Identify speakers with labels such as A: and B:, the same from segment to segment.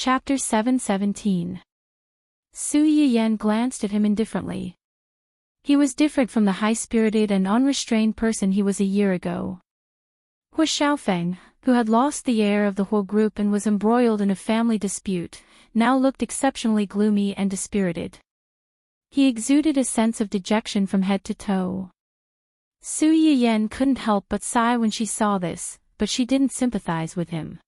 A: Chapter 717. Su Yiyan glanced at him indifferently. He was different from the high-spirited and unrestrained person he was a year ago. Hua Xiaofeng, who had lost the heir of the whole group and was embroiled in a family dispute, now looked exceptionally gloomy and dispirited. He exuded a sense of dejection from head to toe. Su Yiyan couldn't help but sigh when she saw this, but she didn't sympathize with him.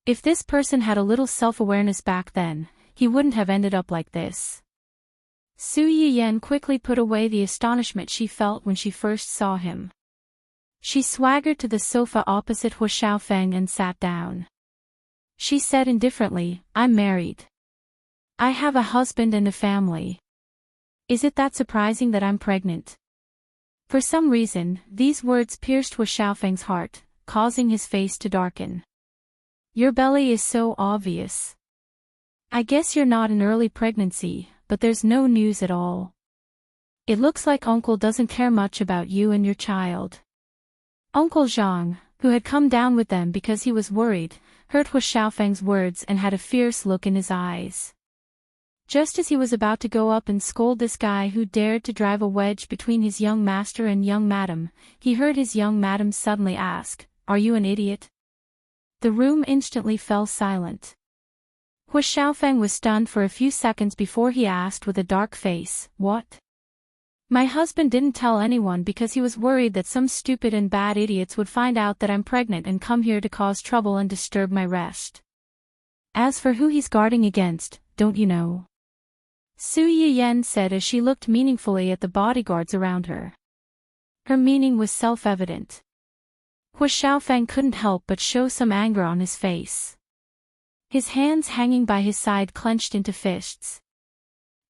A: If this person had a little self-awareness back then, he wouldn't have ended up like this. Su Yiyan quickly put away the astonishment she felt when she first saw him. She swaggered to the sofa opposite Hua Xiaofeng and sat down. She said indifferently, "I'm married. I have a husband and a family. Is it that surprising that I'm pregnant?" For some reason, these words pierced Hua Xiaofeng's heart, causing his face to darken. "Your belly is so obvious. I guess you're not in early pregnancy, but there's no news at all. It looks like Uncle doesn't care much about you and your child." Uncle Zhang, who had come down with them because he was worried, heard Hua Xiaofeng's words and had a fierce look in his eyes. Just as he was about to go up and scold this guy who dared to drive a wedge between his young master and young madam, he heard his young madam suddenly ask, "Are you an idiot?" The room instantly fell silent. Hua Xiaofeng was stunned for a few seconds before he asked with a dark face, "What?" "My husband didn't tell anyone because he was worried that some stupid and bad idiots would find out that I'm pregnant and come here to cause trouble and disturb my rest. As for who he's guarding against, don't you know?" Su Yiyan said as she looked meaningfully at the bodyguards around her. Her meaning was self-evident. Hua Xiaofeng couldn't help but show some anger on his face. His hands hanging by his side clenched into fists.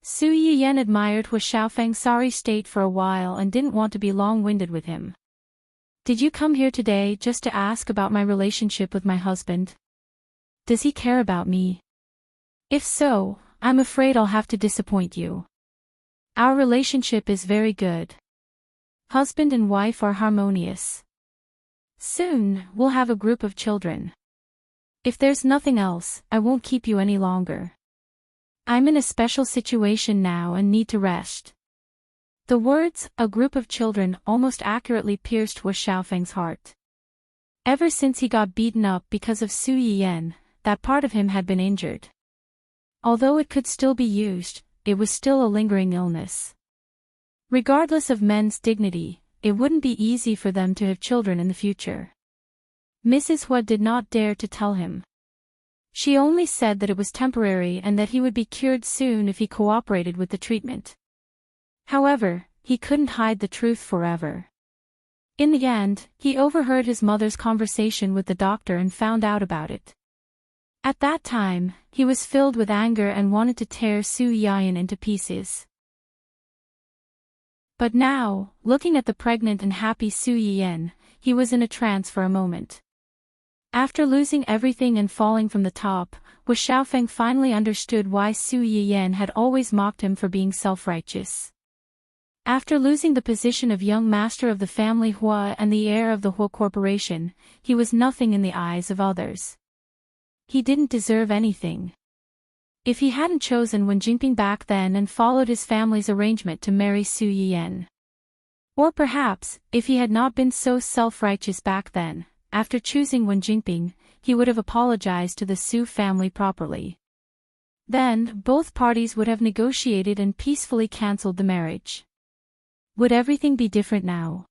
A: Su Yiyan admired Hua Xiaofeng's sorry state for a while and didn't want to be long-winded with him. "Did you come here today just to ask about my relationship with my husband? Does he care about me? If so, I'm afraid I'll have to disappoint you. Our relationship is very good. Husband and wife are harmonious. Soon, we'll have a group of children. If there's nothing else, I won't keep you any longer. I'm in a special situation now and need to rest." The words, "a group of children," almost accurately pierced Hua Xiaofeng's heart. Ever since he got beaten up because of Su Yiyan, that part of him had been injured. Although it could still be used, it was still a lingering illness. Regardless of men's dignity, it wouldn't be easy for them to have children in the future. Mrs. Hua did not dare to tell him. She only said that it was temporary and that he would be cured soon if he cooperated with the treatment. However, he couldn't hide the truth forever. In the end, he overheard his mother's conversation with the doctor and found out about it. At that time, he was filled with anger and wanted to tear Su Yiyan into pieces. But now, looking at the pregnant and happy Su Yiyan, he was in a trance for a moment. After losing everything and falling from the top, Hua Xiaofeng finally understood why Su Yiyan had always mocked him for being self-righteous. After losing the position of young master of the family Hua and the heir of the Hua Corporation, he was nothing in the eyes of others. He didn't deserve anything. If he hadn't chosen Wen Jingping back then and followed his family's arrangement to marry Su Yiyan. Or perhaps, if he had not been so self-righteous back then, after choosing Wen Jingping, he would have apologized to the Su family properly. Then, both parties would have negotiated and peacefully cancelled the marriage. Would everything be different now?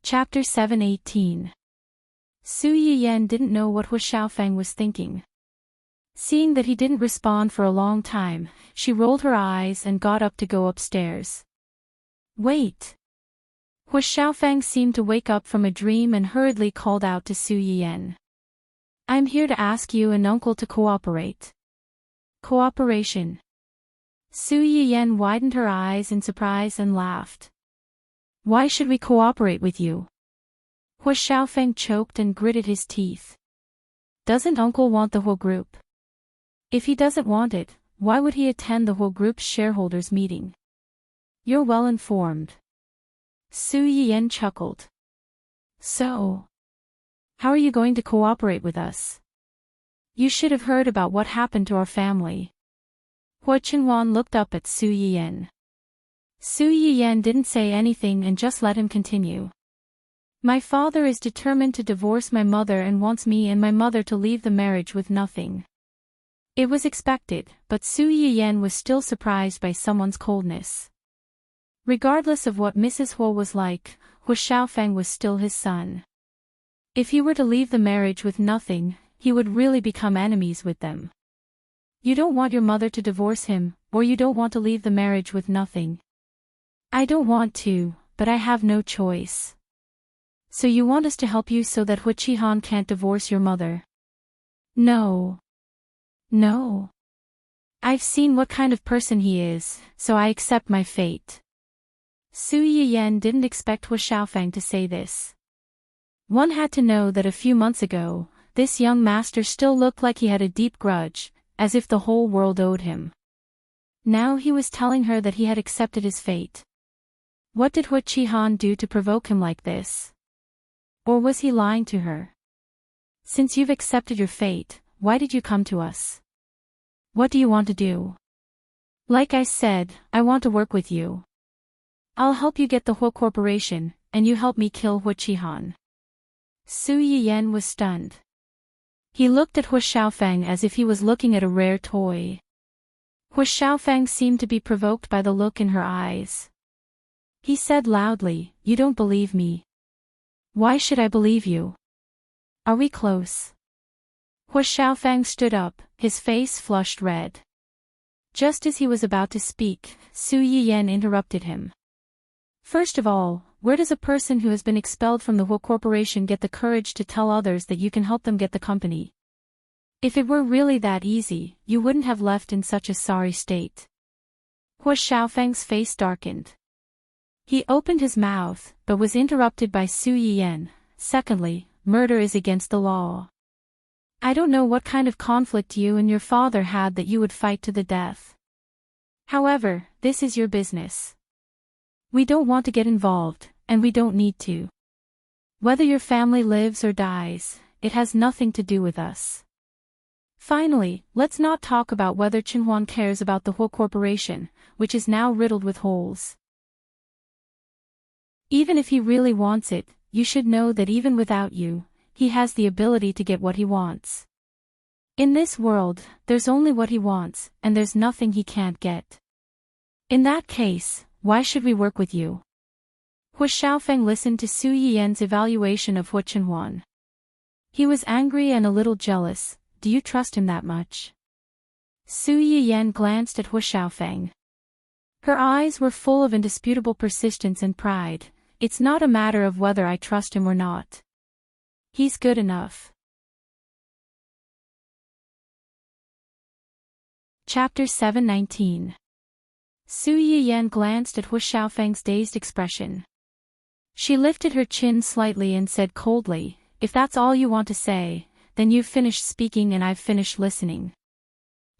A: Chapter 718. Su Yiyan didn't know what Hua Xiaofeng was thinking. Seeing that he didn't respond for a long time, she rolled her eyes and got up to go upstairs. "Wait." Hua Xiaofeng seemed to wake up from a dream and hurriedly called out to Su Yiyan. "I'm here to ask you and Uncle to cooperate." "Cooperation?" Su Yiyan widened her eyes in surprise and laughed. "Why should we cooperate with you?" Hua Xiaofeng choked and gritted his teeth. "Doesn't Uncle want the whole group? If he doesn't want it, why would he attend the whole group's shareholders' meeting? You're well informed." Su Yiyan chuckled. "So How are you going to cooperate with us? You should have heard about what happened to our family. Hua Qinhuan looked up at Su Yiyan. Su Yiyan didn't say anything and just let him continue. My father is determined to divorce my mother and wants me and my mother to leave the marriage with nothing. It was expected, but Su Yiyan was still surprised by someone's coldness. Regardless of what Mrs. Hua was like, Hua Xiaofeng was still his son. If he were to leave the marriage with nothing, he would really become enemies with them. You don't want your mother to divorce him, or you don't want to leave the marriage with nothing. I don't want to, but I have no choice. So you want us to help you so that Hua Qihan can't divorce your mother? No. No. I've seen what kind of person he is, so I accept my fate. Su Yiyan didn't expect Hua Xiaofeng to say this. One had to know that a few months ago, this young master still looked like he had a deep grudge, as if the whole world owed him. Now he was telling her that he had accepted his fate. What did Hua Qihan do to provoke him like this? Or was he lying to her? Since you've accepted your fate, why did you come to us? What do you want to do? Like I said, I want to work with you. I'll help you get the Hua Corporation, and you help me kill Hua Qihan. Su Yiyan was stunned. He looked at Hua Xiaofeng as if he was looking at a rare toy. Hua Xiaofeng seemed to be provoked by the look in her eyes. He said loudly, "You don't believe me. Why should I believe you? Are we close?" Hua Xiaofeng stood up, his face flushed red. Just as he was about to speak, Su Yiyan interrupted him. First of all, where does a person who has been expelled from the Hua Corporation get the courage to tell others that you can help them get the company? If it were really that easy, you wouldn't have left in such a sorry state. Hua Xiaofeng's face darkened. He opened his mouth, but was interrupted by Su Yiyan. Secondly, murder is against the law. I don't know what kind of conflict you and your father had that you would fight to the death. However, this is your business. We don't want to get involved, and we don't need to. Whether your family lives or dies, it has nothing to do with us. Finally, let's not talk about whether Qinhuan cares about the Hua Corporation, which is now riddled with holes. Even if he really wants it, you should know that even without you, he has the ability to get what he wants. In this world, there's only what he wants, and there's nothing he can't get. In that case, why should we work with you? Hua Xiaofeng listened to Su Yiyan's evaluation of Hua Qinhuan. He was angry and a little jealous. Do you trust him that much? Su Yiyan glanced at Hua Xiaofeng. Her eyes were full of indisputable persistence and pride. It's not a matter of whether I trust him or not. He's good enough. Chapter 719. Su Yiyan glanced at Hua Xiaofeng's dazed expression. She lifted her chin slightly and said coldly, "If that's all you want to say, then you've finished speaking and I've finished listening.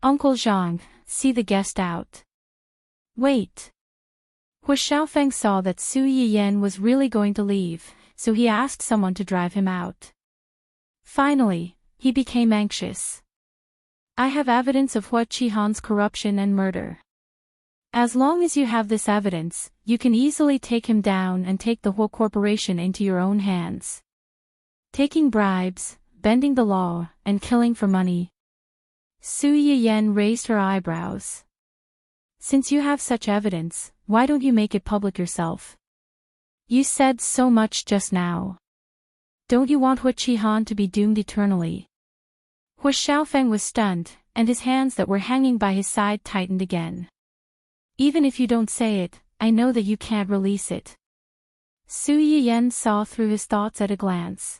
A: Uncle Zhang, see the guest out." Wait. Hua Xiaofeng saw that Su Yiyan was really going to leave, so he asked someone to drive him out. Finally, he became anxious. I have evidence of Hua Qihan's corruption and murder. As long as you have this evidence, you can easily take him down and take the Hua Corporation into your own hands. Taking bribes, bending the law, and killing for money. Su Yiyan raised her eyebrows. Since you have such evidence, why don't you make it public yourself? You said so much just now. Don't you want Hua Qihan to be doomed eternally? Hua Xiaofeng was stunned, and his hands that were hanging by his side tightened again. Even if you don't say it, I know that you can't release it. Su Yiyan saw through his thoughts at a glance.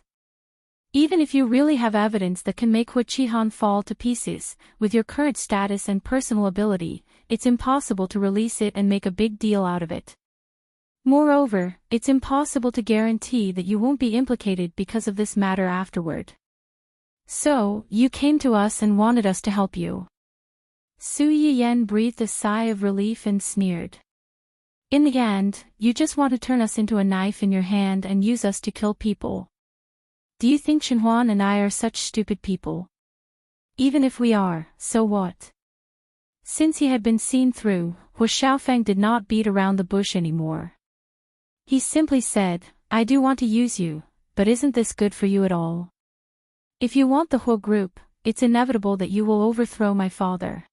A: Even if you really have evidence that can make Hua Qihan fall to pieces, with your current status and personal ability, it's impossible to release it and make a big deal out of it. Moreover, it's impossible to guarantee that you won't be implicated because of this matter afterward. So, you came to us and wanted us to help you. Su Yiyan breathed a sigh of relief and sneered. In the end, you just want to turn us into a knife in your hand and use us to kill people. Do you think Shenhuan and I are such stupid people? Even if we are, so what? Since he had been seen through, Hu Xiaofeng did not beat around the bush anymore. He simply said, I do want to use you, but isn't this good for you at all? If you want the whole group, it's inevitable that you will overthrow my father.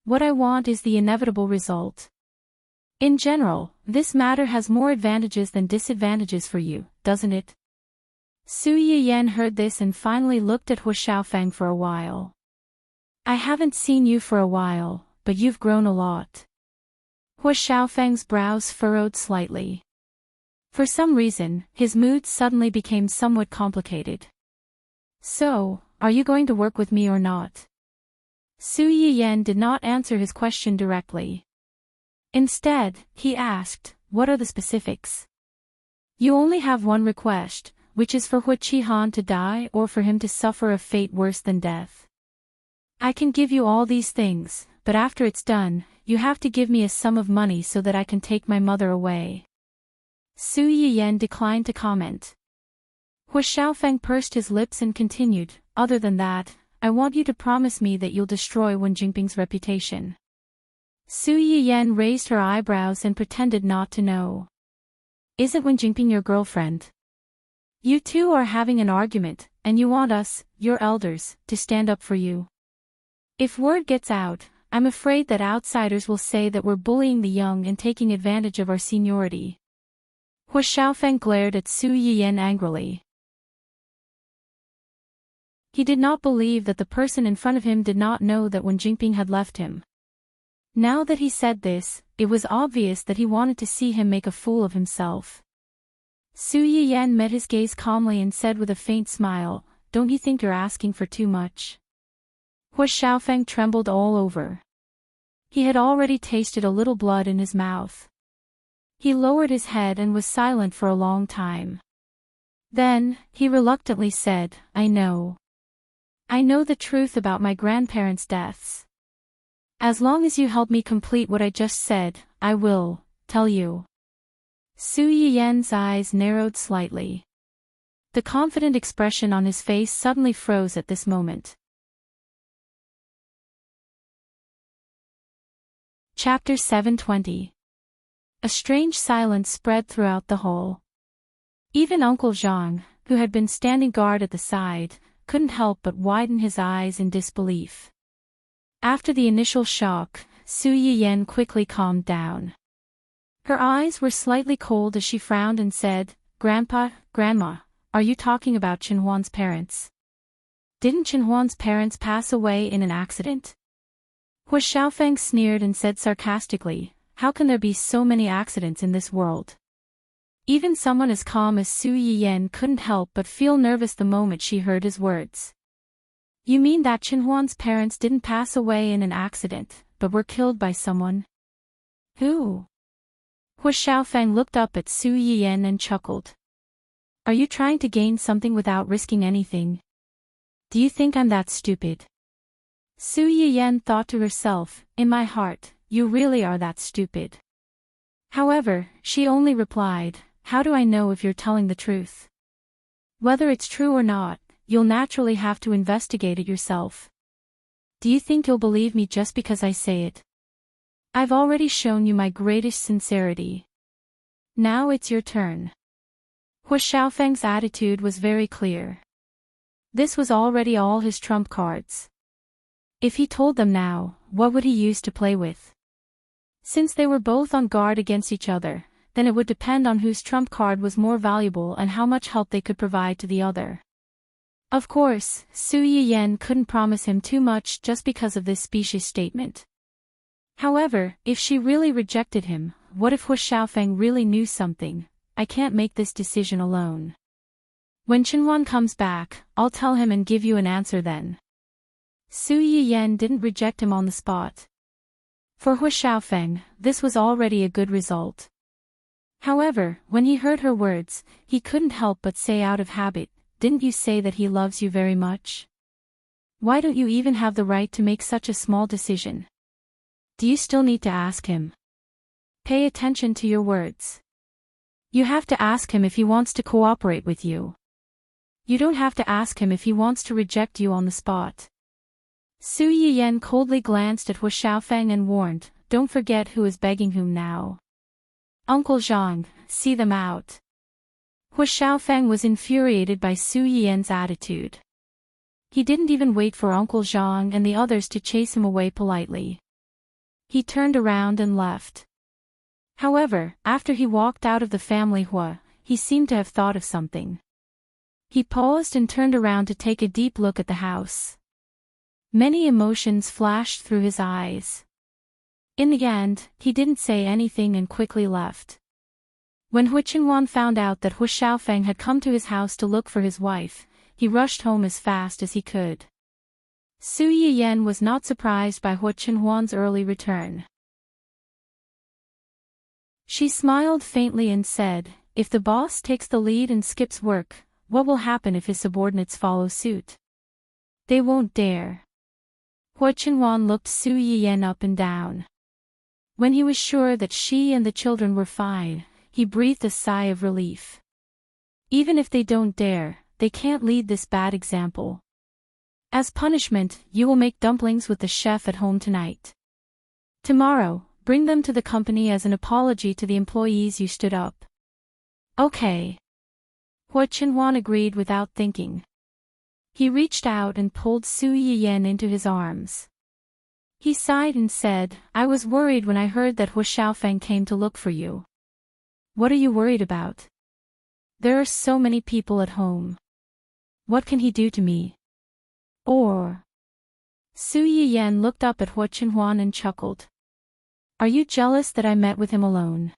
A: What I want is the inevitable result. In general, this matter has more advantages than disadvantages for you, doesn't it? Su Yiyan heard this and finally looked at Hu Xiaofeng for a while. I haven't seen you for a while, but you've grown a lot. Hu Xiaofeng's brows furrowed slightly. For some reason, his mood suddenly became somewhat complicated. So, are you going to work with me or not? Su Yiyan did not answer his question directly. Instead, he asked, what are the specifics? You only have one request, which is for Hu Qihan to die or for him to suffer a fate worse than death. I can give you all these things, but after it's done, you have to give me a sum of money so that I can take my mother away. Su Yiyan declined to comment. Hu Xiaofeng pursed his lips and continued, other than that, I want you to promise me that you'll destroy Wen Jingping's reputation. Su Yiyan raised her eyebrows and pretended not to know. Isn't Wen Jingping your girlfriend? You two are having an argument, and you want us, your elders, to stand up for you. If word gets out, I'm afraid that outsiders will say that we're bullying the young and taking advantage of our seniority. Hu Xiaofeng glared at Su Yiyan angrily. He did not believe that the person in front of him did not know that Wen Jingping had left him. Now that he said this, it was obvious that he wanted to see him make a fool of himself. Su Yiyan met his gaze calmly and said with a faint smile, don't you think you're asking for too much? Hu Xiaofeng trembled all over. He had already tasted a little blood in his mouth. He lowered his head and was silent for a long time. Then, he reluctantly said, I know. I know the truth about my grandparents' deaths. As long as you help me complete what I just said, I will tell you. Su Yiyan's eyes narrowed slightly. The confident expression on his face suddenly froze at this moment. Chapter 720. A strange silence spread throughout the hall. Even Uncle Zhang, who had been standing guard at the side, couldn't help but widen his eyes in disbelief. After the initial shock, Su Yiyan quickly calmed down. Her eyes were slightly cold as she frowned and said, Grandpa, Grandma, are you talking about Chenhuan's parents? Didn't Chenhuan's parents pass away in an accident? Hu Xiaofeng sneered and said sarcastically, how can there be so many accidents in this world? Even someone as calm as Su Yiyan couldn't help but feel nervous the moment she heard his words. You mean that Chenhuan's parents didn't pass away in an accident, but were killed by someone? Who? Hu Xiaofeng looked up at Su Yiyan and chuckled. Are you trying to gain something without risking anything? Do you think I'm that stupid? Su Yiyan thought to herself, in my heart, you really are that stupid. However, she only replied, how do I know if you're telling the truth? Whether it's true or not, you'll naturally have to investigate it yourself. Do you think you'll believe me just because I say it? I've already shown you my greatest sincerity. Now it's your turn. Hu Xiaofeng's attitude was very clear. This was already all his trump cards. If he told them now, what would he use to play with? Since they were both on guard against each other, then it would depend on whose trump card was more valuable and how much help they could provide to the other. Of course, Su Yiyan couldn't promise him too much just because of this specious statement. However, if she really rejected him, what if Hu Xiaofeng really knew something? I can't make this decision alone. When Chenhuan comes back, I'll tell him and give you an answer then. Su Yiyan didn't reject him on the spot. For Hu Xiaofeng, this was already a good result. However, when he heard her words, he couldn't help but say out of habit, didn't you say that he loves you very much? Why don't you even have the right to make such a small decision? Do you still need to ask him? Pay attention to your words. You have to ask him if he wants to cooperate with you. You don't have to ask him if he wants to reject you on the spot. Su Yiyan coldly glanced at Hu Xiaofeng and warned, don't forget who is begging whom now. Uncle Zhang, see them out. Hu Xiaofeng was infuriated by Su Yiyan's attitude. He didn't even wait for Uncle Zhang and the others to chase him away politely. He turned around and left. However, after he walked out of the family Hua, he seemed to have thought of something. He paused and turned around to take a deep look at the house. Many emotions flashed through his eyes. In the end, he didn't say anything and quickly left. When Hu Qinhuan found out that Hu Xiaofeng had come to his house to look for his wife, he rushed home as fast as he could. Su Yiyan was not surprised by Hu Qinhuan's early return. She smiled faintly and said, if the boss takes the lead and skips work, what will happen if his subordinates follow suit? They won't dare. Hu Qinhuan looked Su Yiyan up and down. When he was sure that she and the children were fine, he breathed a sigh of relief. Even if they don't dare, they can't lead this bad example. As punishment, you will make dumplings with the chef at home tonight. Tomorrow, bring them to the company as an apology to the employees you stood up. Okay. Hu Qinhuan agreed without thinking. He reached out and pulled Su Yiyan into his arms. He sighed and said, I was worried when I heard that Hu Xiaofeng came to look for you. What are you worried about? There are so many people at home. What can he do to me? Or... Su Yiyan looked up at Hu Qinhuan and chuckled. Are you jealous that I met with him alone?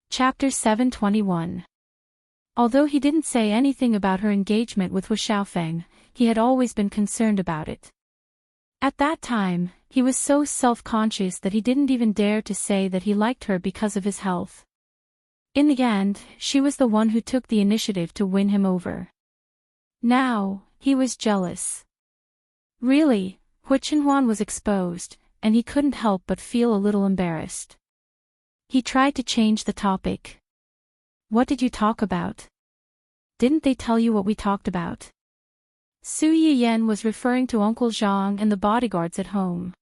A: Chapter 721. Although he didn't say anything about her engagement with Hu Xiaofeng, he had always been concerned about it. At that time, he was so self-conscious that he didn't even dare to say that he liked her because of his health. In the end, she was the one who took the initiative to win him over. Now, he was jealous. Really, Hu Qinhuan was exposed, and he couldn't help but feel a little embarrassed. He tried to change the topic. What did you talk about? Didn't they tell you what we talked about? Su Yiyan was referring to Uncle Zhang and the bodyguards at home.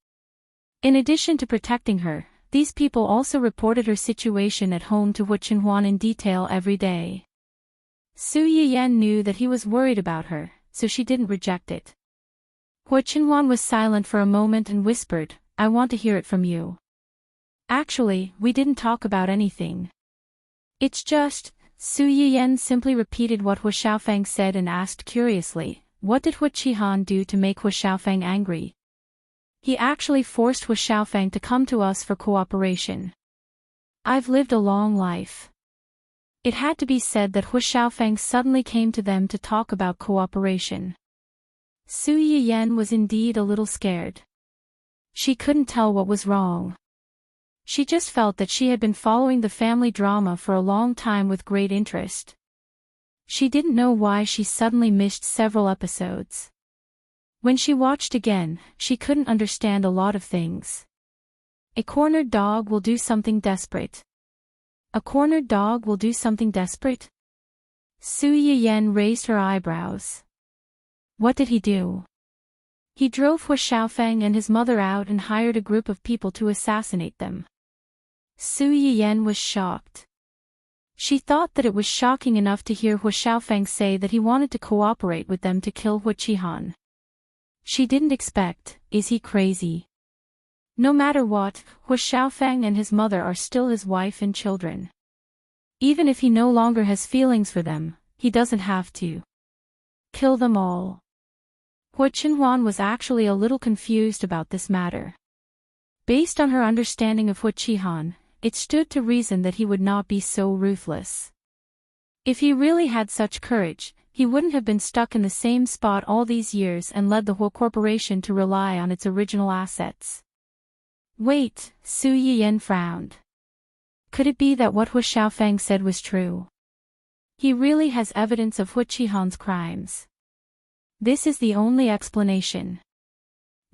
A: In addition to protecting her, these people also reported her situation at home to Hu Qinhuan in detail every day. Su Yiyan knew that he was worried about her, so she didn't reject it. Hu Qinhuan was silent for a moment and whispered, I want to hear it from you. Actually, we didn't talk about anything. It's just, Su Yiyan simply repeated what Hu Xiaofeng said and asked curiously, what did Hu Qihan do to make Hu Xiaofeng angry? He actually forced Hu Xiaofeng to come to us for cooperation. I've lived a long life. It had to be said that Hu Xiaofeng suddenly came to them to talk about cooperation. Su Yiyan was indeed a little scared. She couldn't tell what was wrong. She just felt that she had been following the family drama for a long time with great interest. She didn't know why she suddenly missed several episodes. When she watched again, she couldn't understand a lot of things. A cornered dog will do something desperate. A cornered dog will do something desperate? Su Yiyan raised her eyebrows. What did he do? He drove Hu Xiaofeng and his mother out and hired a group of people to assassinate them. Su Yiyan was shocked. She thought that it was shocking enough to hear Hu Xiaofeng say that he wanted to cooperate with them to kill Hu Qihan. She didn't expect, is he crazy? No matter what, Hu Xiaofeng and his mother are still his wife and children. Even if he no longer has feelings for them, he doesn't have to kill them all. Hu Qinhuan was actually a little confused about this matter. Based on her understanding of Hu Qihan, it stood to reason that he would not be so ruthless. If he really had such courage, he wouldn't have been stuck in the same spot all these years and led the whole corporation to rely on its original assets. Wait, Su Yiyan frowned. Could it be that what Hu Xiaofeng said was true? He really has evidence of Hu Qihan's crimes. This is the only explanation.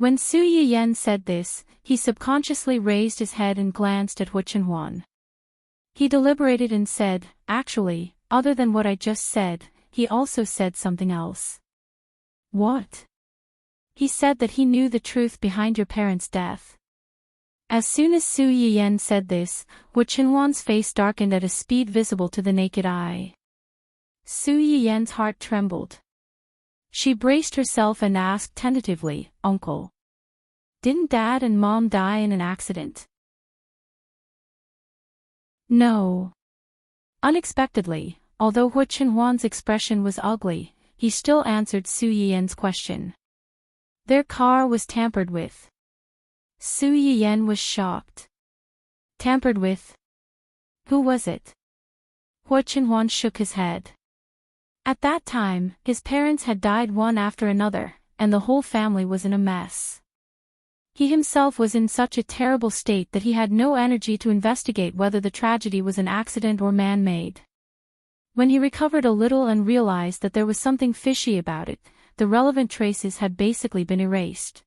A: When Su Yiyan said this, he subconsciously raised his head and glanced at Hu Qinhuan. He deliberated and said, "Actually, other than what I just said, he also said something else." "What?" "He said that he knew the truth behind your parents' death." As soon as Su Yiyan said this, Hu Qinhuan's face darkened at a speed visible to the naked eye. Su Yiyan's heart trembled. She braced herself and asked tentatively, "Uncle, didn't Dad and Mom die in an accident?" "No." Unexpectedly, although Hu Qinhuan's expression was ugly, he still answered Su Yiyan's question. "Their car was tampered with." Su Yiyan was shocked. "Tampered with? Who was it?" Hu Qinhuan shook his head. At that time, his parents had died one after another, and the whole family was in a mess. He himself was in such a terrible state that he had no energy to investigate whether the tragedy was an accident or man-made. When he recovered a little and realized that there was something fishy about it, the relevant traces had basically been erased.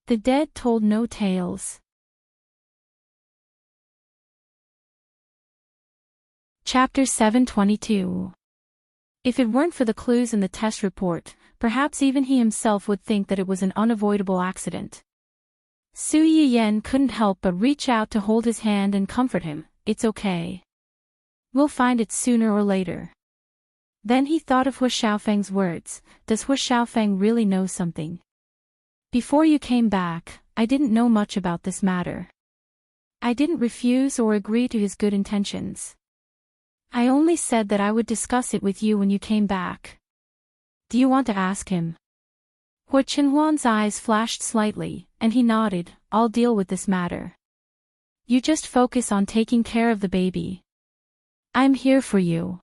A: The dead told no tales. Chapter 722. If it weren't for the clues in the test report, perhaps even he himself would think that it was an unavoidable accident. Su Yiyan couldn't help but reach out to hold his hand and comfort him. "It's okay. We'll find it sooner or later." Then he thought of Hu Xiaofeng's words. Does Hu Xiaofeng really know something? "Before you came back, I didn't know much about this matter. I didn't refuse or agree to his good intentions. I only said that I would discuss it with you when you came back. Do you want to ask him?" Hu Qinhuan's eyes flashed slightly, and he nodded. "I'll deal with this matter. You just focus on taking care of the baby. I'm here for you."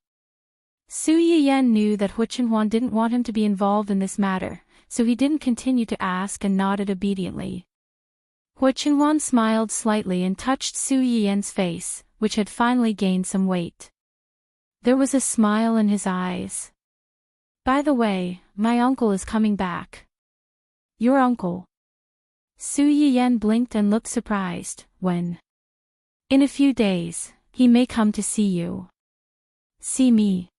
A: Su Yiyan knew that Hu Qinhuan didn't want him to be involved in this matter, so he didn't continue to ask and nodded obediently. Hu Qinhuan smiled slightly and touched Su Yiyan's face, which had finally gained some weight. There was a smile in his eyes. "By the way, my uncle is coming back." "Your uncle?" Su Yiyan blinked and looked surprised. "When?" "In a few days, he may come to see you." "See me?"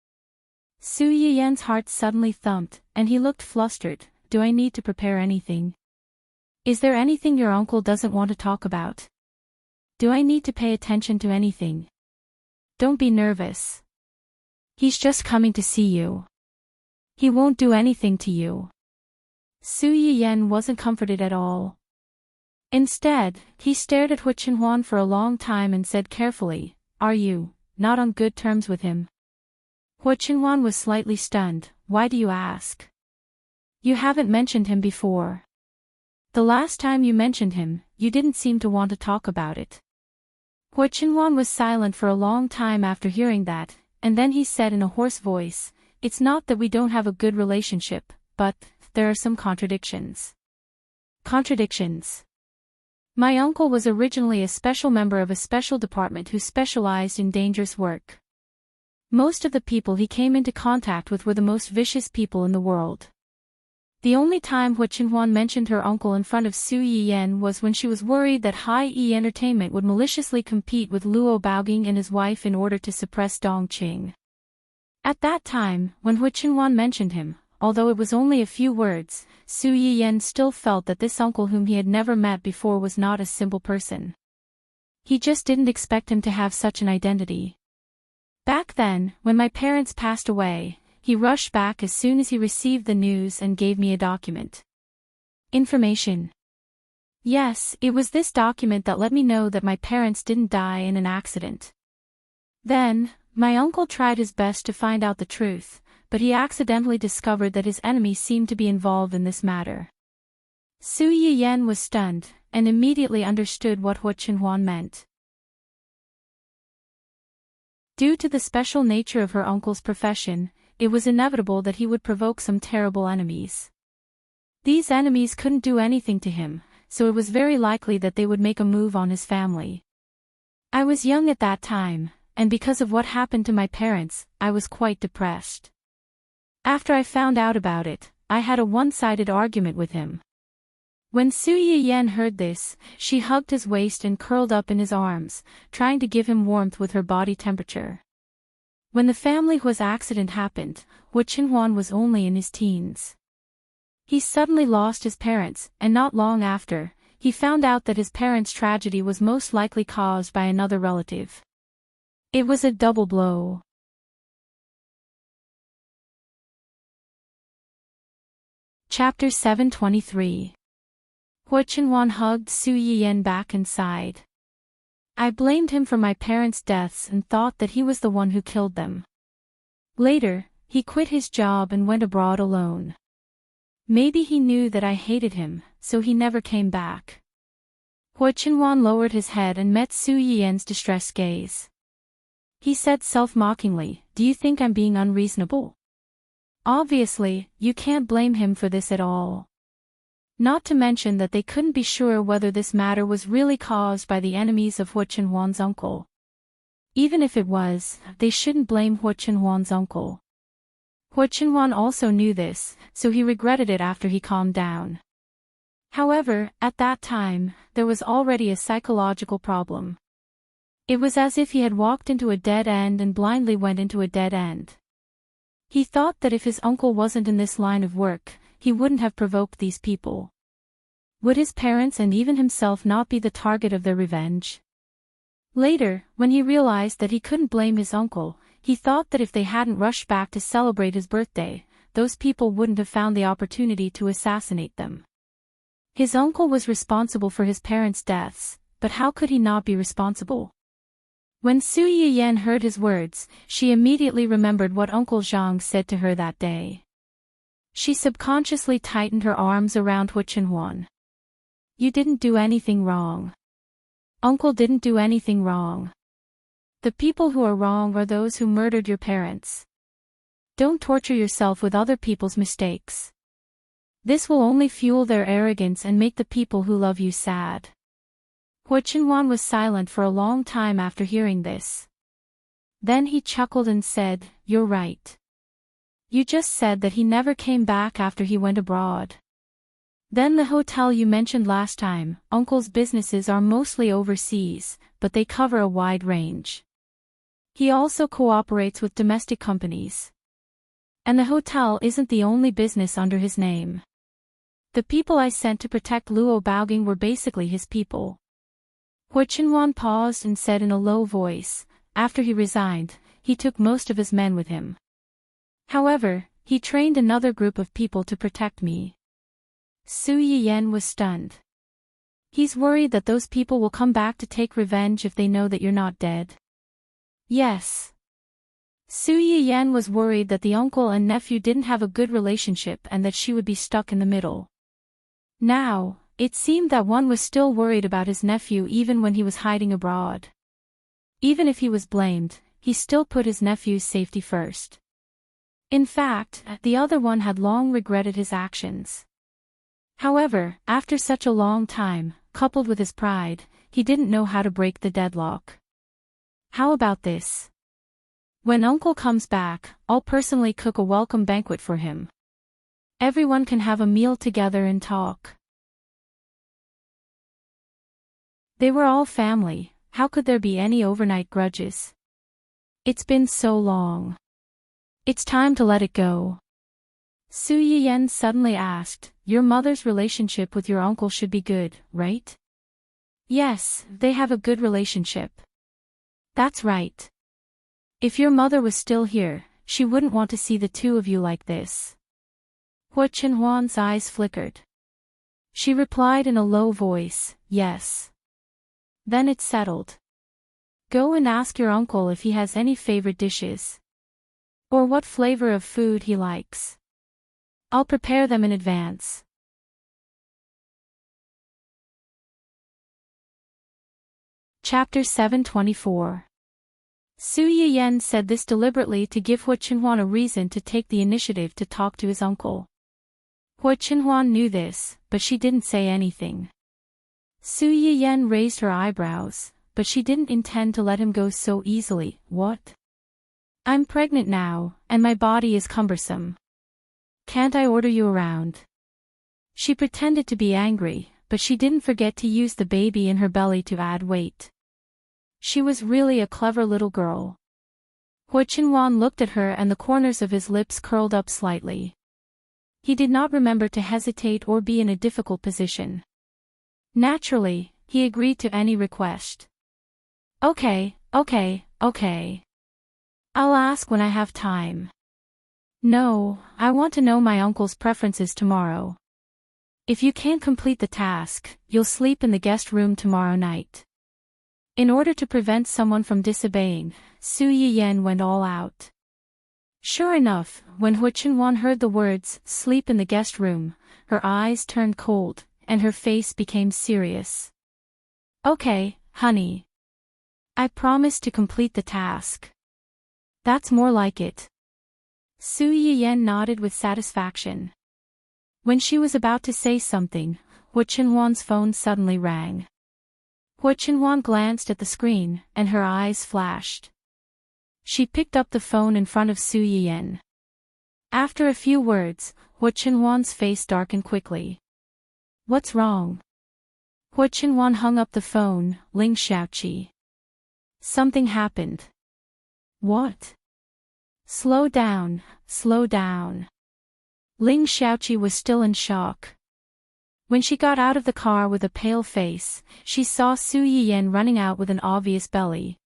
A: Su Yiyan's heart suddenly thumped, and he looked flustered. "Do I need to prepare anything? Is there anything your uncle doesn't want to talk about? Do I need to pay attention to anything? Don't be nervous. He's just coming to see you. He won't do anything to you." Su Yiyan wasn't comforted at all. Instead, he stared at Hu Qinhuan for a long time and said carefully, "Are you not on good terms with him?" Hu Qinhuan was slightly stunned. "Why do you ask? You haven't mentioned him before. The last time you mentioned him, you didn't seem to want to talk about it." Hu Qinhuan was silent for a long time after hearing that, and then he said in a hoarse voice, "It's not that we don't have a good relationship, but there are some contradictions." "Contradictions?" "My uncle was originally a special member of a special department who specialized in dangerous work. Most of the people he came into contact with were the most vicious people in the world. The only time Hu Qinhuan mentioned her uncle in front of Su Yiyan was when she was worried that Hai-E Entertainment would maliciously compete with Luo Baoging and his wife in order to suppress Dong Qing. At that time, when Hu Qinhuan mentioned him, although it was only a few words, Su Yiyan still felt that this uncle whom he had never met before was not a simple person. He just didn't expect him to have such an identity. "Back then, when my parents passed away, he rushed back as soon as he received the news and gave me a document." "Information?" "Yes, it was this document that let me know that my parents didn't die in an accident. Then, my uncle tried his best to find out the truth, but he accidentally discovered that his enemy seemed to be involved in this matter." Su Yiyan was stunned, and immediately understood what Hu Qinhuan meant. Due to the special nature of her uncle's profession, it was inevitable that he would provoke some terrible enemies. These enemies couldn't do anything to him, so it was very likely that they would make a move on his family. I was young at that time, and because of what happened to my parents, I was quite depressed. After I found out about it, I had a one-sided argument with him. When Su Yiyan heard this, she hugged his waist and curled up in his arms, trying to give him warmth with her body temperature. When the family Hua's accident happened, Hua Qinhuan was only in his teens. He suddenly lost his parents, and not long after, he found out that his parents' tragedy was most likely caused by another relative. It was a double blow. Chapter 723. Hua Qinhuan hugged Su Yiyan back and sighed. I blamed him for my parents' deaths and thought that he was the one who killed them. Later, he quit his job and went abroad alone. Maybe he knew that I hated him, so he never came back. Hua Qinhuan lowered his head and met Su Yiyan's distressed gaze. He said self-mockingly, "Do you think I'm being unreasonable? Obviously, you can't blame him for this at all." Not to mention that they couldn't be sure whether this matter was really caused by the enemies of Hua Qinhuan's uncle. Even if it was, they shouldn't blame Hua Qinhuan's uncle. Hua Qinhuan also knew this, so he regretted it after he calmed down. However, at that time, there was already a psychological problem. It was as if he had walked into a dead end and blindly went into a dead end. He thought that if his uncle wasn't in this line of work, he wouldn't have provoked these people. Would his parents and even himself not be the target of their revenge? Later, when he realized that he couldn't blame his uncle, he thought that if they hadn't rushed back to celebrate his birthday, those people wouldn't have found the opportunity to assassinate them. His uncle was responsible for his parents' deaths, but how could he not be responsible? When Su Yiyan heard his words, she immediately remembered what Uncle Zhang said to her that day. She subconsciously tightened her arms around Hua Qinhuan. You didn't do anything wrong. Uncle didn't do anything wrong. The people who are wrong are those who murdered your parents. Don't torture yourself with other people's mistakes. This will only fuel their arrogance and make the people who love you sad. Hua Qinhuan was silent for a long time after hearing this. Then he chuckled and said, "You're right. You just said that he never came back after he went abroad. Then the hotel you mentioned last time, Uncle's businesses are mostly overseas, but they cover a wide range. He also cooperates with domestic companies. And the hotel isn't the only business under his name. The people I sent to protect Luo Baoging were basically his people." Hua Qinhuan paused and said in a low voice, "After he resigned, he took most of his men with him. However, he trained another group of people to protect me." Su Yiyan was stunned. "He's worried that those people will come back to take revenge if they know that you're not dead." "Yes." Su Yiyan was worried that the uncle and nephew didn't have a good relationship and that she would be stuck in the middle. Now, it seemed that one was still worried about his nephew even when he was hiding abroad. Even if he was blamed, he still put his nephew's safety first. In fact, the other one had long regretted his actions. However, after such a long time, coupled with his pride, he didn't know how to break the deadlock. "How about this? When Uncle comes back, I'll personally cook a welcome banquet for him. Everyone can have a meal together and talk." They were all family, how could there be any overnight grudges? It's been so long. It's time to let it go. Su Yiyan suddenly asked, "Your mother's relationship with your uncle should be good, right?" "Yes, they have a good relationship." "That's right. If your mother was still here, she wouldn't want to see the two of you like this." Hua Qinhuan's eyes flickered. She replied in a low voice, "Yes." Then it settled. "Go and ask your uncle if he has any favorite dishes. Or what flavor of food he likes. I'll prepare them in advance." Chapter 724. Su Yiyan said this deliberately to give Hua Qinhuan a reason to take the initiative to talk to his uncle. Hua Qinhuan knew this, but she didn't say anything. Su Yiyan raised her eyebrows, but she didn't intend to let him go so easily. "What? I'm pregnant now, and my body is cumbersome. Can't I order you around?" She pretended to be angry, but she didn't forget to use the baby in her belly to add weight. She was really a clever little girl. Hu Qinhuan looked at her and the corners of his lips curled up slightly. He did not remember to hesitate or be in a difficult position. Naturally, he agreed to any request. Okay. I'll ask when I have time. No, I want to know my uncle's preferences tomorrow. If you can't complete the task, you'll sleep in the guest room tomorrow night. In order to prevent someone from disobeying, Su Yiyan went all out. Sure enough, when Hu Qinhuan heard the words, "sleep in the guest room," her eyes turned cold, and her face became serious. Okay, honey. I promise to complete the task. That's more like it. Su Yiyan nodded with satisfaction. When she was about to say something, Hu Qinhuan's phone suddenly rang. Hu Qinhuan glanced at the screen, and her eyes flashed. She picked up the phone in front of Su Yiyan. After a few words, Hu Qinhuan's face darkened quickly. What's wrong? Hu Qinhuan hung up the phone. Ling Xiaoqi. Something happened. What? Slow down. Ling Xiaoqi was still in shock. When she got out of the car with a pale face, she saw Su Yiyan running out with an obvious belly.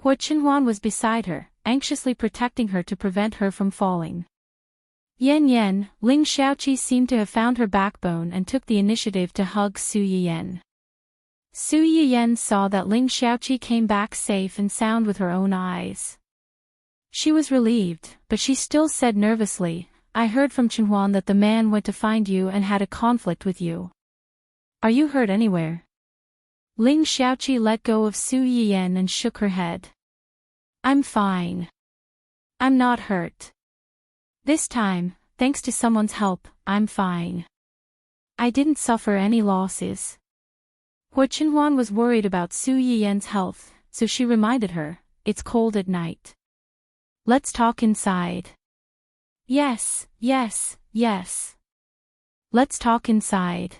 A: Hu Qinhuan was beside her, anxiously protecting her to prevent her from falling. Yen, Ling Xiaoqi seemed to have found her backbone and took the initiative to hug Su Yiyan. Su Yiyan saw that Ling Xiaoqi came back safe and sound with her own eyes. She was relieved, but she still said nervously, I heard from Qinhuan that the man went to find you and had a conflict with you. Are you hurt anywhere? Ling Xiaoqi let go of Su Yiyan and shook her head. I'm fine. I'm not hurt. This time, thanks to someone's help, I'm fine. I didn't suffer any losses. Hu Qinhuan was worried about Su Yiyan's health, so she reminded her, it's cold at night. Let's talk inside. Yes. Let's talk inside.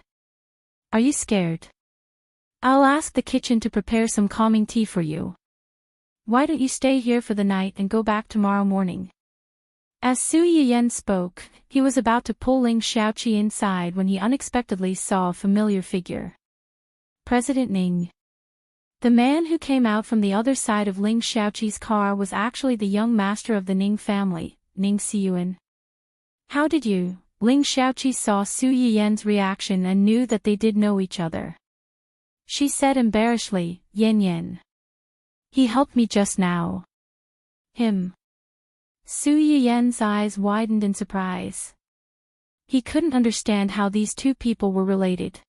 A: Are you scared? I'll ask the kitchen to prepare some calming tea for you. Why don't you stay here for the night and go back tomorrow morning? As Su Yiyan spoke, he was about to pull Ling Xiaoqi inside when he unexpectedly saw a familiar figure. President Ning. The man who came out from the other side of Ling Xiaoqi's car was actually the young master of the Ning family, Ning Xiyuan. How did you? Ling Xiaoqi saw Su Yiyan's reaction and knew that they did know each other. She said embarrassedly, Yen. He helped me just now. Him. Su Yiyan's eyes widened in surprise. He couldn't understand how these two people were related.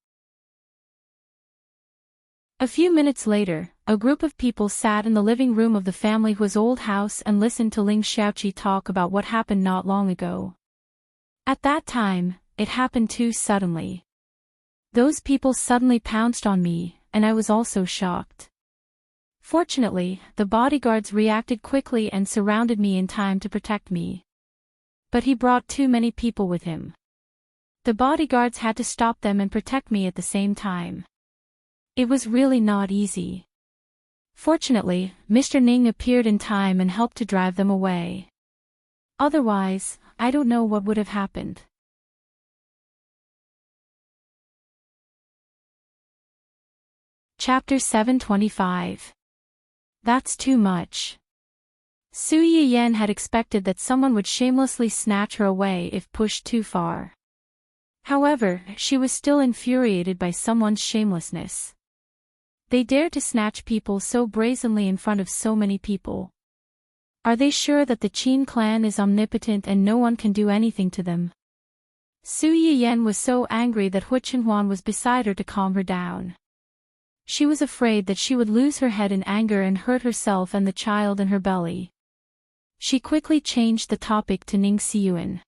A: A few minutes later, a group of people sat in the living room of the family Hu's old house and listened to Ling Xiaoqi talk about what happened not long ago. At that time, it happened too suddenly. Those people suddenly pounced on me, and I was also shocked. Fortunately, the bodyguards reacted quickly and surrounded me in time to protect me. But he brought too many people with him. The bodyguards had to stop them and protect me at the same time. It was really not easy. Fortunately, Mr. Ning appeared in time and helped to drive them away. Otherwise, I don't know what would have happened. Chapter 725. That's too much. Su Yiyan had expected that someone would shamelessly snatch her away if pushed too far. However, she was still infuriated by someone's shamelessness. They dared to snatch people so brazenly in front of so many people. Are they sure that the Qin clan is omnipotent and no one can do anything to them? Su Yiyan was so angry that Hu Qinhuan was beside her to calm her down. She was afraid that she would lose her head in anger and hurt herself and the child in her belly. She quickly changed the topic to Ning Xiyuan.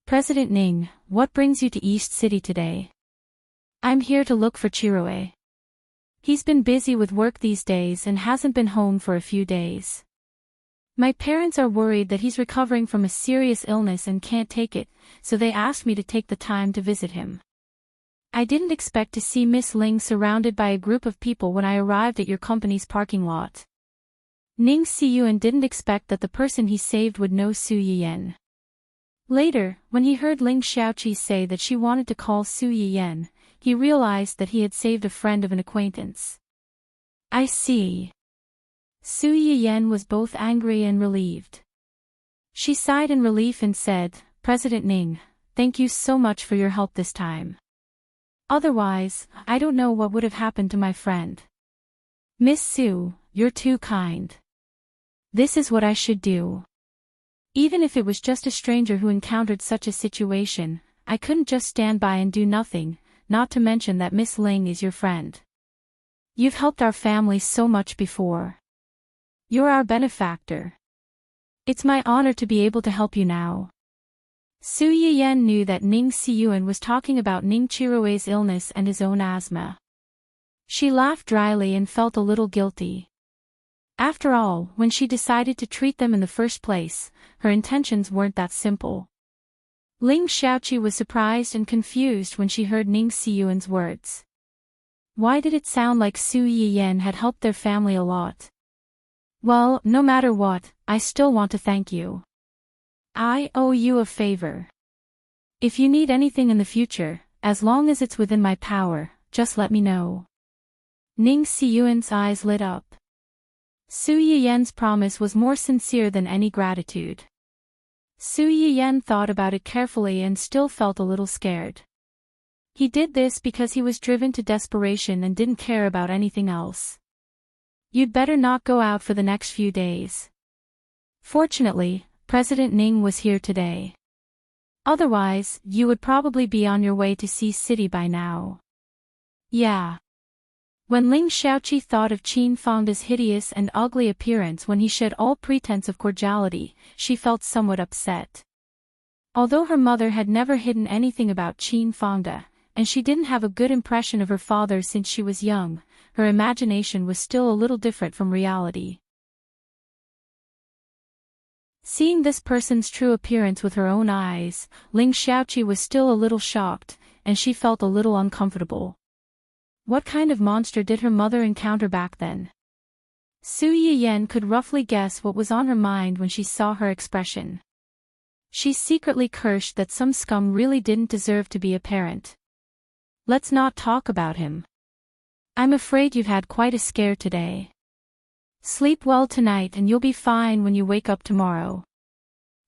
A: President Ning, what brings you to East City today? I'm here to look for Chiroe. He's been busy with work these days and hasn't been home for a few days. My parents are worried that he's recovering from a serious illness and can't take it, so they asked me to take the time to visit him. I didn't expect to see Miss Ling surrounded by a group of people when I arrived at your company's parking lot. Ning Siyuan didn't expect that the person he saved would know Su Yiyan. Later, when he heard Ling Xiaoqi say that she wanted to call Su Yiyan, he realized that he had saved a friend of an acquaintance. I see. Su Yiyan was both angry and relieved. She sighed in relief and said, President Ning, thank you so much for your help this time. Otherwise, I don't know what would have happened to my friend. Miss Su, you're too kind. This is what I should do. Even if it was just a stranger who encountered such a situation, I couldn't just stand by and do nothing, not to mention that Miss Ling is your friend. You've helped our family so much before. You're our benefactor. It's my honor to be able to help you now. Su Yiyan knew that Ning Siyuan was talking about Ning Qirui's illness and his own asthma. She laughed dryly and felt a little guilty. After all, when she decided to treat them in the first place, her intentions weren't that simple. Ling Xiaoqi was surprised and confused when she heard Ning Siyuan's words. Why did it sound like Su Yiyan had helped their family a lot? Well, no matter what, I still want to thank you. I owe you a favor. If you need anything in the future, as long as it's within my power, just let me know. Ning Siyuan's eyes lit up. Su Yiyan's promise was more sincere than any gratitude. Su Yiyan thought about it carefully and still felt a little scared. He did this because he was driven to desperation and didn't care about anything else. You'd better not go out for the next few days. Fortunately, President Ning was here today. Otherwise, you would probably be on your way to Sea City by now. Yeah. When Ling Xiaoqi thought of Qin Fangda's hideous and ugly appearance when he shed all pretense of cordiality, she felt somewhat upset. Although her mother had never hidden anything about Qin Fangda, and she didn't have a good impression of her father since she was young, her imagination was still a little different from reality. Seeing this person's true appearance with her own eyes, Ling Xiaoqi was still a little shocked, and she felt a little uncomfortable. What kind of monster did her mother encounter back then? Su Yiyan could roughly guess what was on her mind when she saw her expression. She secretly cursed that some scum really didn't deserve to be a parent. Let's not talk about him. I'm afraid you've had quite a scare today. Sleep well tonight and you'll be fine when you wake up tomorrow.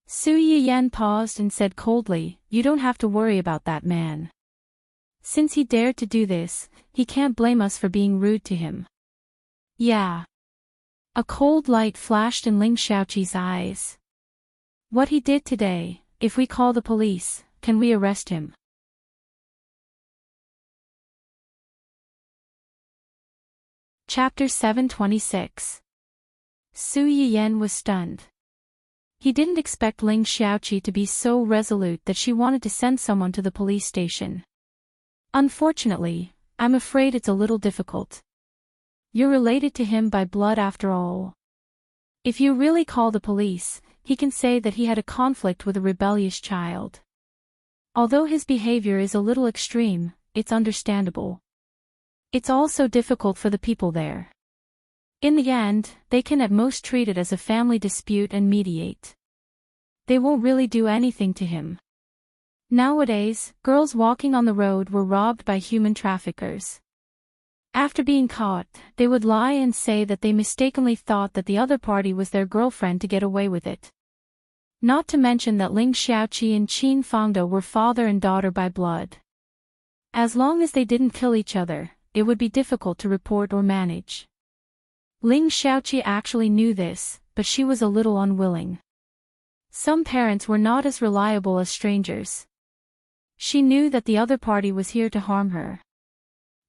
A: Su Yiyan paused and said coldly, You don't have to worry about that man. Since he dared to do this, he can't blame us for being rude to him. Yeah. A cold light flashed in Ling Xiaoqi's eyes. What he did today, if we call the police, can we arrest him? Chapter 726. Su Yiyan was stunned. He didn't expect Ling Xiaoqi to be so resolute that she wanted to send someone to the police station. Unfortunately, I'm afraid it's a little difficult. You're related to him by blood after all. If you really call the police, he can say that he had a conflict with a rebellious child. Although his behavior is a little extreme, it's understandable. It's also difficult for the people there. In the end, they can at most treat it as a family dispute and mediate. They won't really do anything to him. Nowadays, girls walking on the road were robbed by human traffickers. After being caught, they would lie and say that they mistakenly thought that the other party was their girlfriend to get away with it. Not to mention that Ling Xiaoqi and Qin Fangda were father and daughter by blood. As long as they didn't kill each other, it would be difficult to report or manage. Ling Xiaoqi actually knew this, but she was a little unwilling. Some parents were not as reliable as strangers. She knew that the other party was here to harm her.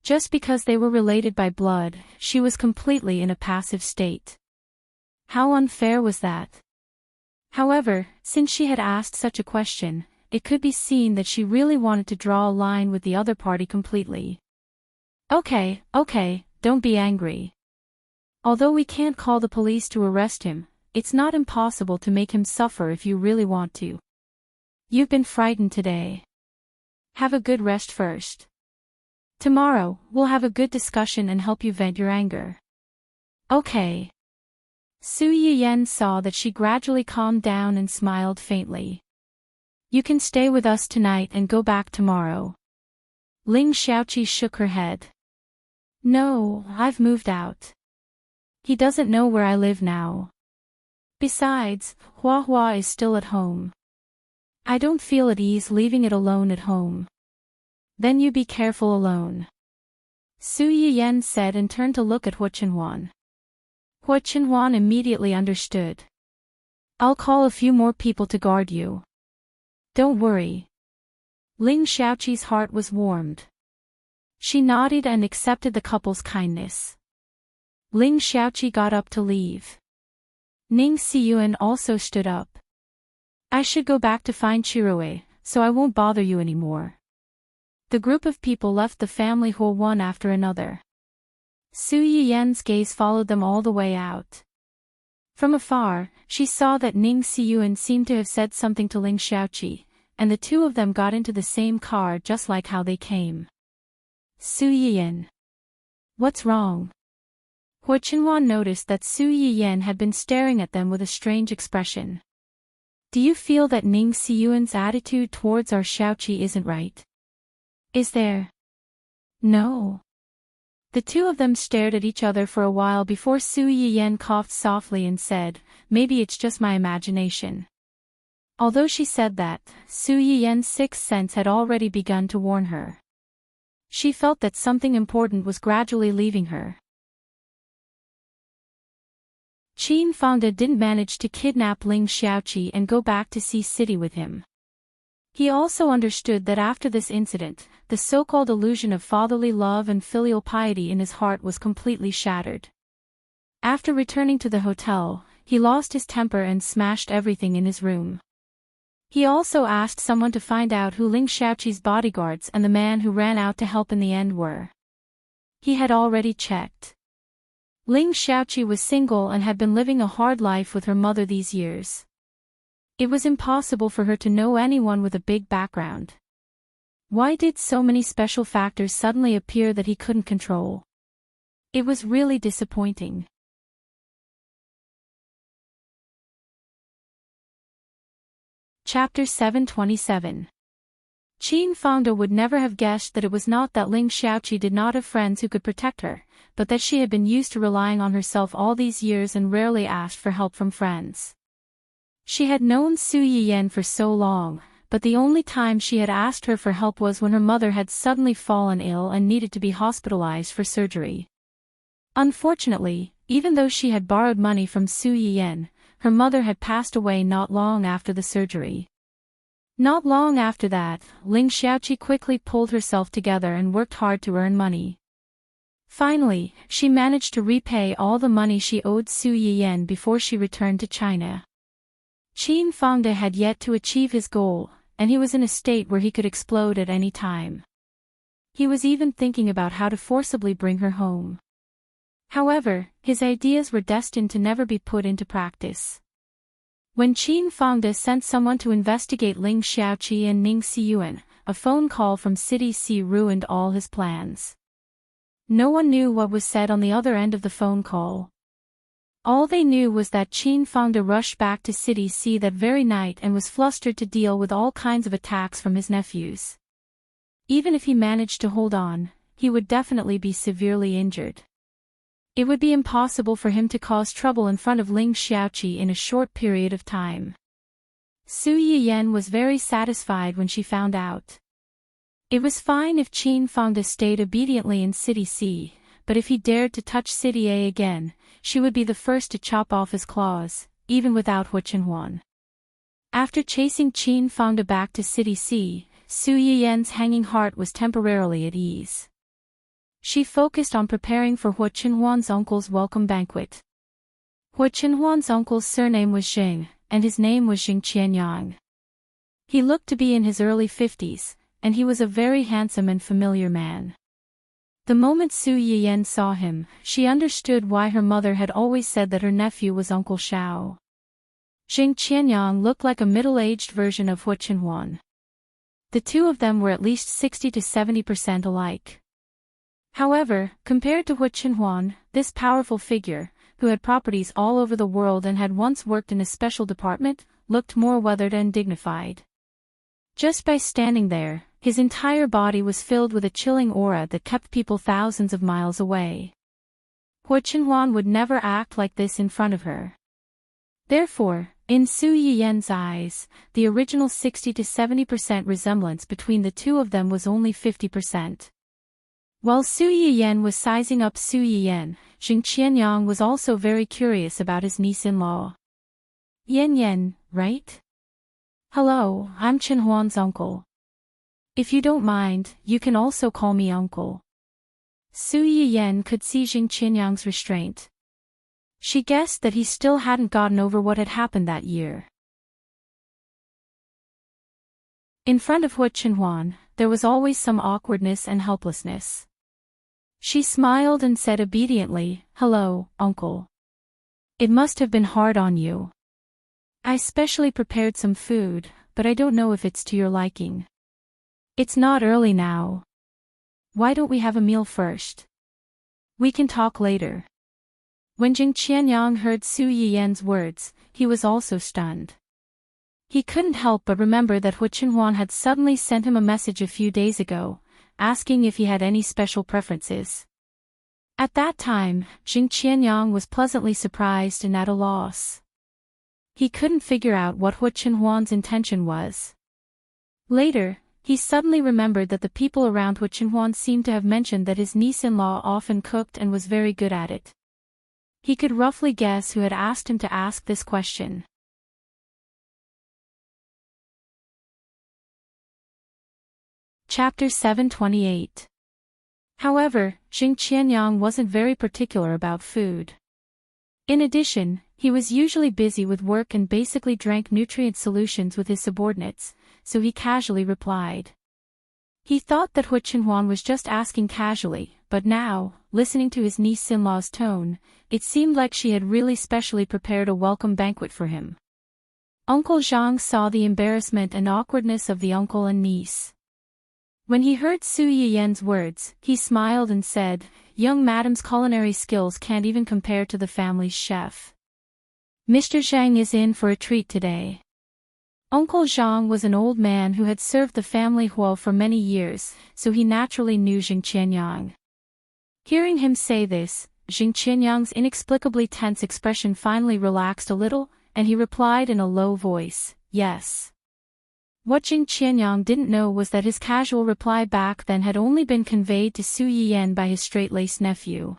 A: Just because they were related by blood, she was completely in a passive state. How unfair was that? However, since she had asked such a question, it could be seen that she really wanted to draw a line with the other party completely. Okay, don't be angry. Although we can't call the police to arrest him, it's not impossible to make him suffer if you really want to. You've been frightened today. Have a good rest first. Tomorrow, we'll have a good discussion and help you vent your anger. Okay. Su Yiyan saw that she gradually calmed down and smiled faintly. You can stay with us tonight and go back tomorrow. Ling Xiaoqi shook her head. No, I've moved out. He doesn't know where I live now. Besides, Hua Hua is still at home. I don't feel at ease leaving it alone at home. Then you be careful alone. Su Yiyan said and turned to look at Hua Chenhuan. Hua Chenhuan immediately understood. I'll call a few more people to guard you. Don't worry. Ling Xiaoqi's heart was warmed. She nodded and accepted the couple's kindness. Ling Xiaoqi got up to leave. Ning Xiyuan also stood up. I should go back to find Chirue, so I won't bother you anymore. The group of people left the family hall one after another. Su Yiyan's gaze followed them all the way out. From afar, she saw that Ning Xiyuan seemed to have said something to Ling Xiaoqi, and the two of them got into the same car just like how they came. Su Yiyan. What's wrong? Hua Chenhuan noticed that Su Yiyan had been staring at them with a strange expression. Do you feel that Ning Xiyuan's attitude towards our Xiaoqi isn't right? Is there? No. The two of them stared at each other for a while before Su Yiyan coughed softly and said, maybe it's just my imagination. Although she said that, Su Yiyan's sixth sense had already begun to warn her. She felt that something important was gradually leaving her. Qin Fangde didn't manage to kidnap Ling Xiaoqi and go back to Sea City with him. He also understood that after this incident, the so-called illusion of fatherly love and filial piety in his heart was completely shattered. After returning to the hotel, he lost his temper and smashed everything in his room. He also asked someone to find out who Ling Xiaoqi's bodyguards and the man who ran out to help in the end were. He had already checked. Ling Xiaoqi was single and had been living a hard life with her mother these years. It was impossible for her to know anyone with a big background. Why did so many special factors suddenly appear that he couldn't control? It was really disappointing. Chapter 727. Qin Fangde would never have guessed that it was not that Ling Xiaoqi did not have friends who could protect her, but that she had been used to relying on herself all these years and rarely asked for help from friends. She had known Su Yiyan for so long, but the only time she had asked her for help was when her mother had suddenly fallen ill and needed to be hospitalized for surgery. Unfortunately, even though she had borrowed money from Su Yiyan, her mother had passed away not long after the surgery. Not long after that, Ling Xiaoqi quickly pulled herself together and worked hard to earn money. Finally, she managed to repay all the money she owed Su Yiyan before she returned to China. Qin Fangde had yet to achieve his goal, and he was in a state where he could explode at any time. He was even thinking about how to forcibly bring her home. However, his ideas were destined to never be put into practice. When Qin Fangde sent someone to investigate Ling Xiaoqi and Ning Xiyuan, a phone call from City C ruined all his plans. No one knew what was said on the other end of the phone call. All they knew was that Qin Fangde rushed back to City C that very night and was flustered to deal with all kinds of attacks from his nephews. Even if he managed to hold on, he would definitely be severely injured. It would be impossible for him to cause trouble in front of Ling Xiaoqi in a short period of time. Su Yiyan was very satisfied when she found out. It was fine if Qin Fangde stayed obediently in City C, but if he dared to touch City A again, she would be the first to chop off his claws, even without Hua Chenhuan. After chasing Qin Fangde back to City C, Su Yiyan's hanging heart was temporarily at ease. She focused on preparing for Hua Chenhuan's uncle's welcome banquet. Hua Chenhuan's uncle's surname was Xing, and his name was Xing Qianyang. He looked to be in his early 50s, and he was a very handsome and familiar man. The moment Su Yiyan saw him, she understood why her mother had always said that her nephew was Uncle Xiao. Jing Qianyang looked like a middle-aged version of Hu Qinhuan. The two of them were at least 60 to 70% alike. However, compared to Hu Qinhuan, this powerful figure, who had properties all over the world and had once worked in a special department, looked more weathered and dignified. Just by standing there, his entire body was filled with a chilling aura that kept people thousands of miles away. Hu Qinhuan would never act like this in front of her. Therefore, in Su Yiyan's eyes, the original 60 to 70% resemblance between the two of them was only 50%. While Su Yiyan was sizing up Su Yiyan, Jing Qianyang was also very curious about his niece-in-law. Yan, right? Hello, I'm Qinhuan's uncle. If you don't mind, you can also call me uncle. Su Yiyan could see Jing Qianyang's restraint. She guessed that he still hadn't gotten over what had happened that year. In front of Hu Qinhuan, there was always some awkwardness and helplessness. She smiled and said obediently, "Hello, uncle. It must have been hard on you. I specially prepared some food, but I don't know if it's to your liking. It's not early now. Why don't we have a meal first? We can talk later." When Jing Qianyang heard Su Yiyan's words, he was also stunned. He couldn't help but remember that Hu Qinhuan had suddenly sent him a message a few days ago, asking if he had any special preferences. At that time, Jing Qianyang was pleasantly surprised and at a loss. He couldn't figure out what Hu Qinhuan's intention was. Later, he suddenly remembered that the people around Hu Qinhuan seemed to have mentioned that his niece-in-law often cooked and was very good at it. He could roughly guess who had asked him to ask this question. Chapter 728. However, Jing Qianyang wasn't very particular about food. In addition, he was usually busy with work and basically drank nutrient solutions with his subordinates, so he casually replied. He thought that Hu Qinhuan was just asking casually, but now, listening to his niece-in-law's tone, it seemed like she had really specially prepared a welcome banquet for him. Uncle Zhang saw the embarrassment and awkwardness of the uncle and niece. When he heard Su Yiyan's words, he smiled and said, "Young madam's culinary skills can't even compare to the family's chef. Mr. Zhang is in for a treat today." Uncle Zhang was an old man who had served the family Huo for many years, so he naturally knew Jing Qianyang. Hearing him say this, Jing Qianyang's inexplicably tense expression finally relaxed a little, and he replied in a low voice, "Yes." What Jing Qianyang didn't know was that his casual reply back then had only been conveyed to Su Yiyan by his straight-laced nephew.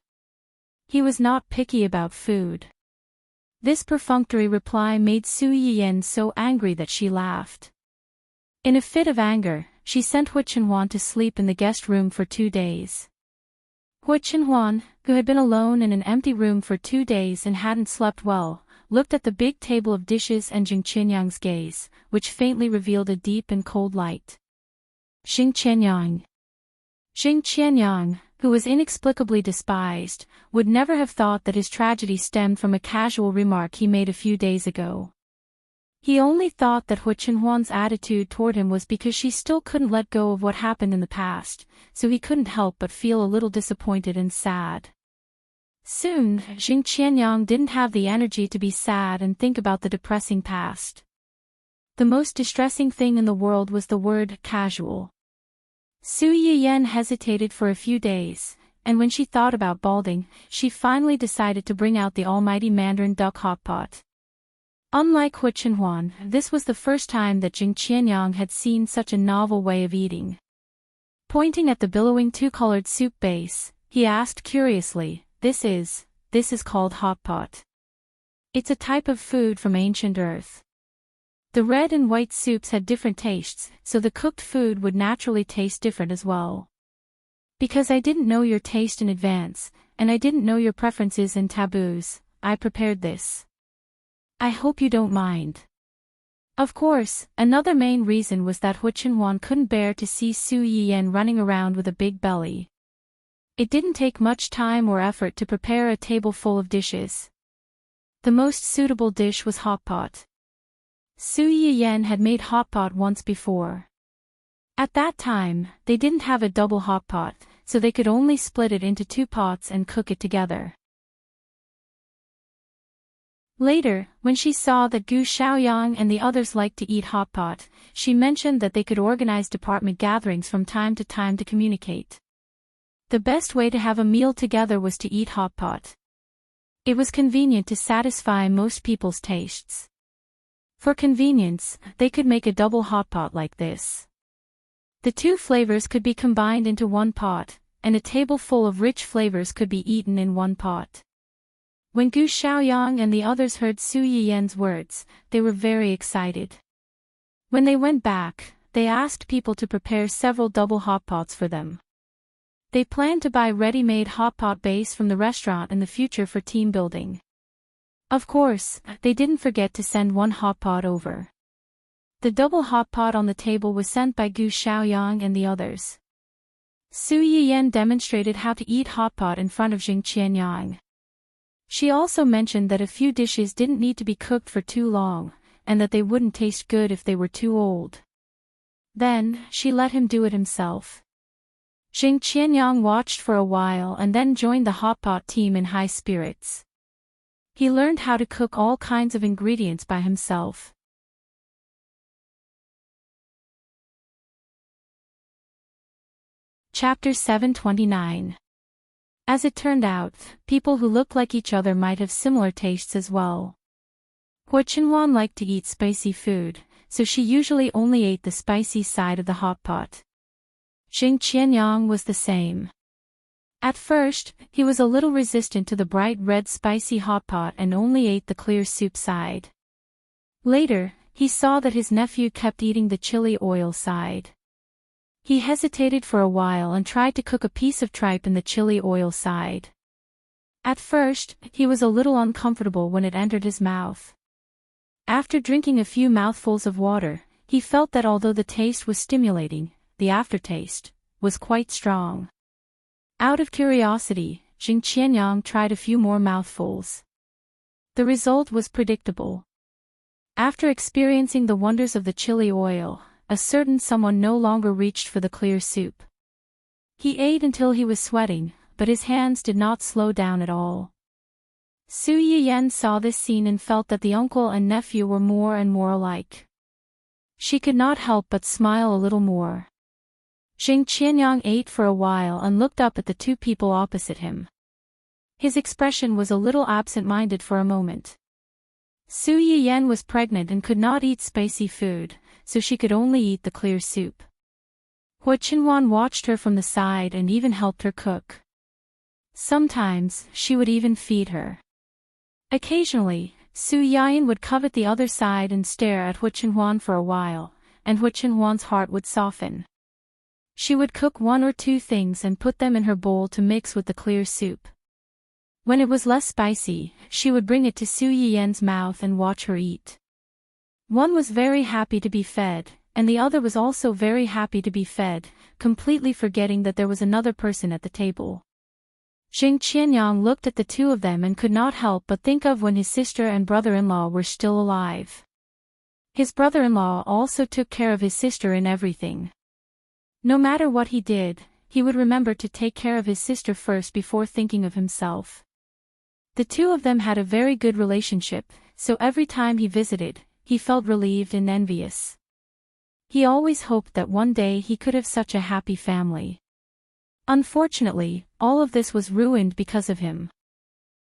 A: He was not picky about food. This perfunctory reply made Su Yiyan so angry that she laughed. In a fit of anger, she sent Hu Qinhuan to sleep in the guest room for 2 days. Hu Qinhuan, who had been alone in an empty room for 2 days and hadn't slept well, looked at the big table of dishes and Jing Qianyang's gaze, which faintly revealed a deep and cold light. Jing Qianyang. Jing Qianyang, who was inexplicably despised, would never have thought that his tragedy stemmed from a casual remark he made a few days ago. He only thought that Hu Qinhuan's attitude toward him was because she still couldn't let go of what happened in the past, so he couldn't help but feel a little disappointed and sad. Soon, Jing Qianyang didn't have the energy to be sad and think about the depressing past. The most distressing thing in the world was the word casual. Su Yiyan hesitated for a few days, and when she thought about balding, she finally decided to bring out the almighty Mandarin duck hot pot. Unlike Hu Qinhuan, this was the first time that Jing Qianyang had seen such a novel way of eating. Pointing at the billowing two-colored soup base, he asked curiously, This is called hot pot. It's a type of food from ancient Earth. The red and white soups had different tastes, so the cooked food would naturally taste different as well. Because I didn't know your taste in advance, and I didn't know your preferences and taboos, I prepared this. I hope you don't mind. Of course, another main reason was that Hu Qinhuan couldn't bear to see Su Yiyan running around with a big belly. It didn't take much time or effort to prepare a table full of dishes. The most suitable dish was hot pot. Su Yiyan had made hot pot once before. At that time, they didn't have a double hot pot, so they could only split it into 2 pots and cook it together. Later, when she saw that Gu Xiaoyang and the others liked to eat hot pot, she mentioned that they could organize department gatherings from time to time to communicate. The best way to have a meal together was to eat hot pot. It was convenient to satisfy most people's tastes. For convenience, they could make a double hot pot like this. The 2 flavors could be combined into 1 pot, and a table full of rich flavors could be eaten in 1 pot. When Gu Xiaoyang and the others heard Su Yiyan's words, they were very excited. When they went back, they asked people to prepare several double hot pots for them. They planned to buy ready-made hot pot base from the restaurant in the future for team building. Of course, they didn't forget to send 1 hot pot over. The double hot pot on the table was sent by Gu Xiaoyang and the others. Su Yiyan demonstrated how to eat hot pot in front of Jing Qianyang. She also mentioned that a few dishes didn't need to be cooked for too long, and that they wouldn't taste good if they were too old. Then, she let him do it himself. Jing Qianyang watched for a while and then joined the hot pot team in high spirits. He learned how to cook all kinds of ingredients by himself. Chapter 729. As it turned out, people who looked like each other might have similar tastes as well. Hua Qinhuan liked to eat spicy food, so she usually only ate the spicy side of the hot pot. Jing Qianyang was the same. At first, he was a little resistant to the bright red spicy hot pot and only ate the clear soup side. Later, he saw that his nephew kept eating the chili oil side. He hesitated for a while and tried to cook a piece of tripe in the chili oil side. At first, he was a little uncomfortable when it entered his mouth. After drinking a few mouthfuls of water, he felt that although the taste was stimulating, the aftertaste was quite strong. Out of curiosity, Jing Qianyang tried a few more mouthfuls. The result was predictable. After experiencing the wonders of the chili oil, a certain someone no longer reached for the clear soup. He ate until he was sweating, but his hands did not slow down at all. Su Yiyan saw this scene and felt that the uncle and nephew were more and more alike. She could not help but smile a little more. Jing Qianyang ate for a while and looked up at the 2 people opposite him. His expression was a little absent-minded for a moment. Su Yiyan was pregnant and could not eat spicy food, so she could only eat the clear soup. Hua Qinhuan watched her from the side and even helped her cook. Sometimes, she would even feed her. Occasionally, Su Yiyan would covet the other side and stare at Hua Qinhuan for a while, and Hua Qinhuan's heart would soften. She would cook 1 or 2 things and put them in her bowl to mix with the clear soup. When it was less spicy, she would bring it to Su Yiyan's mouth and watch her eat. One was very happy to be fed, and the other was also very happy to be fed, completely forgetting that there was another person at the table. Jing Qianyang looked at the 2 of them and could not help but think of when his sister and brother-in-law were still alive. His brother-in-law also took care of his sister in everything. No matter what he did, he would remember to take care of his sister first before thinking of himself. The 2 of them had a very good relationship, so every time he visited, he felt relieved and envious. He always hoped that one day he could have such a happy family. Unfortunately, all of this was ruined because of him.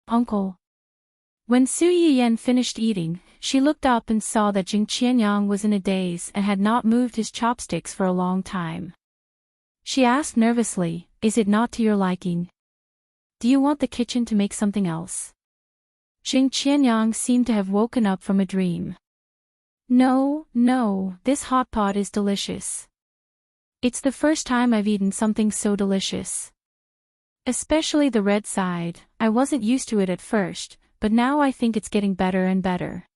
A: Uncle. When Su Yiyan finished eating, she looked up and saw that Jing Qianyang was in a daze and had not moved his chopsticks for a long time. She asked nervously, "Is it not to your liking? Do you want the kitchen to make something else?" Jing Qianyang seemed to have woken up from a dream. No, this hot pot is delicious. It's the first time I've eaten something so delicious. Especially the red side. I wasn't used to it at first, but now I think it's getting better and better.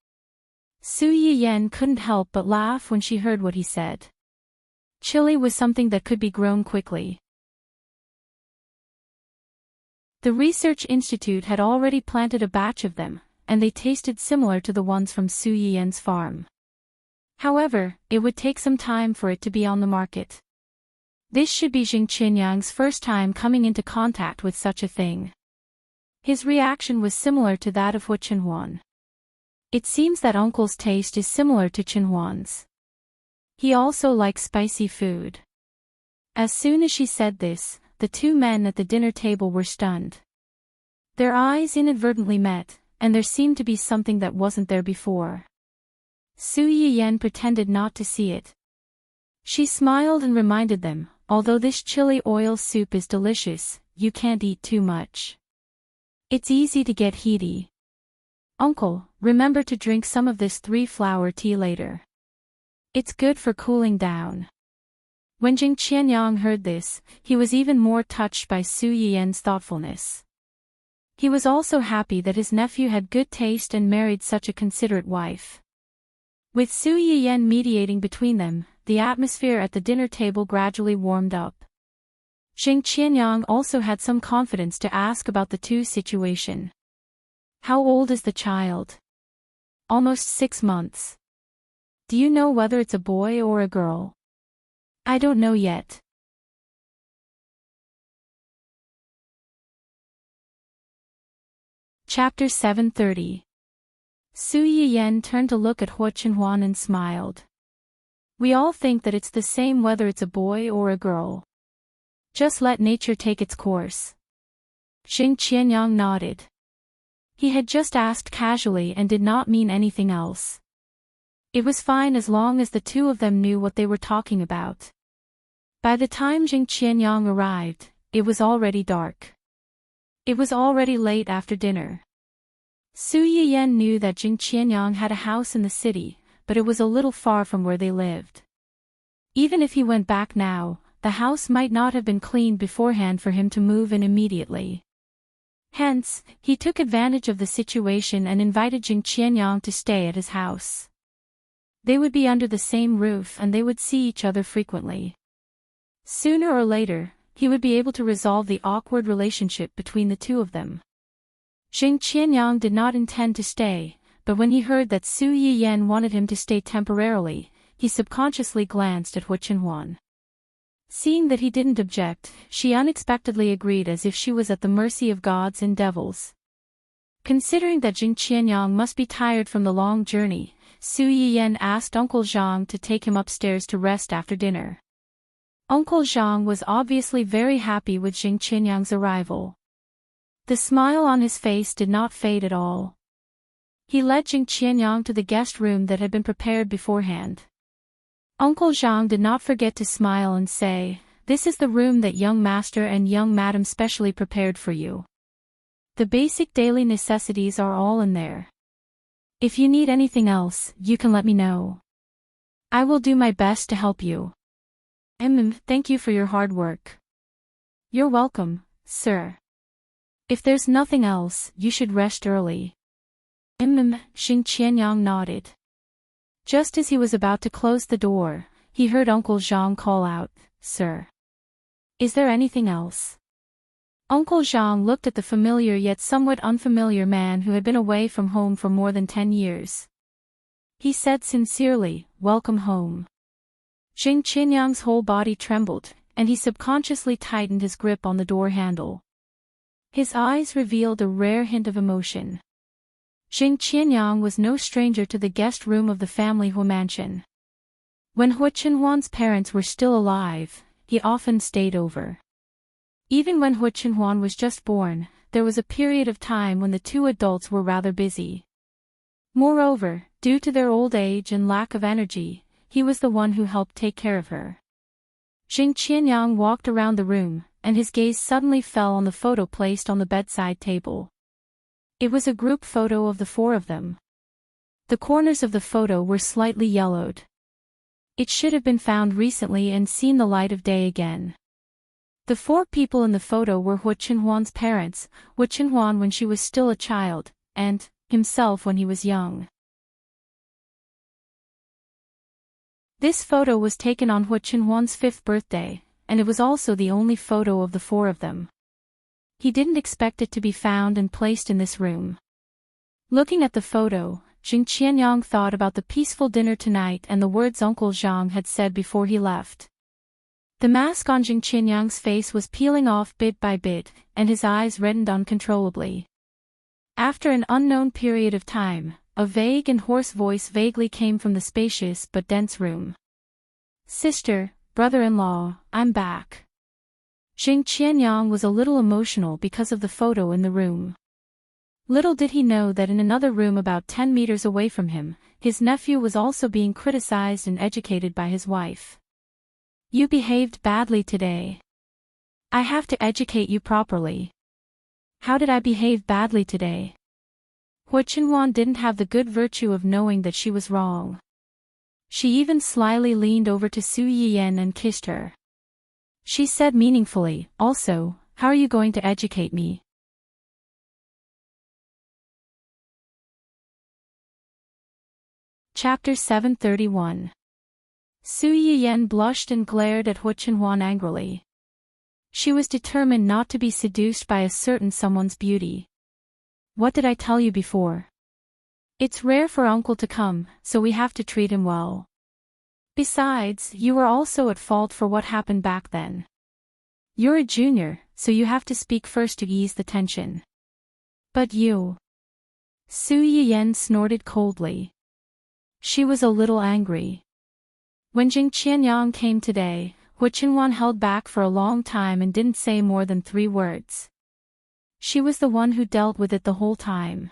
A: Su Yiyan couldn't help but laugh when she heard what he said. Chili was something that could be grown quickly. The research institute had already planted a batch of them, and they tasted similar to the ones from Su Yiyan's farm. However, it would take some time for it to be on the market. This should be Jing Qianyang's first time coming into contact with such a thing. His reaction was similar to that of Hu Chenhuan. It seems that uncle's taste is similar to Chenhuan's. He also likes spicy food. As soon as she said this, the two men at the dinner table were stunned. Their eyes inadvertently met, and there seemed to be something that wasn't there before. Su Yiyan pretended not to see it. She smiled and reminded them, although this chili oil soup is delicious, you can't eat too much. It's easy to get heaty. Uncle, remember to drink some of this 3-flower tea later. It's good for cooling down. When Jing Qianyang heard this, he was even more touched by Su Yiyan's thoughtfulness. He was also happy that his nephew had good taste and married such a considerate wife. With Su Yiyan mediating between them, the atmosphere at the dinner table gradually warmed up. Jing Qianyang also had some confidence to ask about the two situation. How old is the child? Almost 6 months. Do you know whether it's a boy or a girl? I don't know yet. Chapter 730. Su Yiyan turned to look at Hu Chenhuan and smiled. We all think that it's the same whether it's a boy or a girl. Just let nature take its course. Jing Qianyang nodded. He had just asked casually and did not mean anything else. It was fine as long as the two of them knew what they were talking about. By the time Jing Qianyang arrived, it was already dark. It was already late after dinner. Su Yiyan knew that Jing Qianyang had a house in the city, but it was a little far from where they lived. Even if he went back now, the house might not have been cleaned beforehand for him to move in immediately. Hence, he took advantage of the situation and invited Jing Qianyang to stay at his house. They would be under the same roof and they would see each other frequently. Sooner or later, he would be able to resolve the awkward relationship between the two of them. Jing Qianyang did not intend to stay, but when he heard that Su Yiyan wanted him to stay temporarily, he subconsciously glanced at Hu Chenhuan. Seeing that he didn't object, she unexpectedly agreed as if she was at the mercy of gods and devils. Considering that Jing Qianyang must be tired from the long journey, Su Yiyan asked Uncle Zhang to take him upstairs to rest after dinner. Uncle Zhang was obviously very happy with Jing Qianyang's arrival. The smile on his face did not fade at all. He led Jing Qianyang to the guest room that had been prepared beforehand. Uncle Zhang did not forget to smile and say, "This is the room that young master and young madam specially prepared for you. The basic daily necessities are all in there. If you need anything else, you can let me know. I will do my best to help you." Thank you for your hard work. You're welcome, sir. If there's nothing else, you should rest early. Jing Qianyang nodded. Just as he was about to close the door, he heard Uncle Zhang call out, "Sir. Is there anything else?" Uncle Zhang looked at the familiar yet somewhat unfamiliar man who had been away from home for more than 10 years. He said sincerely, "Welcome home." Jing Qianyang's whole body trembled, and he subconsciously tightened his grip on the door handle. His eyes revealed a rare hint of emotion. Jing Qianyang was no stranger to the guest room of the family Hu mansion. When Hu Chenhuan's parents were still alive, he often stayed over. Even when Hu Chenhuan was just born, there was a period of time when the two adults were rather busy. Moreover, due to their old age and lack of energy, he was the one who helped take care of her. Jing Qianyang walked around the room, and his gaze suddenly fell on the photo placed on the bedside table. It was a group photo of the 4 of them. The corners of the photo were slightly yellowed. It should have been found recently and seen the light of day again. The 4 people in the photo were Hu Chenhuan's parents, Hu Chenhuan when she was still a child, and himself when he was young. This photo was taken on Hu Chenhuan's 5th birthday, and it was also the only photo of the 4 of them. He didn't expect it to be found and placed in this room. Looking at the photo, Jing Qianyang thought about the peaceful dinner tonight and the words Uncle Zhang had said before he left. The mask on Jing Qianyang's face was peeling off bit by bit, and his eyes reddened uncontrollably. After an unknown period of time, a vague and hoarse voice vaguely came from the spacious but dense room. "Sister, brother-in-law, I'm back." Jing Qianyang was a little emotional because of the photo in the room. Little did he know that in another room about 10 meters away from him, his nephew was also being criticized and educated by his wife. "You behaved badly today. I have to educate you properly." "How did I behave badly today?" Hua Qinhuan didn't have the good virtue of knowing that she was wrong. She even slyly leaned over to Su Yiyan and kissed her. She said meaningfully, "Also, how are you going to educate me?" Chapter 731. Su Yiyan blushed and glared at Hua Qinhuan angrily. She was determined not to be seduced by a certain someone's beauty. "What did I tell you before? It's rare for uncle to come, so we have to treat him well. Besides, you were also at fault for what happened back then. You're a junior, so you have to speak first to ease the tension." "But you..." Su Yiyan snorted coldly. She was a little angry. When Jing Qianyang came today, Hua Qinhuan held back for a long time and didn't say more than 3 words. She was the one who dealt with it the whole time.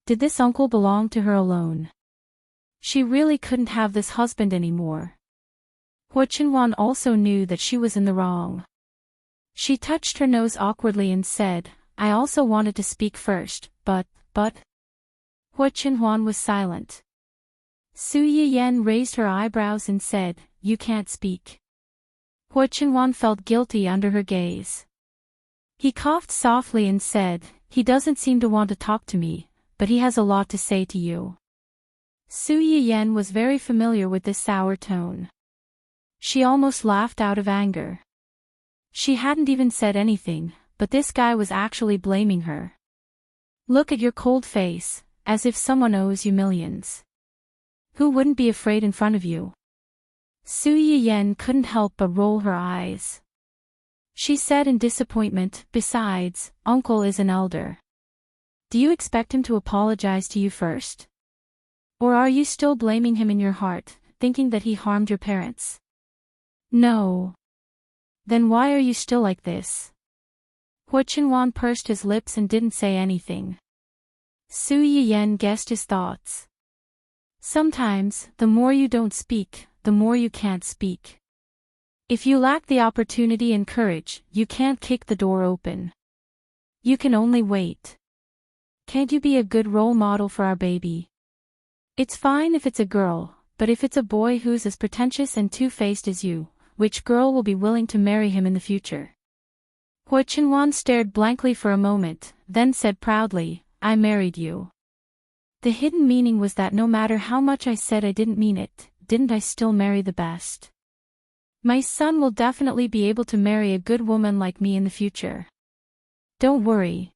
A: Did this uncle belong to her alone? She really couldn't have this husband anymore. Hua Qinhuan also knew that she was in the wrong. She touched her nose awkwardly and said, "I also wanted to speak first, but... Hua Qinhuan was silent. Su Yiyan raised her eyebrows and said, "You can't speak." Hua Qinhuan felt guilty under her gaze. He coughed softly and said, "He doesn't seem to want to talk to me, but he has a lot to say to you." Su Yiyan was very familiar with this sour tone. She almost laughed out of anger. She hadn't even said anything, but this guy was actually blaming her. "Look at your cold face, as if someone owes you millions. Who wouldn't be afraid in front of you?" Su Yiyan couldn't help but roll her eyes. She said in disappointment, "Besides, uncle is an elder. Do you expect him to apologize to you first? Or are you still blaming him in your heart, thinking that he harmed your parents?" "No." "Then why are you still like this?" Hua Qinhuan pursed his lips and didn't say anything. Su Yiyan guessed his thoughts. Sometimes, the more you don't speak, the more you can't speak. If you lack the opportunity and courage, you can't kick the door open. You can only wait. Can't you be a good role model for our baby? It's fine if it's a girl, but if it's a boy who's as pretentious and two-faced as you, which girl will be willing to marry him in the future? Hua Qinhuan stared blankly for a moment, then said proudly, "I married you." The hidden meaning was that no matter how much I said I didn't mean it, didn't I still marry the best? My son will definitely be able to marry a good woman like me in the future. Don't worry.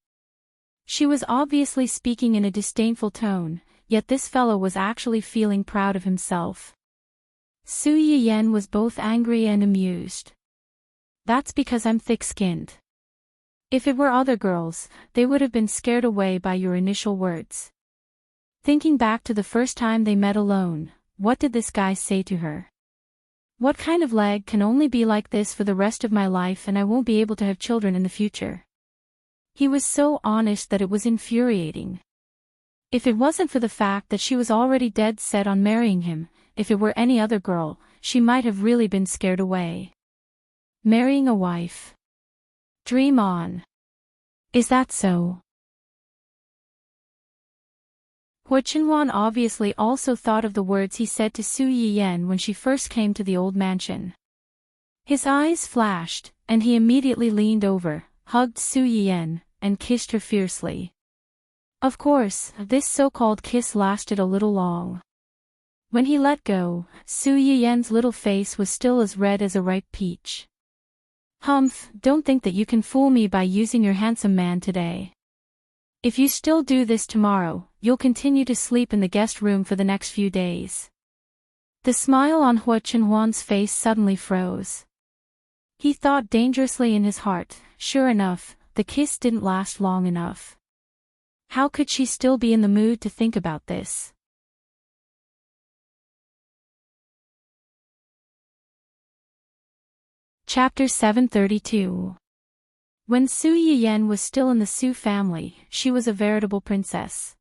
A: She was obviously speaking in a disdainful tone, yet this fellow was actually feeling proud of himself. Su Yiyan was both angry and amused. "That's because I'm thick-skinned. If it were other girls, they would have been scared away by your initial words." Thinking back to the first time they met alone, what did this guy say to her? "What kind of leg can only be like this for the rest of my life and I won't be able to have children in the future?" He was so honest that it was infuriating. If it wasn't for the fact that she was already dead set on marrying him, if it were any other girl, she might have really been scared away. Marrying a wife. Dream on. Is that so? Hua Qinhuan obviously also thought of the words he said to Su Yiyan when she first came to the old mansion. His eyes flashed, and he immediately leaned over, hugged Su Yiyan, and kissed her fiercely. Of course, this so-called kiss lasted a little long. When he let go, Su Yiyan's little face was still as red as a ripe peach. Humph, don't think that you can fool me by using your handsome man today. If you still do this tomorrow, you'll continue to sleep in the guest room for the next few days. The smile on Hua Chenhuan's face suddenly froze. He thought dangerously in his heart, sure enough, the kiss didn't last long enough. How could she still be in the mood to think about this? Chapter 732. When Su Yiyan was still in the Su family, she was a veritable princess.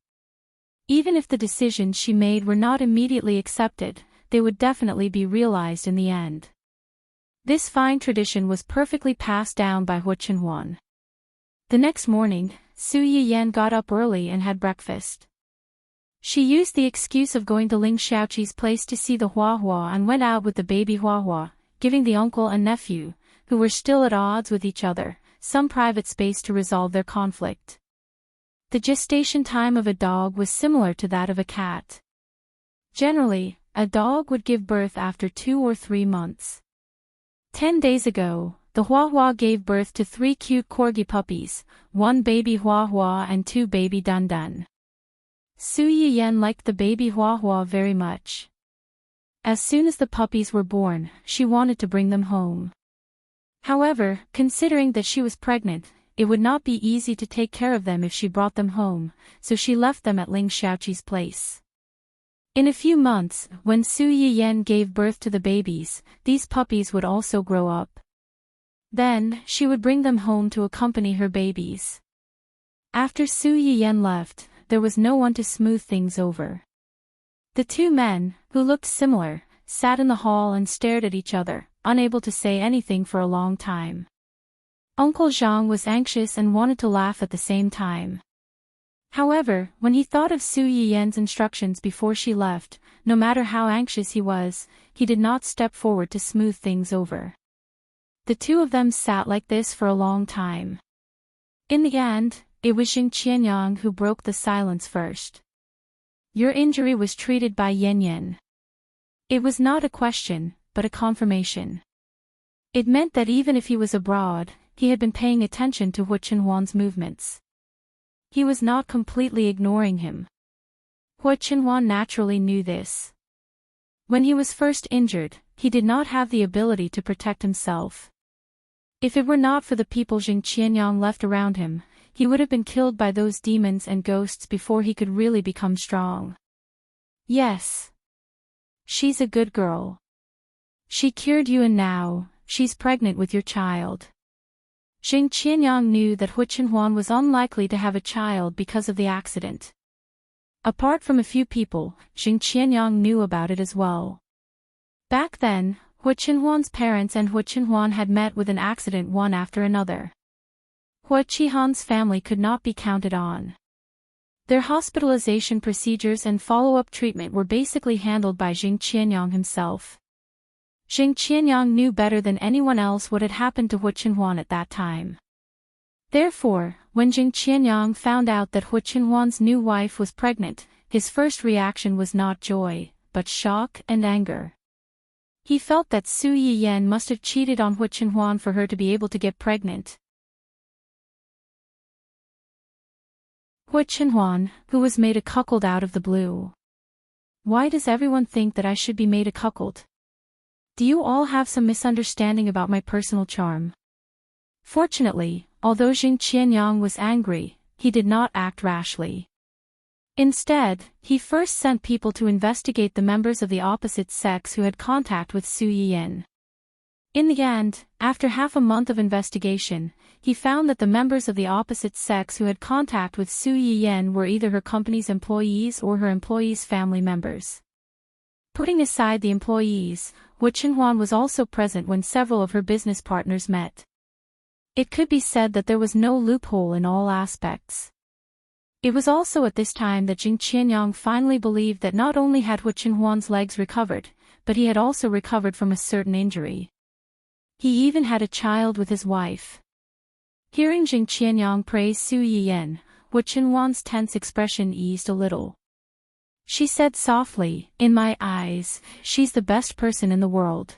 A: Even if the decisions she made were not immediately accepted, they would definitely be realized in the end. This fine tradition was perfectly passed down by Hua Chenhuan. The next morning, Su Yiyan got up early and had breakfast. She used the excuse of going to Ling Xiaoqi's place to see the Huahua and went out with the baby Huahua, giving the uncle and nephew, who were still at odds with each other, some private space to resolve their conflict. The gestation time of a dog was similar to that of a cat. Generally, a dog would give birth after 2 or 3 months. 10 days ago, the Huahua gave birth to 3 cute corgi puppies, 1 baby Huahua and 2 baby Dundan. Su Yiyan liked the baby Huahua very much. As soon as the puppies were born, she wanted to bring them home. However, considering that she was pregnant, it would not be easy to take care of them if she brought them home, so she left them at Ling Xiaoqi's place. In a few months, when Su Yiyan gave birth to the babies, these puppies would also grow up. Then, she would bring them home to accompany her babies. After Su Yiyan left, there was no one to smooth things over. The 2 men, who looked similar, sat in the hall and stared at each other, unable to say anything for a long time. Uncle Zhang was anxious and wanted to laugh at the same time. However, when he thought of Su Yiyan's instructions before she left, no matter how anxious he was, he did not step forward to smooth things over. The 2 of them sat like this for a long time. In the end, it was Jing Qianyang who broke the silence first. Your injury was treated by Yen Yen. It was not a question, but a confirmation. It meant that even if he was abroad, he had been paying attention to Hua Chenhuan's movements. He was not completely ignoring him. Hua Chenhuan naturally knew this. When he was first injured, he did not have the ability to protect himself. If it were not for the people Jing Qianyang left around him, he would have been killed by those demons and ghosts before he could really become strong. Yes. She's a good girl. She cured you and now, she's pregnant with your child. Jing Qianyang knew that Hua Chenhuan was unlikely to have a child because of the accident. Apart from a few people, Jing Qianyang knew about it as well. Back then, Hua Chenhuan's parents and Hua Chenhuan had met with an accident one after another. Hua Qihan's family could not be counted on. Their hospitalization procedures and follow-up treatment were basically handled by Jing Qianyang himself. Jing Qianyang knew better than anyone else what had happened to Hua Chenhuan at that time. Therefore, when Jing Qianyang found out that Hua Chenhuan's new wife was pregnant, his first reaction was not joy, but shock and anger. He felt that Su Yiyan must have cheated on Hua Chenhuan for her to be able to get pregnant. Hua Chenhuan, who was made a cuckold out of the blue. Why does everyone think that I should be made a cuckold? Do you all have some misunderstanding about my personal charm? Fortunately, although Jing Qianyang was angry, he did not act rashly. Instead, he first sent people to investigate the members of the opposite sex who had contact with Su Yiyan. In the end, after half a month of investigation, he found that the members of the opposite sex who had contact with Su Yiyan were either her company's employees or her employees' family members. Putting aside the employees, Hua Chenhuan was also present when several of her business partners met. It could be said that there was no loophole in all aspects. It was also at this time that Jing Qianyang finally believed that not only had Hua Chenhuan's legs recovered, but he had also recovered from a certain injury. He even had a child with his wife. Hearing Jing Qianyang praise Su Yiyan, Hua Chenhuan's tense expression eased a little. She said softly, "In my eyes, she's the best person in the world."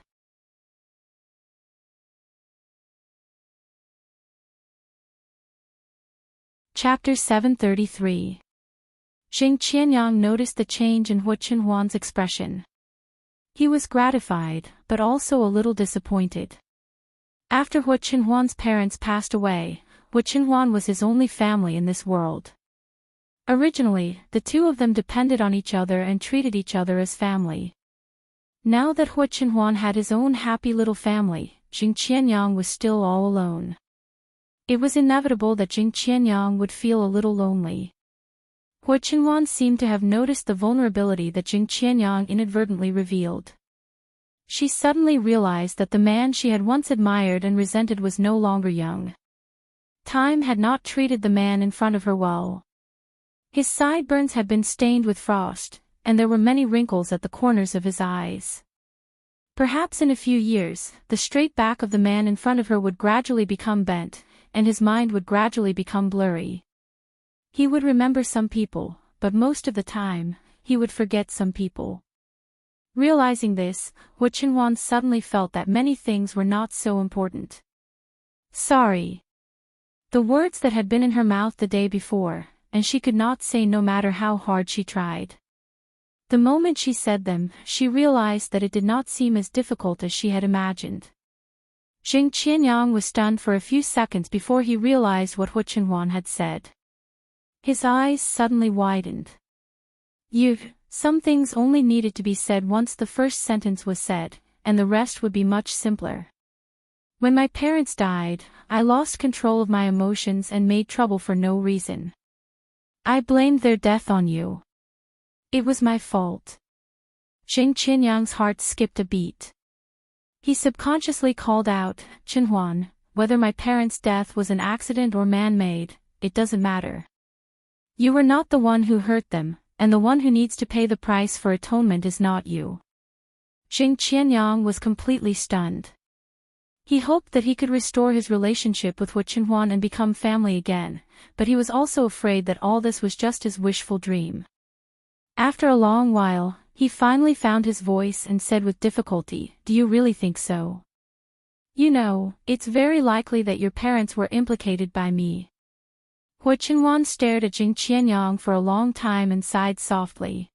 A: Chapter 733. Jing Qianyang noticed the change in Hu Qinhuan's expression. He was gratified, but also a little disappointed. After Hu Qinhuan's parents passed away, Hu Qinhuan was his only family in this world. Originally, the two of them depended on each other and treated each other as family. Now that Hu Qinhuan had his own happy little family, Jing Qianyang was still all alone. It was inevitable that Jing Qianyang would feel a little lonely. Hu Qinhuan seemed to have noticed the vulnerability that Jing Qianyang inadvertently revealed. She suddenly realized that the man she had once admired and resented was no longer young. Time had not treated the man in front of her well. His sideburns had been stained with frost, and there were many wrinkles at the corners of his eyes. Perhaps in a few years, the straight back of the man in front of her would gradually become bent, and his mind would gradually become blurry. He would remember some people, but most of the time, he would forget some people. Realizing this, Hu Qinhuan suddenly felt that many things were not so important. Sorry. The words that had been in her mouth the day before, and she could not say no matter how hard she tried. The moment she said them, she realized that it did not seem as difficult as she had imagined. Jing Qianyang was stunned for a few seconds before he realized what Hu Qinhuan had said. His eyes suddenly widened. Some things only needed to be said once the first sentence was said, and the rest would be much simpler. When my parents died, I lost control of my emotions and made trouble for no reason. I blamed their death on you. It was my fault. Jing Qianyang's heart skipped a beat. He subconsciously called out, Qinhuan, whether my parents' death was an accident or man-made, it doesn't matter. You were not the one who hurt them, and the one who needs to pay the price for atonement is not you. Jing Qianyang was completely stunned. He hoped that he could restore his relationship with Hu Qinhuan and become family again, but he was also afraid that all this was just his wishful dream. After a long while, he finally found his voice and said with difficulty, Do you really think so? You know, it's very likely that your parents were implicated by me. Hu Qinhuan stared at Jing Qianyang for a long time and sighed softly.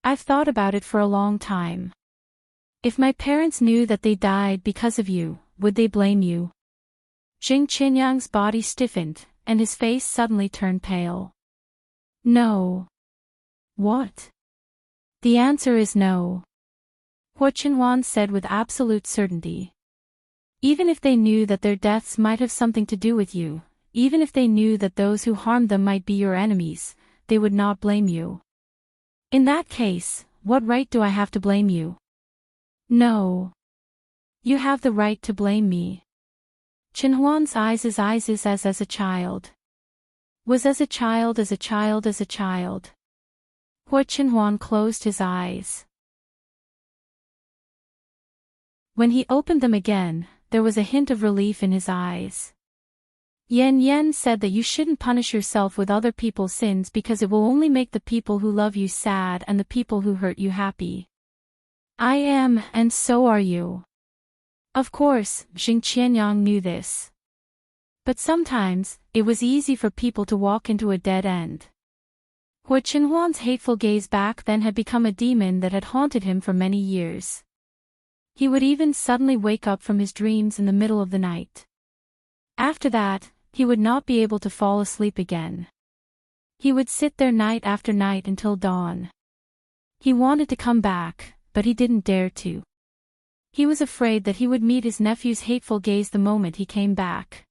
A: I've thought about it for a long time. If my parents knew that they died because of you, would they blame you? Jing Qianyang's body stiffened, and his face suddenly turned pale. No. What? The answer is no. Hu Qinhuan said with absolute certainty. Even if they knew that their deaths might have something to do with you, even if they knew that those who harmed them might be your enemies, they would not blame you. In that case, what right do I have to blame you? No. You have the right to blame me. Qinhuan's eyes as a child. Was as a child. Hu Qinhuan closed his eyes. When he opened them again, there was a hint of relief in his eyes. Yan said that you shouldn't punish yourself with other people's sins because it will only make the people who love you sad and the people who hurt you happy. I am, and so are you. Of course, Jing Qianyang knew this. But sometimes, it was easy for people to walk into a dead end. Hu Qinhuan's hateful gaze back then had become a demon that had haunted him for many years. He would even suddenly wake up from his dreams in the middle of the night. After that, he would not be able to fall asleep again. He would sit there night after night until dawn. He wanted to come back, but he didn't dare to. He was afraid that he would meet his nephew's hateful gaze the moment he came back.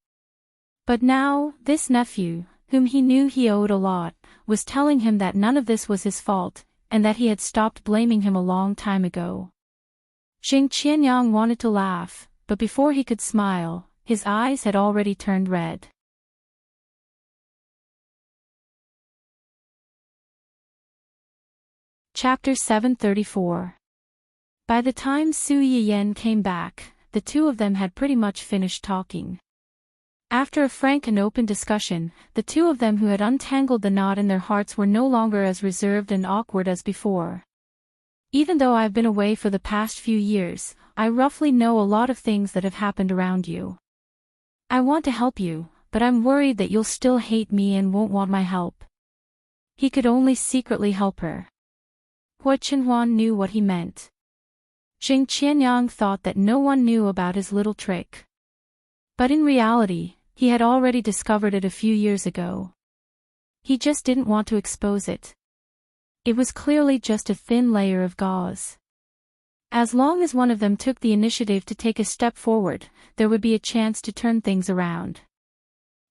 A: But now, this nephew, whom he knew he owed a lot, was telling him that none of this was his fault, and that he had stopped blaming him a long time ago. Jing Qianyang wanted to laugh, but before he could smile, his eyes had already turned red. Chapter 734. By the time Su Yiyan came back, the two of them had pretty much finished talking. After a frank and open discussion, the two of them who had untangled the knot in their hearts were no longer as reserved and awkward as before. Even though I've been away for the past few years, I roughly know a lot of things that have happened around you. I want to help you, but I'm worried that you'll still hate me and won't want my help. He could only secretly help her. Hua Chenhuan knew what he meant. Jing Qianyang thought that no one knew about his little trick. But in reality, he had already discovered it a few years ago. He just didn't want to expose it. It was clearly just a thin layer of gauze. As long as one of them took the initiative to take a step forward, there would be a chance to turn things around.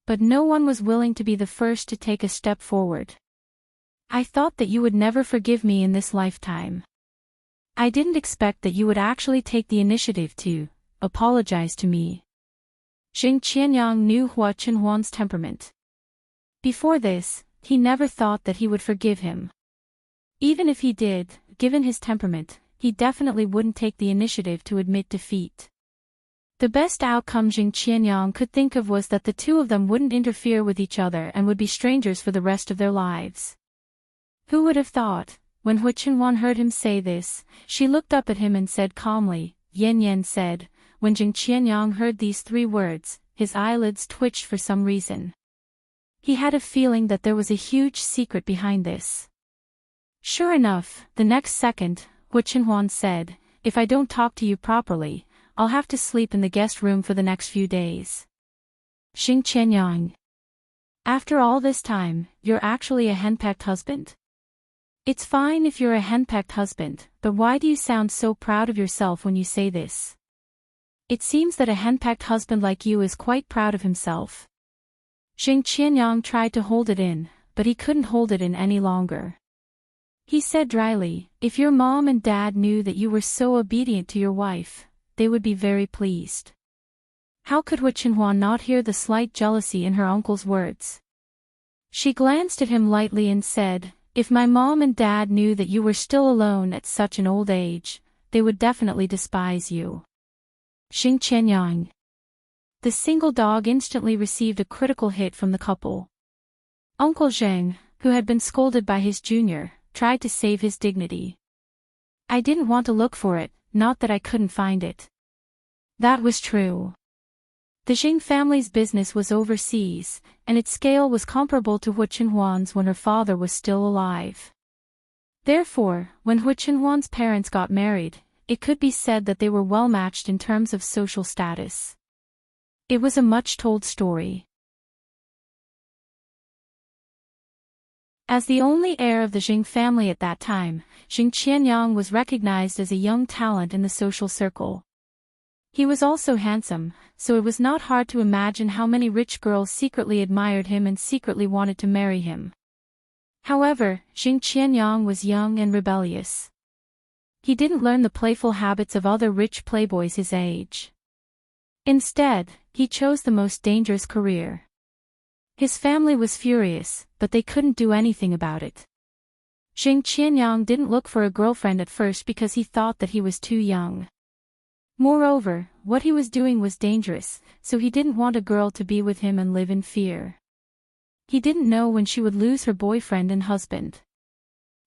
A: But no one was willing to be the first to take a step forward. I thought that you would never forgive me in this lifetime. I didn't expect that you would actually take the initiative to apologize to me. Jing Qianyang knew Hua Chenhuan's temperament. Before this, he never thought that he would forgive him. Even if he did, given his temperament, he definitely wouldn't take the initiative to admit defeat. The best outcome Jing Qianyang could think of was that the two of them wouldn't interfere with each other and would be strangers for the rest of their lives. Who would have thought? When Hua Chenhuan heard him say this, she looked up at him and said calmly, Yan Yan said. When Jing Qianyang heard these 3 words, his eyelids twitched for some reason. He had a feeling that there was a huge secret behind this. Sure enough, the next second, Hua Chenhuan said, if I don't talk to you properly, I'll have to sleep in the guest room for the next few days. Jing Qianyang. After all this time, you're actually a henpecked husband? It's fine if you're a henpecked husband, but why do you sound so proud of yourself when you say this? It seems that a henpecked husband like you is quite proud of himself. Jing Qianyang tried to hold it in, but he couldn't hold it in any longer. He said dryly, if your mom and dad knew that you were so obedient to your wife, they would be very pleased. How could Hua Chenhuan not hear the slight jealousy in her uncle's words? She glanced at him lightly and said, if my mom and dad knew that you were still alone at such an old age, they would definitely despise you. Jing Qianyang. The single dog instantly received a critical hit from the couple. Uncle Zheng, who had been scolded by his junior, tried to save his dignity. I didn't want to look for it, not that I couldn't find it. That was true. The Jing family's business was overseas, and its scale was comparable to Hua Chenhuan's when her father was still alive. Therefore, when Hua Chenhuan's parents got married, it could be said that they were well matched in terms of social status. It was a much-told story. As the only heir of the Jing family at that time, Jing Qianyang was recognized as a young talent in the social circle. He was also handsome, so it was not hard to imagine how many rich girls secretly admired him and secretly wanted to marry him. However, Jing Qianyang was young and rebellious. He didn't learn the playful habits of other rich playboys his age. Instead, he chose the most dangerous career. His family was furious, but they couldn't do anything about it. Jing Qianyang didn't look for a girlfriend at first because he thought that he was too young. Moreover, what he was doing was dangerous, so he didn't want a girl to be with him and live in fear. He didn't know when she would lose her boyfriend and husband.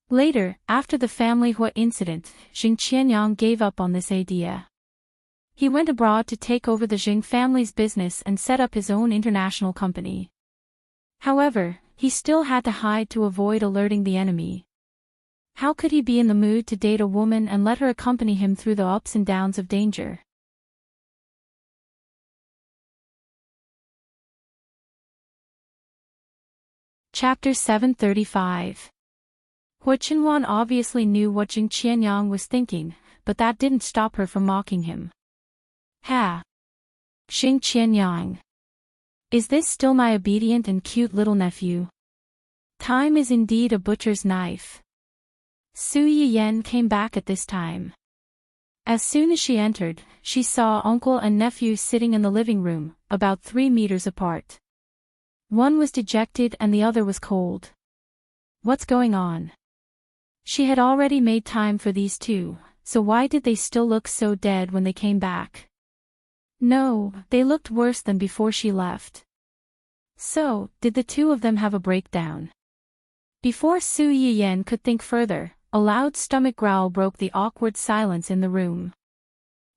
A: Later, after the family Hua incident, Jing Qianyang gave up on this idea. He went abroad to take over the Jing family's business and set up his own international company. However, he still had to hide to avoid alerting the enemy. How could he be in the mood to date a woman and let her accompany him through the ups and downs of danger? Chapter 735. Hua Chenhuan obviously knew what Jing Qianyang was thinking, but that didn't stop her from mocking him. Ha! Jing Qianyang. Is this still my obedient and cute little nephew? Time is indeed a butcher's knife. Su Yiyan came back at this time. As soon as she entered, she saw uncle and nephew sitting in the living room, about 3 meters apart. One was dejected and the other was cold. What's going on? She had already made time for these two, so why did they still look so dead when they came back? No, they looked worse than before she left. So, did the two of them have a breakdown? Before Su Yiyan could think further, a loud stomach growl broke the awkward silence in the room.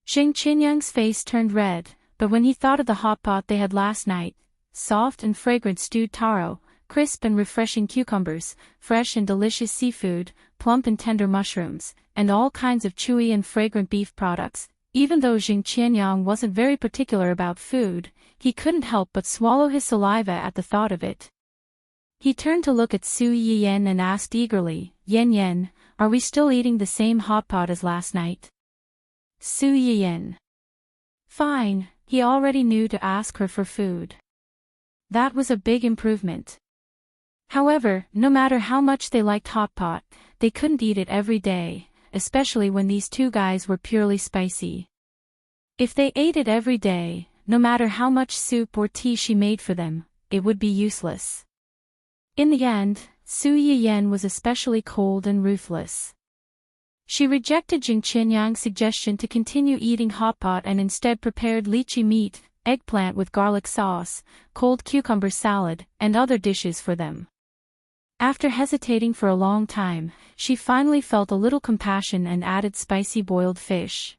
A: Jing Qianyang's face turned red, but when he thought of the hot pot they had last night, soft and fragrant stewed taro, crisp and refreshing cucumbers, fresh and delicious seafood, plump and tender mushrooms, and all kinds of chewy and fragrant beef products. Even though Jing Qianyang wasn't very particular about food, he couldn't help but swallow his saliva at the thought of it. He turned to look at Su Yiyan and asked eagerly, "Yen Yen, are we still eating the same hot pot as last night?" Su Yiyan. Fine, he already knew to ask her for food. That was a big improvement. However, no matter how much they liked hot pot, they couldn't eat it every day, especially when these two guys were purely spicy. If they ate it every day, no matter how much soup or tea she made for them, it would be useless. In the end, Su Yiyan was especially cold and ruthless. She rejected Jing Qianyang's suggestion to continue eating hot pot and instead prepared lychee meat, eggplant with garlic sauce, cold cucumber salad, and other dishes for them. After hesitating for a long time, she finally felt a little compassion and added spicy boiled fish.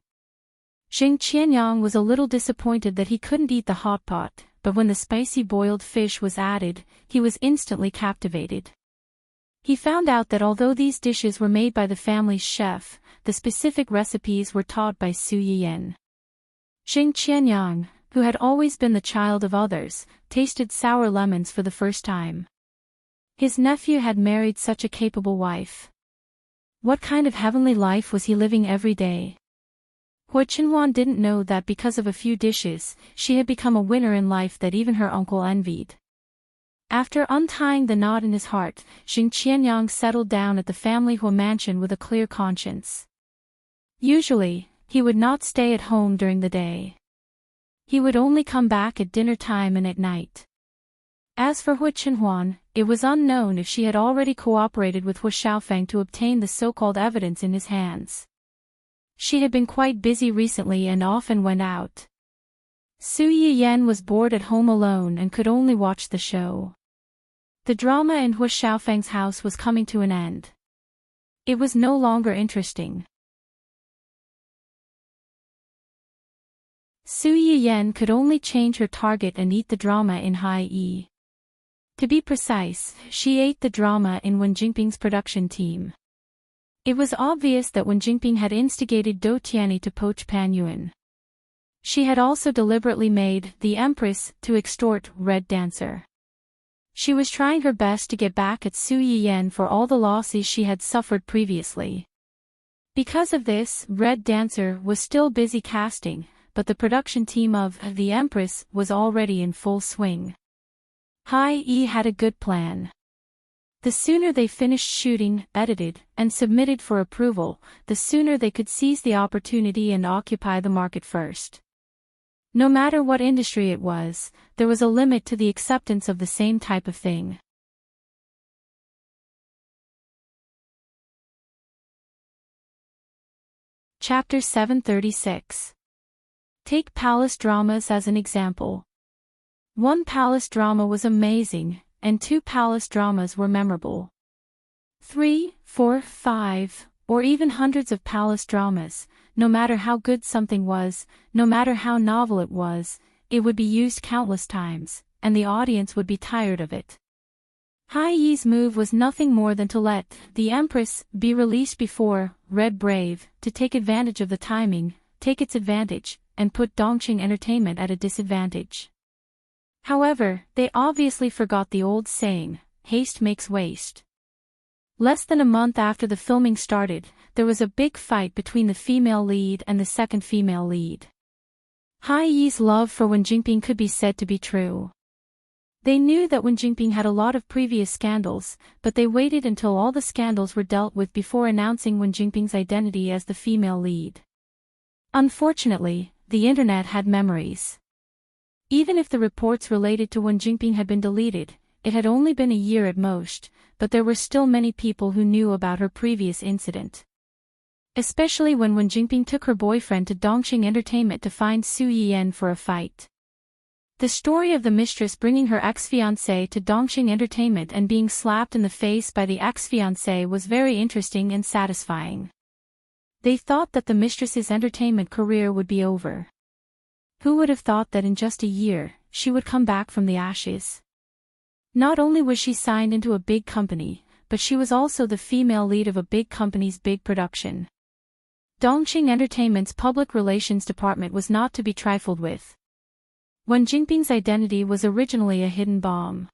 A: Jing Qianyang was a little disappointed that he couldn't eat the hot pot, but when the spicy boiled fish was added, he was instantly captivated. He found out that although these dishes were made by the family's chef, the specific recipes were taught by Su Yiyan. Jing Qianyang, who had always been the child of others, tasted sour lemons for the first time. His nephew had married such a capable wife. What kind of heavenly life was he living every day? Hua Qinhuan didn't know that because of a few dishes, she had become a winner in life that even her uncle envied. After untying the knot in his heart, Jing Qianyang settled down at the family Hua mansion with a clear conscience. Usually, he would not stay at home during the day. He would only come back at dinner time and at night. As for Hua Qinhuan, it was unknown if she had already cooperated with Hua Xiaofeng to obtain the so-called evidence in his hands. She had been quite busy recently and often went out. Su Yiyan was bored at home alone and could only watch the show. The drama in Hua Xiaofeng's house was coming to an end. It was no longer interesting. Su Yiyan could only change her target and eat the drama in high E. To be precise, she ate the drama in Wen Jingping's production team. It was obvious that Wen Jingping had instigated Dou Tianyi to poach Pan Yuan. She had also deliberately made the Empress to extort Red Dancer. She was trying her best to get back at Su Yiyan for all the losses she had suffered previously. Because of this, Red Dancer was still busy casting, but the production team of the Empress was already in full swing. Hai Yi had a good plan. The sooner they finished shooting, edited, and submitted for approval, the sooner they could seize the opportunity and occupy the market first. No matter what industry it was, there was a limit to the acceptance of the same type of thing. Chapter 736. Take palace dramas as an example. One palace drama was amazing, and two palace dramas were memorable. 3, 4, 5, or even hundreds of palace dramas, no matter how good something was, no matter how novel it was, it would be used countless times, and the audience would be tired of it. Hai Yi's move was nothing more than to let the Empress be released before Red Brave, to take advantage of the timing, take its advantage, and put Dongqing Entertainment at a disadvantage. However, they obviously forgot the old saying, haste makes waste. Less than a month after the filming started, there was a big fight between the female lead and the second female lead. Hai Yi's love for Wen Jingping could be said to be true. They knew that Wen Jingping had a lot of previous scandals, but they waited until all the scandals were dealt with before announcing Wen Jingping's identity as the female lead. Unfortunately, the internet had memories. Even if the reports related to Wen Jingping had been deleted, it had only been a year at most, but there were still many people who knew about her previous incident. Especially when Wen Jingping took her boyfriend to Dongqing Entertainment to find Su Yiyan for a fight. The story of the mistress bringing her ex-fiancé to Dongqing Entertainment and being slapped in the face by the ex-fiancé was very interesting and satisfying. They thought that the mistress's entertainment career would be over. Who would have thought that in just a year, she would come back from the ashes. Not only was she signed into a big company, but she was also the female lead of a big company's big production. Dongqing Entertainment's public relations department was not to be trifled with. Wen Jingbing's identity was originally a hidden bomb.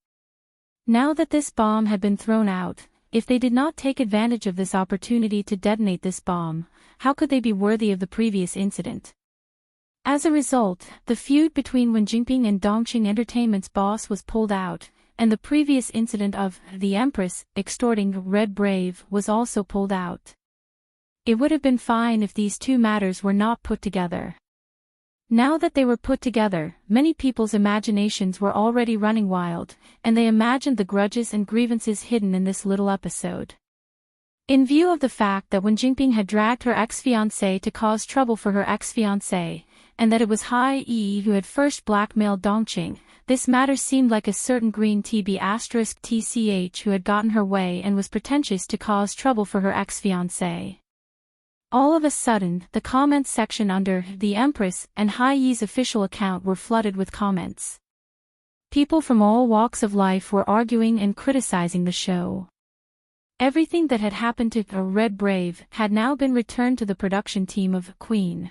A: Now that this bomb had been thrown out, if they did not take advantage of this opportunity to detonate this bomb, how could they be worthy of the previous incident? As a result, the feud between Wen Jingbing and Dongqing Entertainment's boss was pulled out, and the previous incident of the Empress extorting Red Brave was also pulled out. It would have been fine if these two matters were not put together. Now that they were put together, many people's imaginations were already running wild, and they imagined the grudges and grievances hidden in this little episode. In view of the fact that Wen Jingbing had dragged her ex-fiancé to cause trouble for her ex-fiancé, and that it was Hai Yi who had first blackmailed Dongqing, this matter seemed like a certain green TB*TCH who had gotten her way and was pretentious to cause trouble for her ex-fiancé. All of a sudden, the comments section under the Empress and Hai Yi's official account were flooded with comments. People from all walks of life were arguing and criticizing the show. Everything that had happened to Red Brave had now been returned to the production team of Queen.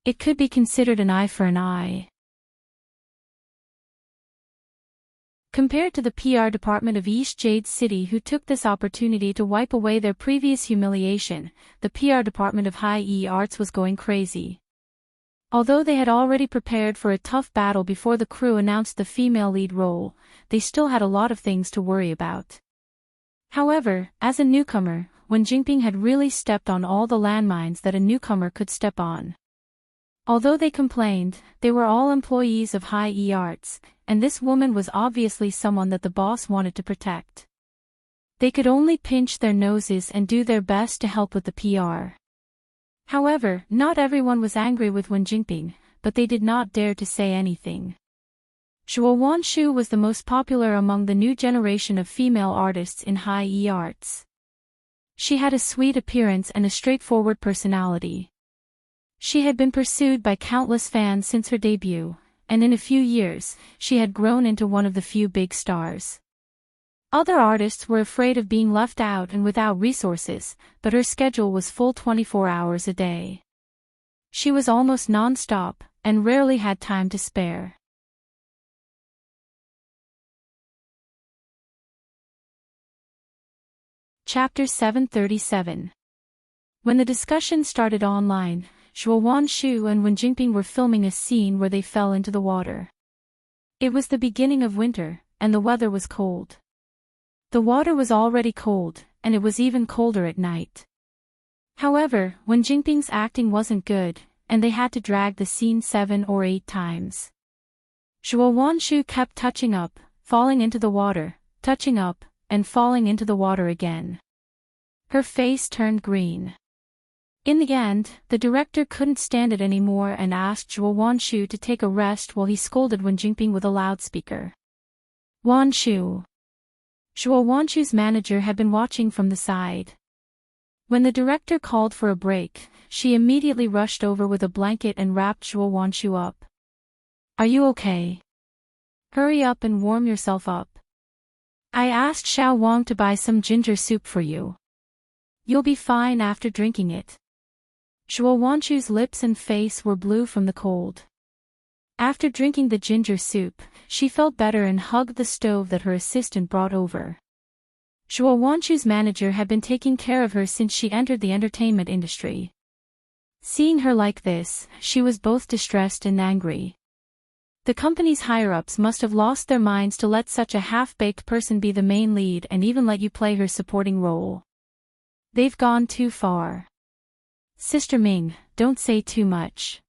A: It could be considered an eye for an eye. Compared to the PR department of East Jade City, who took this opportunity to wipe away their previous humiliation, the PR department of Hai Yi Arts was going crazy. Although they had already prepared for a tough battle before the crew announced the female lead role, they still had a lot of things to worry about. However, as a newcomer, Wen Jingbing had really stepped on all the landmines that a newcomer could step on. Although they complained, they were all employees of Hai Yi Arts, and this woman was obviously someone that the boss wanted to protect. They could only pinch their noses and do their best to help with the PR. However, not everyone was angry with Wen Jingbing, but they did not dare to say anything. Zhuo Wanshu was the most popular among the new generation of female artists in Hai Yi Arts. She had a sweet appearance and a straightforward personality. She had been pursued by countless fans since her debut, and in a few years, she had grown into one of the few big stars. Other artists were afraid of being left out and without resources, but her schedule was full 24 hours a day. She was almost non-stop, and rarely had time to spare. Chapter 737. When the discussion started online, Zhuo Wanshu and Wen Jingbing were filming a scene where they fell into the water. It was the beginning of winter, and the weather was cold. The water was already cold, and it was even colder at night. However, Wen Jingbing's acting wasn't good, and they had to drag the scene 7 or 8 times. Zhuo Wanshu kept touching up, falling into the water, touching up, and falling into the water again. Her face turned green. In the end, the director couldn't stand it anymore and asked Zhuo Wanshu to take a rest while he scolded Wen Jingbing with a loudspeaker. Wanshu. Zhuo Wanshu's manager had been watching from the side. When the director called for a break, she immediately rushed over with a blanket and wrapped Zhuo Wanshu up. Are you okay? Hurry up and warm yourself up. I asked Xiao Wang to buy some ginger soup for you. You'll be fine after drinking it. Zhuo Wanshu's lips and face were blue from the cold. After drinking the ginger soup, she felt better and hugged the stove that her assistant brought over. Zhuo Wanshu's manager had been taking care of her since she entered the entertainment industry. Seeing her like this, she was both distressed and angry. The company's higher-ups must have lost their minds to let such a half-baked person be the main lead and even let you play her supporting role. They've gone too far. Sister Ming, don't say too much.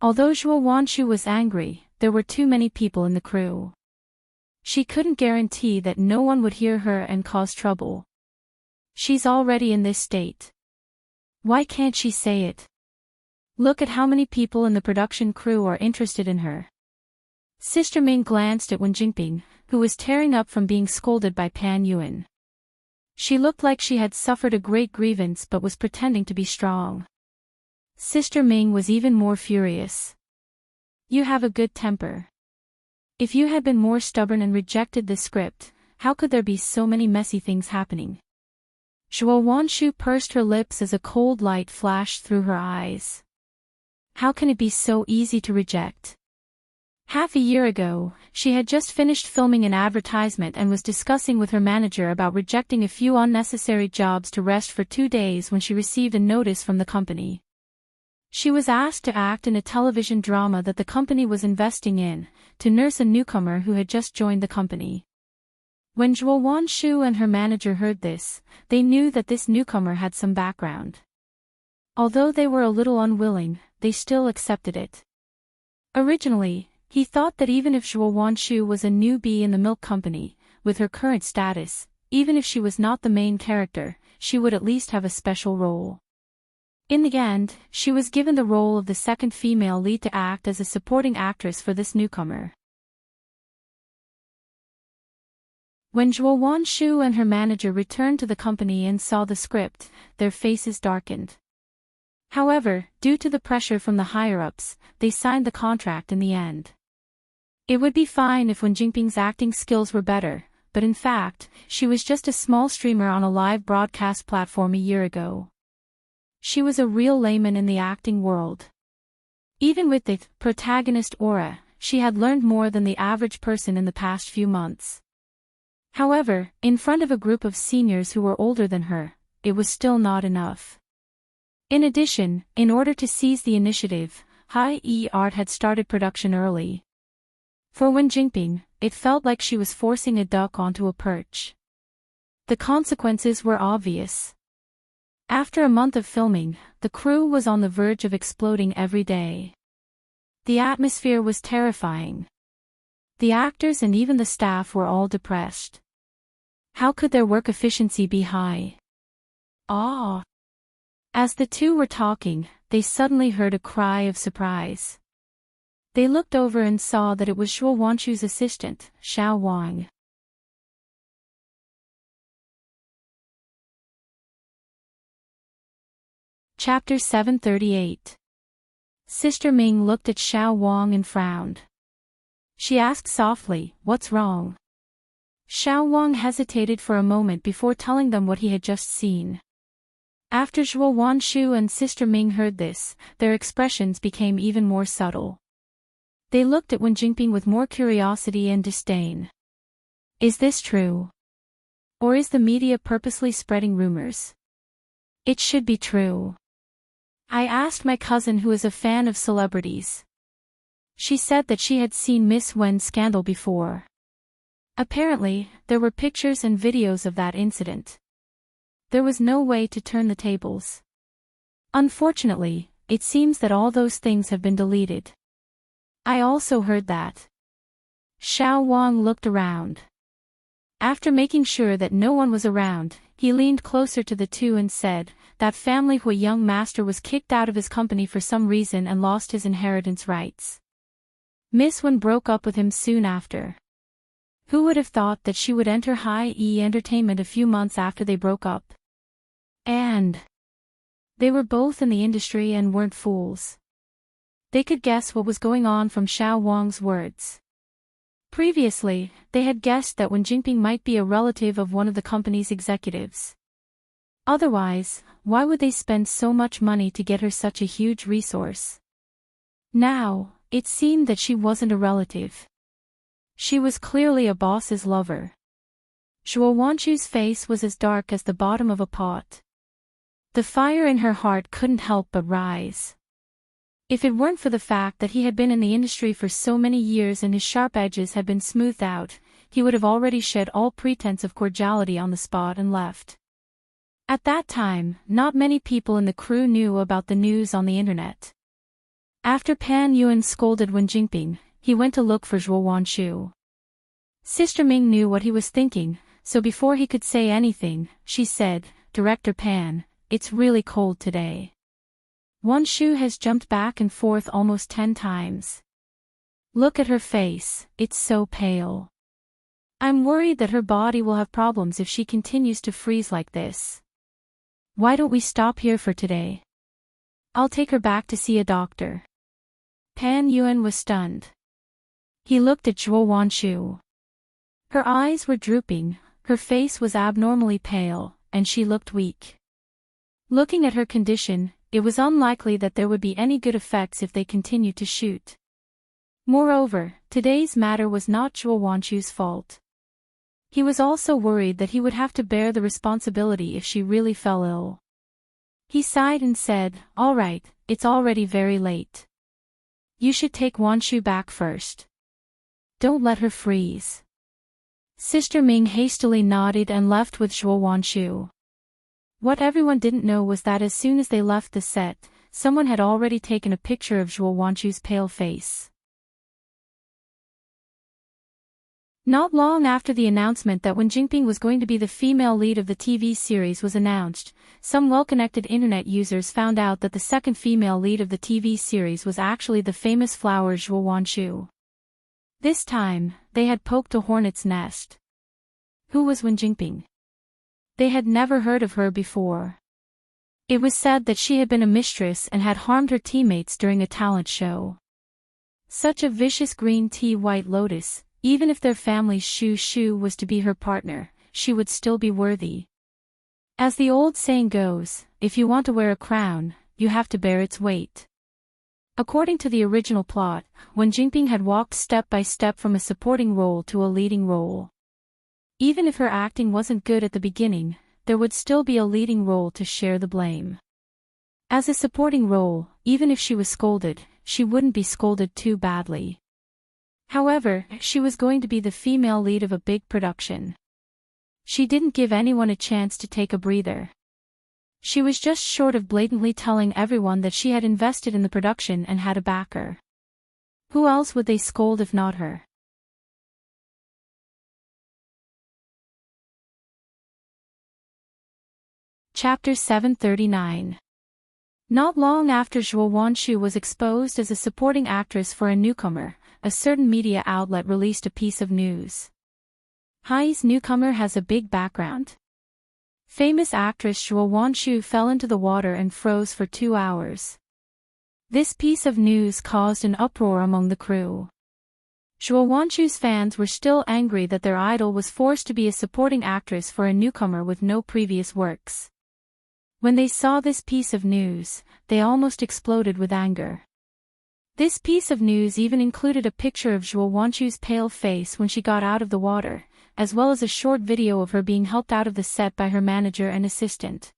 A: Although Zhuo Wanshu was angry, there were too many people in the crew. She couldn't guarantee that no one would hear her and cause trouble. She's already in this state. Why can't she say it? Look at how many people in the production crew are interested in her. Sister Ming glanced at Wen Jingbing, who was tearing up from being scolded by Pan Yuan. She looked like she had suffered a great grievance but was pretending to be strong. Sister Ming was even more furious. You have a good temper. If you had been more stubborn and rejected this script, how could there be so many messy things happening? Zhuo Wanshu pursed her lips as a cold light flashed through her eyes. How can it be so easy to reject? Half a year ago, she had just finished filming an advertisement and was discussing with her manager about rejecting a few unnecessary jobs to rest for 2 days when she received a notice from the company. She was asked to act in a television drama that the company was investing in, to nurse a newcomer who had just joined the company. When Zhuo Wanshu and her manager heard this, they knew that this newcomer had some background. Although they were a little unwilling, they still accepted it. Originally, he thought that even if Zhuo Wanshu was a newbie in the milk company, with her current status, even if she was not the main character, she would at least have a special role. In the end, she was given the role of the second female lead to act as a supporting actress for this newcomer. When Zhuo Wanshu and her manager returned to the company and saw the script, their faces darkened. However, due to the pressure from the higher-ups, they signed the contract in the end. It would be fine if Wen Jinping's acting skills were better, but in fact, she was just a small streamer on a live broadcast platform a year ago. She was a real layman in the acting world. Even with the protagonist aura, she had learned more than the average person in the past few months. However, in front of a group of seniors who were older than her, it was still not enough. In addition, in order to seize the initiative, Hai-E Art had started production early. For Wen Jinping, it felt like she was forcing a duck onto a perch. The consequences were obvious. After a month of filming, the crew was on the verge of exploding every day. The atmosphere was terrifying. The actors and even the staff were all depressed. How could their work efficiency be high? Ah! As the two were talking, they suddenly heard a cry of surprise. They looked over and saw that it was Zhuo Wanshu's assistant, Xiao Wang. Chapter 738. Sister Ming looked at Xiao Wang and frowned. She asked softly, "What's wrong?" Xiao Wang hesitated for a moment before telling them what he had just seen. After Zhuo Wanshu and Sister Ming heard this, their expressions became even more subtle. They looked at Wen Jinping with more curiosity and disdain. Is this true? Or is the media purposely spreading rumors? It should be true. I asked my cousin who is a fan of celebrities. She said that she had seen Miss Wen's scandal before. Apparently, there were pictures and videos of that incident. There was no way to turn the tables. Unfortunately, it seems that all those things have been deleted. I also heard that. Xiao Wang looked around. After making sure that no one was around, he leaned closer to the two and said, "That family Hui young master was kicked out of his company for some reason and lost his inheritance rights. Miss Wen broke up with him soon after. Who would have thought that she would enter Hai-E Entertainment a few months after they broke up? And they were both in the industry and weren't fools." They could guess what was going on from Xiao Wang's words. Previously, they had guessed that Wen Jinping might be a relative of one of the company's executives. Otherwise, why would they spend so much money to get her such a huge resource? Now, it seemed that she wasn't a relative. She was clearly a boss's lover. Zhuo Wanshu's face was as dark as the bottom of a pot. The fire in her heart couldn't help but rise. If it weren't for the fact that he had been in the industry for so many years and his sharp edges had been smoothed out, he would have already shed all pretense of cordiality on the spot and left. At that time, not many people in the crew knew about the news on the internet. After Pan Yuan scolded Wen Jinping, he went to look for Zhuo Wanshu. Sister Ming knew what he was thinking, so before he could say anything, she said, "Director Pan, it's really cold today. Wanshu has jumped back and forth almost 10 times. Look at her face, it's so pale. I'm worried that her body will have problems if she continues to freeze like this. Why don't we stop here for today? I'll take her back to see a doctor." Pan Yuan was stunned. He looked at Zhuo Wanshu. Her eyes were drooping, her face was abnormally pale, and she looked weak. Looking at her condition, it was unlikely that there would be any good effects if they continued to shoot. Moreover, today's matter was not Zhuo Wanshu's fault. He was also worried that he would have to bear the responsibility if she really fell ill. He sighed and said, "All right, it's already very late. You should take Wanshu back first. Don't let her freeze." Sister Ming hastily nodded and left with Zhuo Wanshu. What everyone didn't know was that as soon as they left the set, someone had already taken a picture of Zhuo Wanshu's pale face. Not long after the announcement that Wen Jingping was going to be the female lead of the TV series was announced, some well-connected internet users found out that the second female lead of the TV series was actually the famous flower Zhuo Wanshu. This time, they had poked a hornet's nest. Who was Wen Jingping? They had never heard of her before. It was said that she had been a mistress and had harmed her teammates during a talent show. Such a vicious green tea white lotus, even if their family's Shu was to be her partner, she would still be worthy. As the old saying goes, if you want to wear a crown, you have to bear its weight. According to the original plot, Wen Jingping had walked step by step from a supporting role to a leading role. Even if her acting wasn't good at the beginning, there would still be a leading role to share the blame. As a supporting role, even if she was scolded, she wouldn't be scolded too badly. However, she was going to be the female lead of a big production. She didn't give anyone a chance to take a breather. She was just short of blatantly telling everyone that she had invested in the production and had a backer. Who else would they scold if not her? Chapter 739. Not long after Zhuo Wanshu was exposed as a supporting actress for a newcomer, a certain media outlet released a piece of news. Hi's newcomer has a big background. Famous actress Zhuo Wanshu fell into the water and froze for 2 hours. This piece of news caused an uproar among the crew. Zhuo Wanshu's fans were still angry that their idol was forced to be a supporting actress for a newcomer with no previous works. When they saw this piece of news, they almost exploded with anger. This piece of news even included a picture of Zhuo Wanshu's pale face when she got out of the water, as well as a short video of her being helped out of the set by her manager and assistant.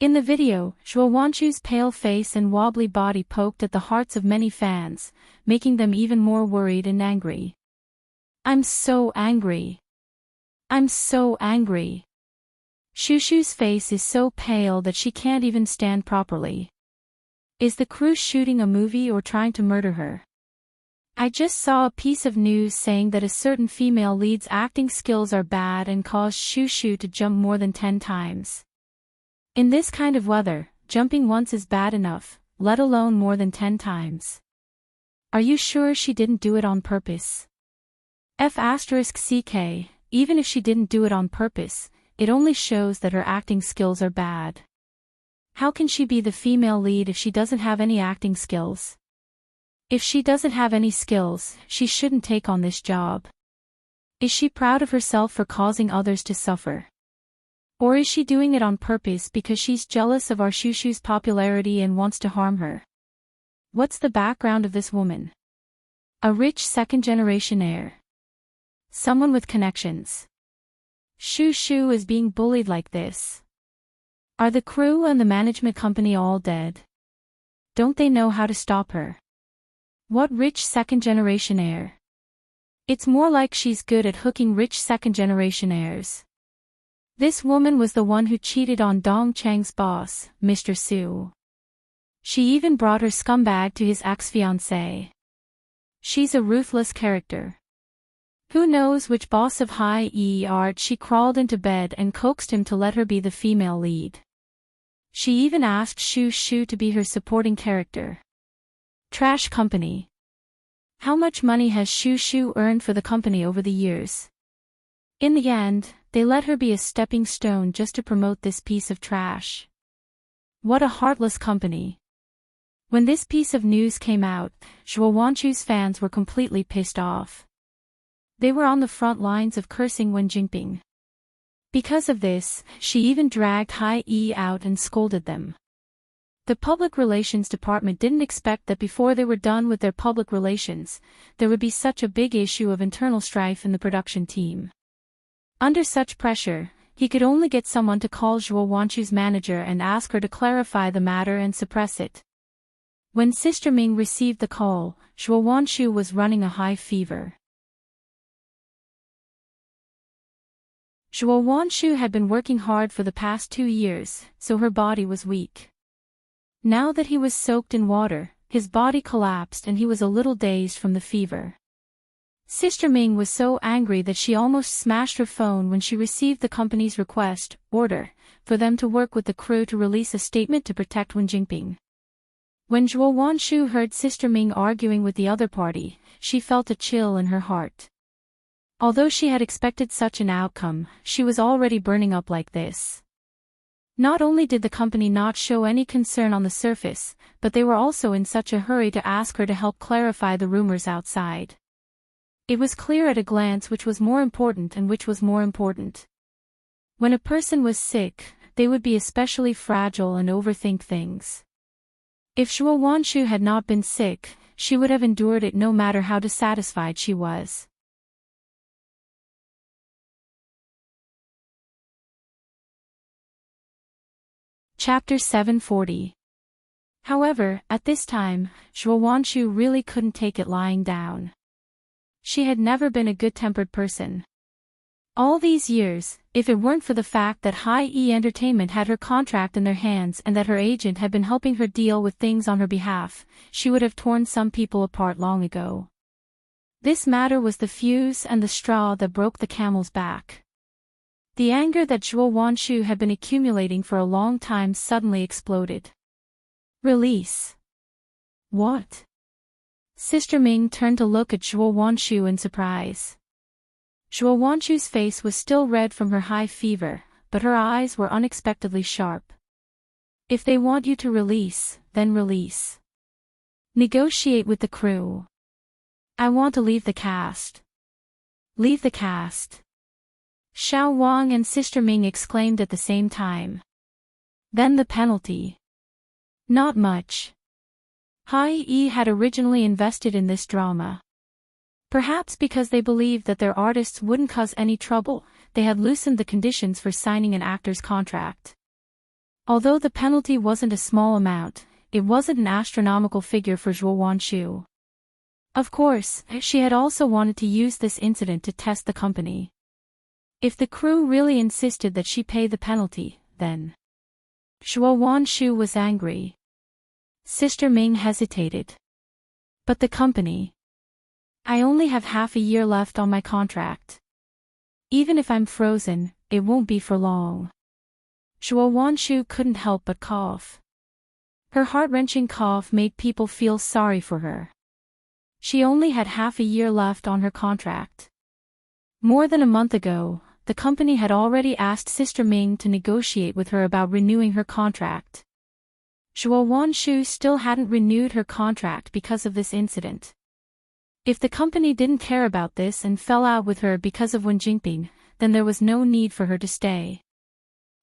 A: In the video, Zhuo Wanshu's pale face and wobbly body poked at the hearts of many fans, making them even more worried and angry. "I'm so angry. I'm so angry. Shushu's face is so pale that she can't even stand properly. Is the crew shooting a movie or trying to murder her? I just saw a piece of news saying that a certain female lead's acting skills are bad and caused Shushu to jump more than 10 times. In this kind of weather, jumping once is bad enough, let alone more than 10 times. Are you sure she didn't do it on purpose? F***ck, even if she didn't do it on purpose, it only shows that her acting skills are bad. How can she be the female lead if she doesn't have any acting skills? If she doesn't have any skills, she shouldn't take on this job. Is she proud of herself for causing others to suffer? Or is she doing it on purpose because she's jealous of our Shushu's popularity and wants to harm her? What's the background of this woman? A rich second-generation heir. Someone with connections. Shushu is being bullied like this. Are the crew and the management company all dead? Don't they know how to stop her? What rich second-generation heir? It's more like she's good at hooking rich second-generation heirs. This woman was the one who cheated on Dong Chang's boss, Mr. Su. She even brought her scumbag to his ex-fiancé. She's a ruthless character. Who knows which boss of high art she crawled into bed and coaxed him to let her be the female lead. She even asked Shu to be her supporting character. Trash company. How much money has Shu earned for the company over the years? In the end, they let her be a stepping stone just to promote this piece of trash. What a heartless company. When this piece of news came out, Zhuo Wanchu's fans were completely pissed off. They were on the front lines of cursing Wen Jinping. Because of this, she even dragged Hai Yi out and scolded them. The public relations department didn't expect that before they were done with their public relations, there would be such a big issue of internal strife in the production team. Under such pressure, he could only get someone to call Zhuo Wanchu's manager and ask her to clarify the matter and suppress it. When Sister Ming received the call, Zhuo Wanchu was running a high fever. Zhuo Wanchu had been working hard for the past 2 years, so her body was weak. Now that he was soaked in water, his body collapsed and he was a little dazed from the fever. Sister Ming was so angry that she almost smashed her phone when she received the company's order, for them to work with the crew to release a statement to protect Wen Jinping. When Zhuo Wanchu heard Sister Ming arguing with the other party, she felt a chill in her heart. Although she had expected such an outcome, she was already burning up like this. Not only did the company not show any concern on the surface, but they were also in such a hurry to ask her to help clarify the rumors outside. It was clear at a glance which was more important and which was more important. When a person was sick, they would be especially fragile and overthink things. If Zhuo Wanchu had not been sick, she would have endured it no matter how dissatisfied she was. Chapter 740. However, at this time, Zhuo Wanchu really couldn't take it lying down. She had never been a good-tempered person. All these years, if it weren't for the fact that Hai Yi Entertainment had her contract in their hands and that her agent had been helping her deal with things on her behalf, she would have torn some people apart long ago. This matter was the fuse and the straw that broke the camel's back. The anger that Zhuo Wanchu had been accumulating for a long time suddenly exploded. Release. What? Sister Ming turned to look at Zhuo Wanchu in surprise. Zhuo Wanchu's face was still red from her high fever, but her eyes were unexpectedly sharp. If they want you to release, then release. Negotiate with the crew. I want to leave the cast. Leave the cast. Xiao Wang and Sister Ming exclaimed at the same time. Then the penalty. Not much. Hai Yi had originally invested in this drama. Perhaps because they believed that their artists wouldn't cause any trouble, they had loosened the conditions for signing an actor's contract. Although the penalty wasn't a small amount, it wasn't an astronomical figure for Zhuo Wanchu. Of course, she had also wanted to use this incident to test the company. If the crew really insisted that she pay the penalty, then Zhuo Wanchu was angry. Sister Ming hesitated. But the company. I only have half a year left on my contract. Even if I'm frozen, it won't be for long. Zhuo Wanchu couldn't help but cough. Her heart-wrenching cough made people feel sorry for her. She only had half a year left on her contract. More than a month ago, the company had already asked Sister Ming to negotiate with her about renewing her contract. Zhuo Wanchu still hadn't renewed her contract because of this incident. If the company didn't care about this and fell out with her because of Wen Jinping, then there was no need for her to stay.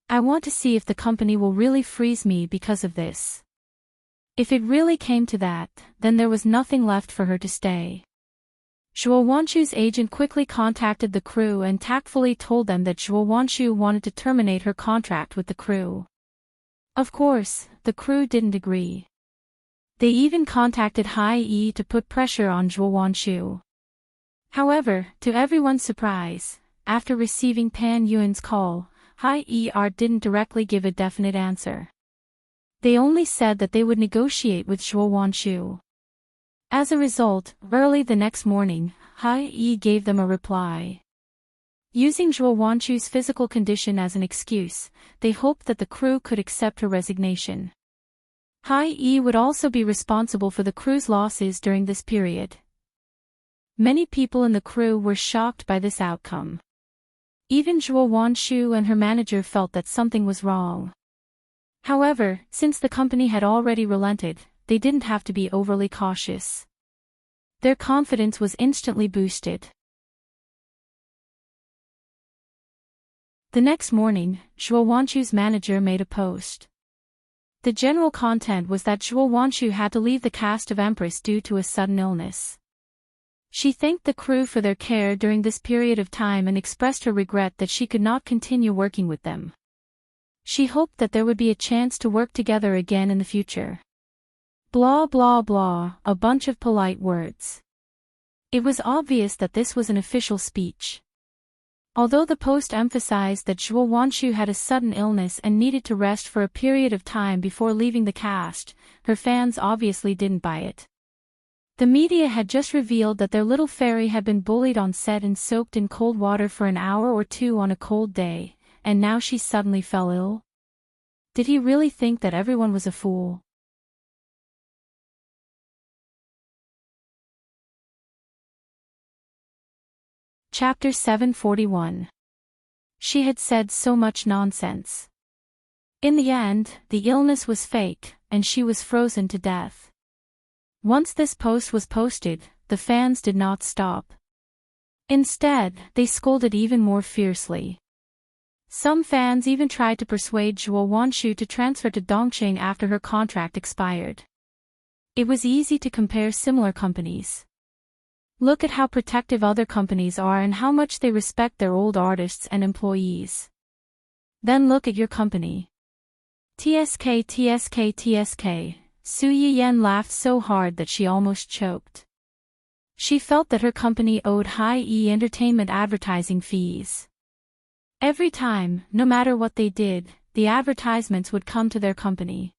A: I want to see if the company will really freeze me because of this. If it really came to that, then there was nothing left for her to stay. Zhuo Wanchu's agent quickly contacted the crew and tactfully told them that Zhuo Wanchu wanted to terminate her contract with the crew. Of course, the crew didn't agree. They even contacted Hai Yi to put pressure on Zhuo Wanchu. However, to everyone's surprise, after receiving Pan Yuan's call, Hai Yi didn't directly give a definite answer. They only said that they would negotiate with Zhuo Wanchu. As a result, early the next morning, Hai Yi gave them a reply. Using Zhuo Wanchu's physical condition as an excuse, they hoped that the crew could accept her resignation. Hai Yi would also be responsible for the crew's losses during this period. Many people in the crew were shocked by this outcome. Even Zhuo Wanchu and her manager felt that something was wrong. However, since the company had already relented, they didn't have to be overly cautious. Their confidence was instantly boosted. The next morning, Zhuo Wanshu's manager made a post. The general content was that Zhuo Wanshu had to leave the cast of Empress due to a sudden illness. She thanked the crew for their care during this period of time and expressed her regret that she could not continue working with them. She hoped that there would be a chance to work together again in the future. Blah blah blah, a bunch of polite words. It was obvious that this was an official speech. Although the post emphasized that Zhuo Wanshu had a sudden illness and needed to rest for a period of time before leaving the cast, her fans obviously didn't buy it. The media had just revealed that their little fairy had been bullied on set and soaked in cold water for an hour or two on a cold day, and now she suddenly fell ill? Did he really think that everyone was a fool? Chapter 741. She had said so much nonsense. In the end, the illness was fake, and she was frozen to death. Once this post was posted, the fans did not stop. Instead, they scolded even more fiercely. Some fans even tried to persuade Zhuo Wanshu to transfer to Dongqing after her contract expired. It was easy to compare similar companies. Look at how protective other companies are and how much they respect their old artists and employees. Then look at your company. TSK TSK TSK. Su Yiyan laughed so hard that she almost choked. She felt that her company owed high-E entertainment advertising fees. Every time, no matter what they did, the advertisements would come to their company.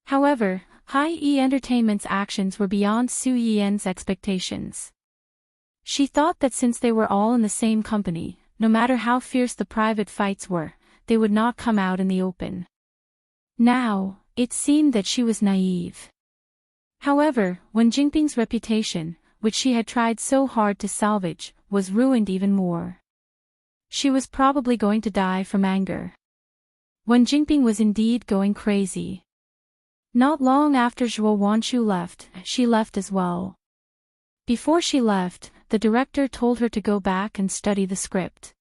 A: However, high-E Entertainment's actions were beyond Su Yiyan's expectations. She thought that since they were all in the same company, no matter how fierce the private fights were, they would not come out in the open. Now, it seemed that she was naive. However, when Jinping's reputation, which she had tried so hard to salvage, was ruined even more. She was probably going to die from anger. When Jinping was indeed going crazy. Not long after Zhuo Wanshu left, she left as well. Before she left, the director told her to go back and study the script.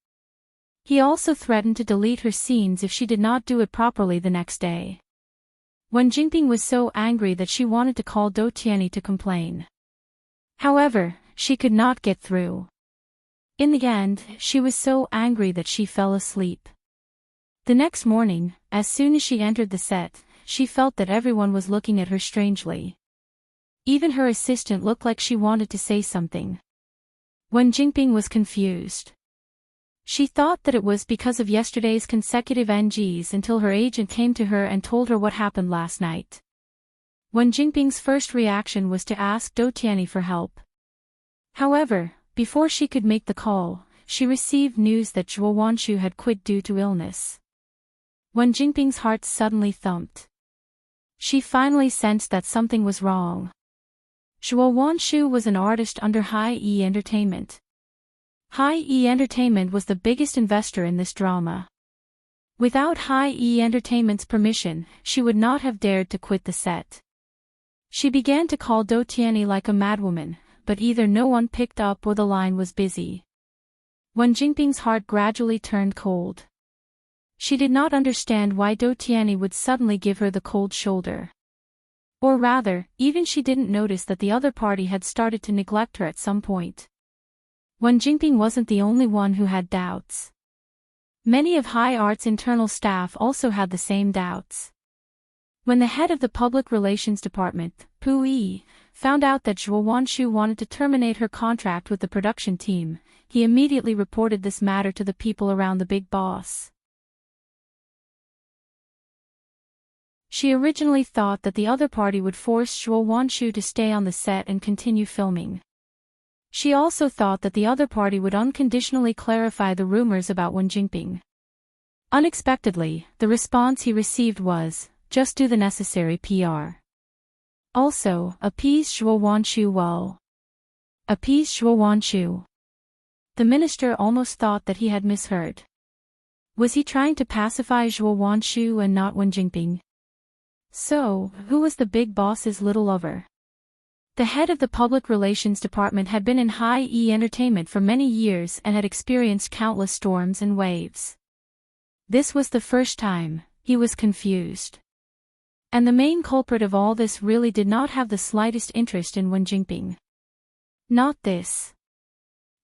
A: He also threatened to delete her scenes if she did not do it properly the next day. When Jinping was so angry that she wanted to call Do Tianyi to complain. However, she could not get through. In the end, she was so angry that she fell asleep. The next morning, as soon as she entered the set, she felt that everyone was looking at her strangely. Even her assistant looked like she wanted to say something. When Jinping was confused. She thought that it was because of yesterday's consecutive NGs until her agent came to her and told her what happened last night. When Jinping's first reaction was to ask Do Tianyi for help. However, before she could make the call, she received news that Zhuo Wanshu had quit due to illness. When Jinping's heart suddenly thumped. She finally sensed that something was wrong. Zhuo Wanshu was an artist under High-E Entertainment. High-E Entertainment was the biggest investor in this drama. Without High-E Entertainment's permission, she would not have dared to quit the set. She began to call Do Tianyi like a madwoman, but either no one picked up or the line was busy. When Jinping's heart gradually turned cold. She did not understand why Do Tianyi would suddenly give her the cold shoulder. Or rather, even she didn't notice that the other party had started to neglect her at some point. When Jinping wasn't the only one who had doubts. Many of High Art's internal staff also had the same doubts. When the head of the public relations department, Pu Yi, found out that Zhuo Wanshu wanted to terminate her contract with the production team, he immediately reported this matter to the people around the big boss. She originally thought that the other party would force Zhuo Wanshu to stay on the set and continue filming. She also thought that the other party would unconditionally clarify the rumors about Wen Jinping. Unexpectedly, the response he received was, just do the necessary PR. Also, appease Zhuo Wanshu well. Appease Zhuo Wanshu. The minister almost thought that he had misheard. Was he trying to pacify Zhuo Wanshu and not Wen Jinping? So, who was the big boss's little lover? The head of the public relations department had been in high-E entertainment for many years and had experienced countless storms and waves. This was the first time. He was confused. And the main culprit of all this really did not have the slightest interest in Wen Jinping. Not this.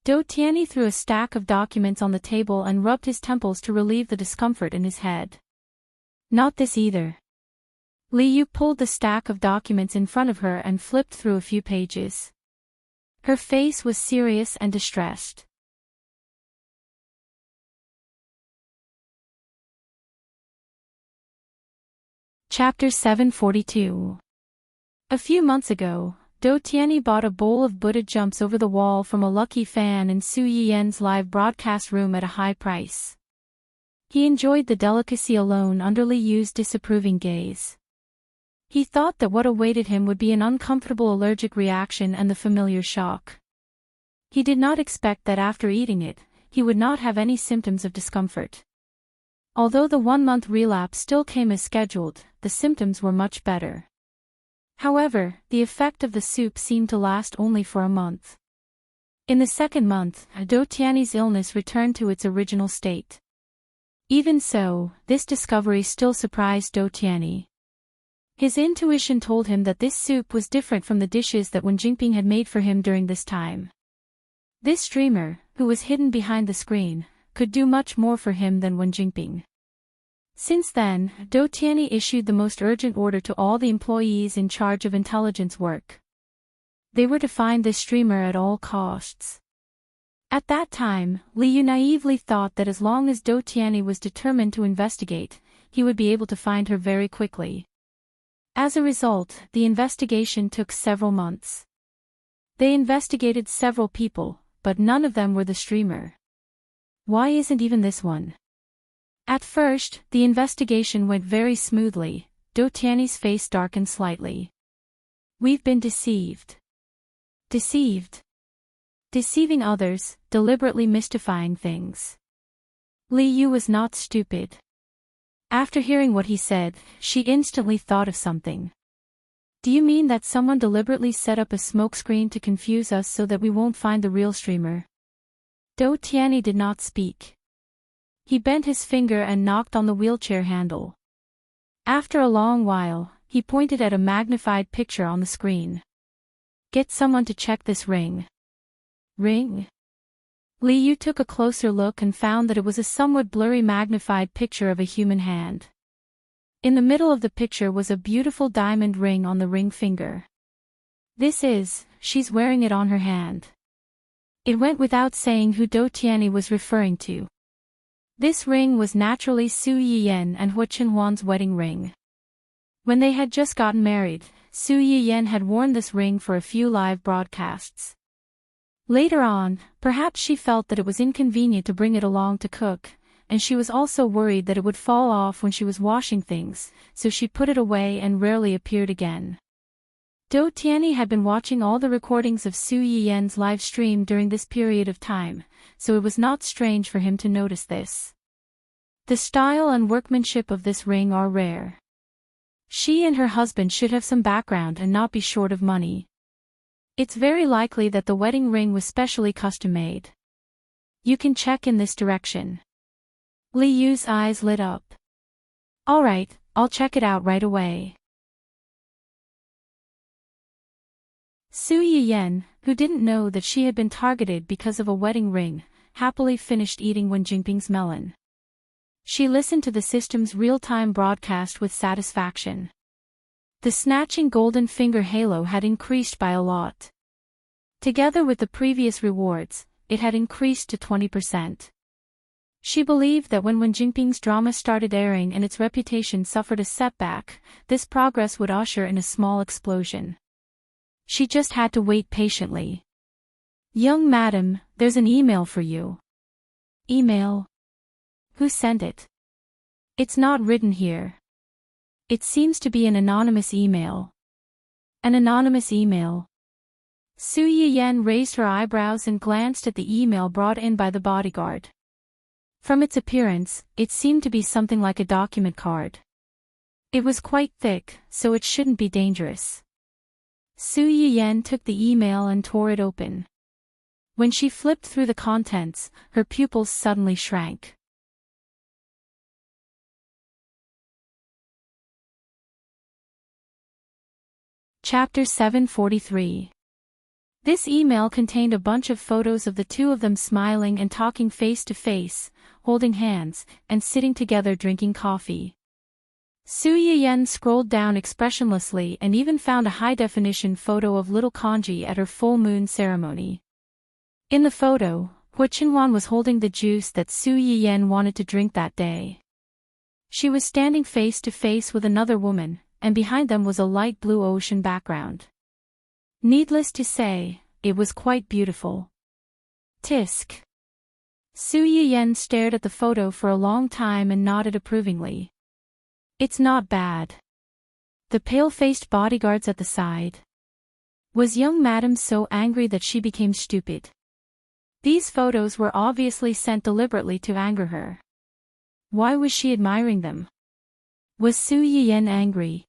A: Dou Tianyi threw a stack of documents on the table and rubbed his temples to relieve the discomfort in his head. Not this either. Li Yu pulled the stack of documents in front of her and flipped through a few pages. Her face was serious and distressed. Chapter 742. A few months ago, Dou Tianyi bought a bowl of Buddha jumps over the wall from a lucky fan in Su Yiyen's live broadcast room at a high price. He enjoyed the delicacy alone under Li Yu's disapproving gaze. He thought that what awaited him would be an uncomfortable allergic reaction and the familiar shock. He did not expect that after eating it, he would not have any symptoms of discomfort. Although the 1-month relapse still came as scheduled, the symptoms were much better. However, the effect of the soup seemed to last only for a month. In the second month, Dou Tianyi's illness returned to its original state. Even so, this discovery still surprised Dou Tianyi. His intuition told him that this soup was different from the dishes that Wen Jinping had made for him during this time. This dreamer, who was hidden behind the screen, could do much more for him than Wen Jinping. Since then, Dou Tianyi issued the most urgent order to all the employees in charge of intelligence work. They were to find this streamer at all costs. At that time, Li Yu naively thought that as long as Dou Tianyi was determined to investigate, he would be able to find her very quickly. As a result, the investigation took several months. They investigated several people, but none of them were the streamer. Why isn't even this one? At first, the investigation went very smoothly. Dou Tianyi's face darkened slightly. We've been deceived. Deceived. Deceiving others, deliberately mystifying things. Li Yu was not stupid. After hearing what he said, she instantly thought of something. Do you mean that someone deliberately set up a smokescreen to confuse us so that we won't find the real streamer? Dou Tianyi did not speak. He bent his finger and knocked on the wheelchair handle. After a long while, he pointed at a magnified picture on the screen. Get someone to check this ring. Ring? Li Yu took a closer look and found that it was a somewhat blurry magnified picture of a human hand. In the middle of the picture was a beautiful diamond ring on the ring finger. She's wearing it on her hand. It went without saying who Dou Tianyi was referring to. This ring was naturally Su Yiyen and Hua Qinhuan's wedding ring. When they had just gotten married, Su Yiyen had worn this ring for a few live broadcasts. Later on, perhaps she felt that it was inconvenient to bring it along to cook, and she was also worried that it would fall off when she was washing things, so she put it away and rarely appeared again. Dou Tianyi had been watching all the recordings of Su Yiyen's live stream during this period of time, so it was not strange for him to notice this. The style and workmanship of this ring are rare. She and her husband should have some background and not be short of money. It's very likely that the wedding ring was specially custom-made. You can check in this direction. Li Yu's eyes lit up. All right, I'll check it out right away. Su Yiyen, who didn't know that she had been targeted because of a wedding ring, happily finished eating Wen Jinping's melon. She listened to the system's real-time broadcast with satisfaction. The snatching golden finger halo had increased by a lot. Together with the previous rewards, it had increased to 20%. She believed that when Wen Jinping's drama started airing and its reputation suffered a setback, this progress would usher in a small explosion. She just had to wait patiently. Young madam, there's an email for you. Email? Who sent it? It's not written here. It seems to be an anonymous email. An anonymous email. Su Yiyen raised her eyebrows and glanced at the email brought in by the bodyguard. From its appearance, it seemed to be something like a document card. It was quite thick, so it shouldn't be dangerous. Su Yiyan took the email and tore it open. When she flipped through the contents, her pupils suddenly shrank. Chapter 743. This email contained a bunch of photos of the two of them smiling and talking face to face, holding hands, and sitting together drinking coffee. Su Yiyan scrolled down expressionlessly and even found a high-definition photo of little Kanji at her full moon ceremony. In the photo, Hu Qinhuan was holding the juice that Su Yiyan wanted to drink that day. She was standing face to face with another woman, and behind them was a light blue ocean background. Needless to say, it was quite beautiful. Tisk. Su Yiyan stared at the photo for a long time and nodded approvingly. It's not bad. The pale-faced bodyguards at the side. Was young madam so angry that she became stupid? These photos were obviously sent deliberately to anger her. Why was she admiring them? Was Su Yiyan angry?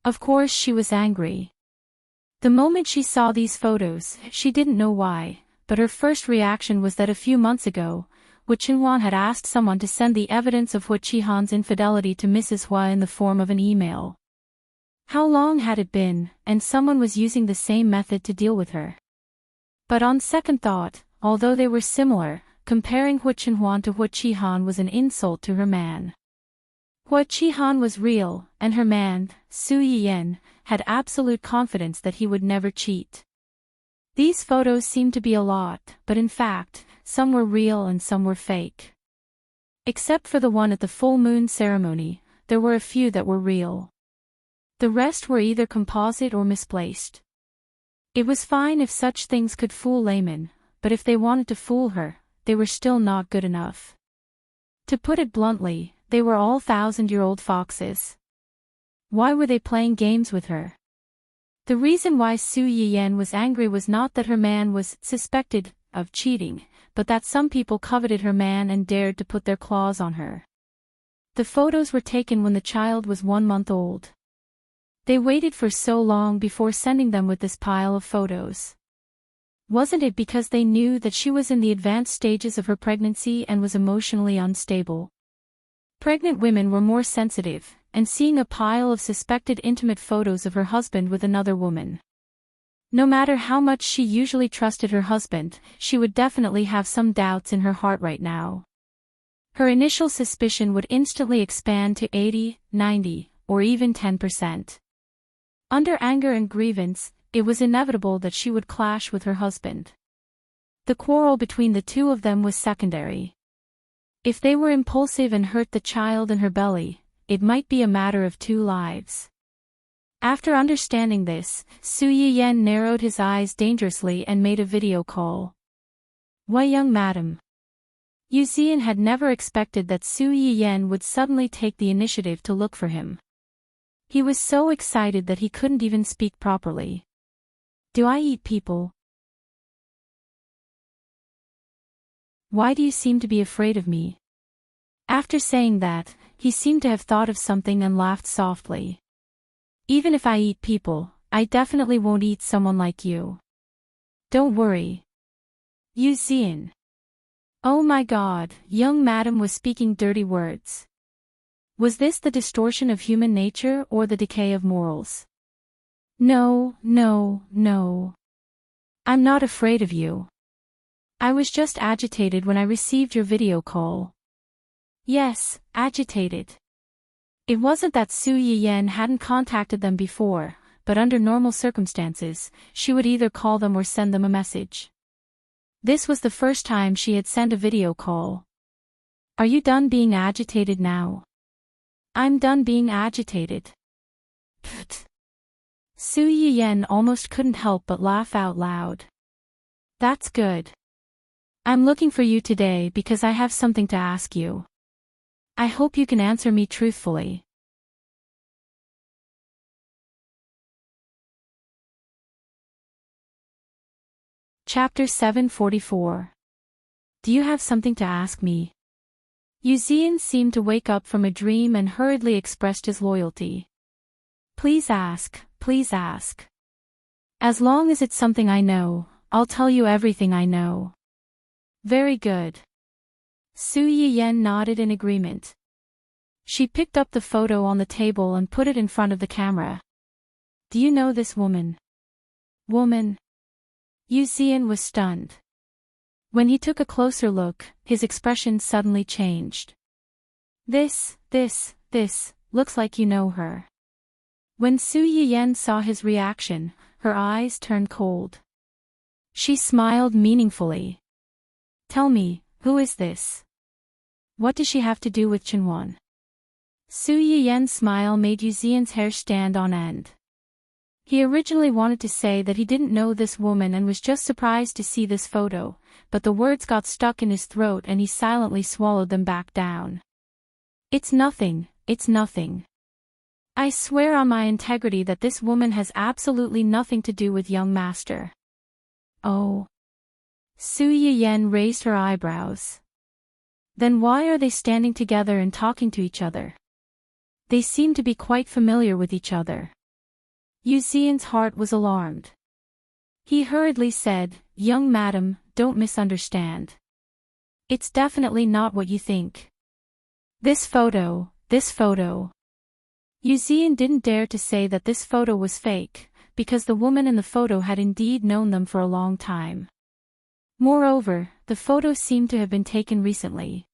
A: Of course she was angry. The moment she saw these photos, she didn't know why, but her first reaction was that a few months ago, Hu Qinhuan had asked someone to send the evidence of Hu Qihan's infidelity to Mrs. Hua in the form of an email. How long had it been, and someone was using the same method to deal with her? But on second thought, although they were similar, comparing Hu Qinhuan to Hu Qihan was an insult to her man. Hu Qihan was real, and her man, Su Yiyan, had absolute confidence that he would never cheat. These photos seemed to be a lot, but in fact, some were real and some were fake. Except for the one at the full moon ceremony, there were a few that were real. The rest were either composite or misplaced. It was fine if such things could fool laymen, but if they wanted to fool her, they were still not good enough. To put it bluntly, they were all thousand-year-old foxes. Why were they playing games with her? The reason why Su Yiyan was angry was not that her man was suspected of cheating, but that some people coveted her man and dared to put their claws on her. The photos were taken when the child was 1 month old. They waited for so long before sending them with this pile of photos. Wasn't it because they knew that she was in the advanced stages of her pregnancy and was emotionally unstable? Pregnant women were more sensitive, and seeing a pile of suspected intimate photos of her husband with another woman. No matter how much she usually trusted her husband, she would definitely have some doubts in her heart right now. Her initial suspicion would instantly expand to 80, 90, or even 10%. Under anger and grievance, it was inevitable that she would clash with her husband. The quarrel between the two of them was secondary. If they were impulsive and hurt the child in her belly, it might be a matter of 2 lives. After understanding this, Su Yiyan narrowed his eyes dangerously and made a video call. Why, young madam? Yu Zian had never expected that Su Yiyan would suddenly take the initiative to look for him. He was so excited that he couldn't even speak properly. Do I eat people? Why do you seem to be afraid of me? After saying that, he seemed to have thought of something and laughed softly. Even if I eat people, I definitely won't eat someone like you. Don't worry. Yu Zian. Oh my God, young madam was speaking dirty words. Was this the distortion of human nature or the decay of morals? No, no, no. I'm not afraid of you. I was just agitated when I received your video call. Yes, agitated. It wasn't that Su Yiyan hadn't contacted them before, but under normal circumstances, she would either call them or send them a message. This was the first time she had sent a video call. Are you done being agitated now? I'm done being agitated. Pfft. Su Yiyan almost couldn't help but laugh out loud. That's good. I'm looking for you today because I have something to ask you. I hope you can answer me truthfully. Chapter 744. Do you have something to ask me? Yuzian seemed to wake up from a dream and hurriedly expressed his loyalty. Please ask, please ask. As long as it's something I know, I'll tell you everything I know. Very good. Su Yiyan nodded in agreement. She picked up the photo on the table and put it in front of the camera. Do you know this woman? Woman? Yuzian was stunned. When he took a closer look, his expression suddenly changed. This, looks like you know her. When Su Yiyan saw his reaction, her eyes turned cold. She smiled meaningfully. Tell me, who is this? What does she have to do with Chenhuan? Su Yiyan's smile made Yuzian's hair stand on end. He originally wanted to say that he didn't know this woman and was just surprised to see this photo, but the words got stuck in his throat and he silently swallowed them back down. It's nothing, it's nothing. I swear on my integrity that this woman has absolutely nothing to do with young master. Oh. Su Yiyan raised her eyebrows. Then why are they standing together and talking to each other? They seem to be quite familiar with each other. Yuzian's heart was alarmed. He hurriedly said, Young madam, don't misunderstand. It's definitely not what you think. This photo. Yuzian didn't dare to say that this photo was fake, because the woman in the photo had indeed known them for a long time. Moreover, the photo seemed to have been taken recently.